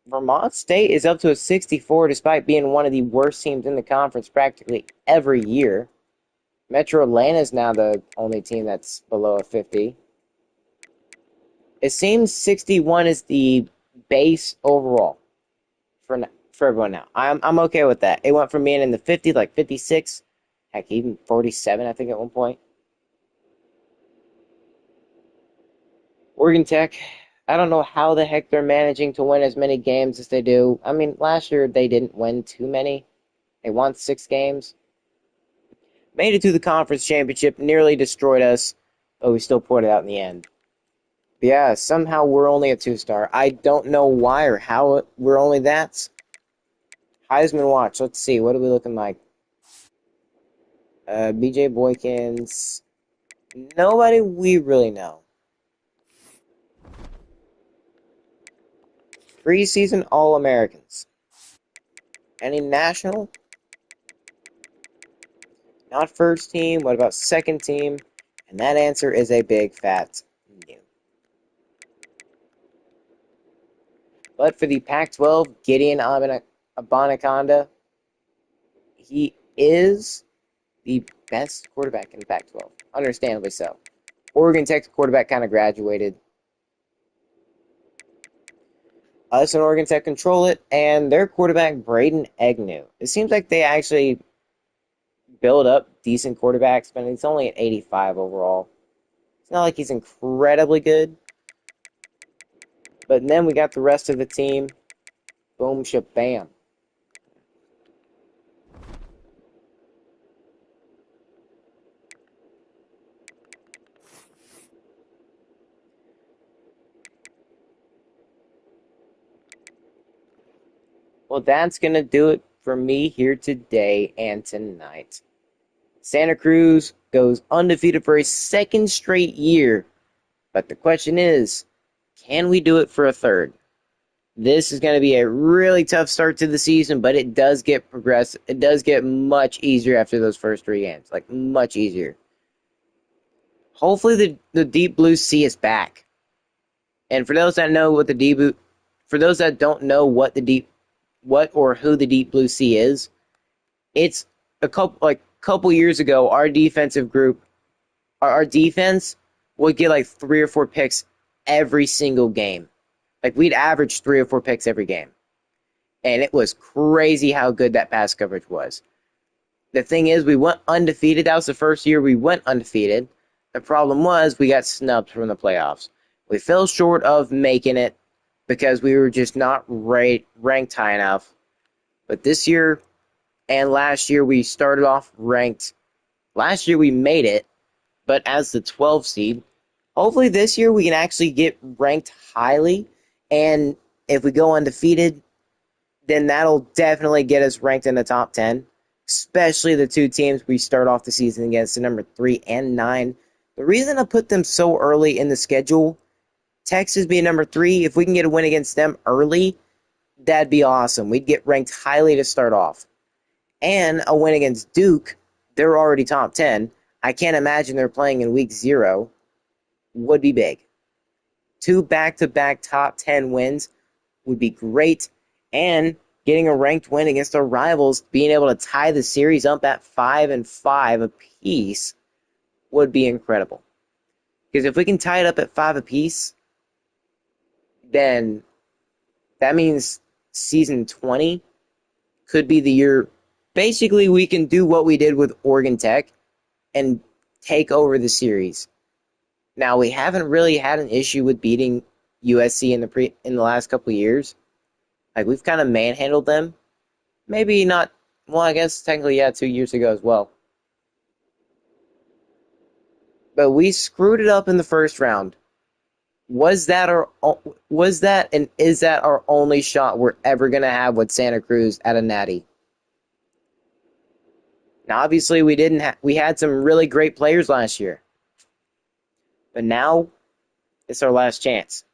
Vermont State is up to a 64 despite being one of the worst teams in the conference practically every year. Metro Atlanta is now the only team that's below a 50. It seems 61 is the base overall for everyone now. I'm okay with that. It went from being in the 50, like 56, Heck, even 47, I think, at one point. Oregon Tech, I don't know how the heck they're managing to win as many games as they do. I mean, last year they didn't win too many. They won 6 games. Made it to the conference championship, nearly destroyed us, but we still pulled it out in the end. But yeah, somehow we're only a 2-star. I don't know why or how we're only that. Heisman watch. Let's see. What are we looking like? BJ Boykins. Nobody we really know. Preseason All-Americans. Any national? Not first team. What about second team? And that answer is a big fat no. But for the Pac-12, Gideon Abanaconda, he is the best quarterback in the Pac-12. Understandably so. Oregon Tech's quarterback kind of graduated. Us and Oregon Tech control it, and their quarterback, Braden Agnew. It seems like they actually build up decent quarterbacks, but he's only at 85 overall. It's not like he's incredibly good. But then we got the rest of the team. Boom, shabam. Well, that's going to do it for me here today and tonight. Santa Cruz goes undefeated for a second straight year. But the question is, can we do it for a third? This is going to be a really tough start to the season, but it does get It does get much easier after those first 3 games. Like, much easier. Hopefully the Deep Blue Sea is back. And for those that know what for those that don't know what or who the Deep Blue Sea is, it's a couple years ago, our defensive group, our defense would get like 3 or 4 picks every single game. Like, we'd average 3 or 4 picks every game. And it was crazy how good that pass coverage was. The thing is, we went undefeated. That was the first year we went undefeated. The problem was we got snubbed from the playoffs. We fell short of making it because we were just not ranked high enough. But this year and last year, we started off ranked. Last year, we made it, but as the 12 seed. Hopefully this year we can actually get ranked highly. And if we go undefeated, then that'll definitely get us ranked in the top 10. Especially the 2 teams we start off the season against, the number 3 and 9. The reason I put them so early in the schedule, Texas being number 3, if we can get a win against them early, that'd be awesome. We'd get ranked highly to start off. And a win against Duke, they're already top 10. I can't imagine they're playing in week 0. Would be big. 2 back-to-back top 10 wins would be great. And getting a ranked win against our rivals, being able to tie the series up at 5-5 apiece would be incredible. Because if we can tie it up at 5 apiece, then that means season 20 could be the year. Basically, we can do what we did with Oregon Tech and take over the series. Now, we haven't really had an issue with beating USC in the last couple of years. Like, we've kind of manhandled them. Maybe not, well, I guess technically, 2 years ago as well. But we screwed it up in the first round. Was that and is that our only shot we're ever going to have with Santa Cruz at a natty? Now, obviously, we had some really great players last year. But now, it's our last chance.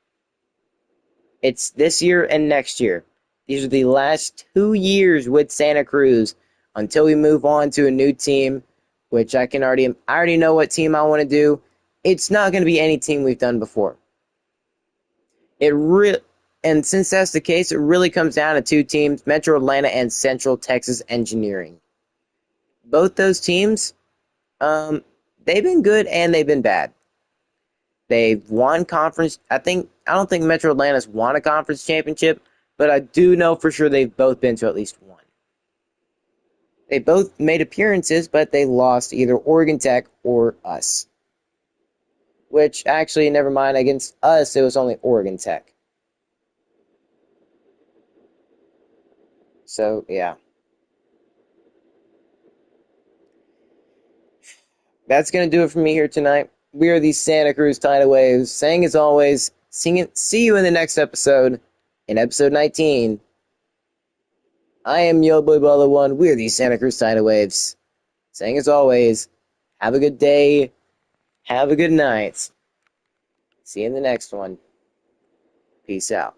It's this year and next year. These are the last 2 years with Santa Cruz until we move on to a new team, which I already know what team I want to do. It's not going to be any team we've done before. And since that's the case, it really comes down to 2 teams, Metro Atlanta and Central Texas Engineering. Both those teams, they've been good and they've been bad. They've won conference. I don't think Metro Atlanta's won a conference championship, but I do know for sure they've both been to at least one. They both made appearances, but they lost either Oregon Tech or us. Which, actually, never mind, against us, it was only Oregon Tech. So, yeah. That's going to do it for me here tonight. We are the Santa Cruz Tidal Waves, saying as always, see you in the next episode, in episode 19. I am Yo Boy Bala One. We are the Santa Cruz Tidal Waves, saying as always, have a good day, have a good night. See you in the next one. Peace out.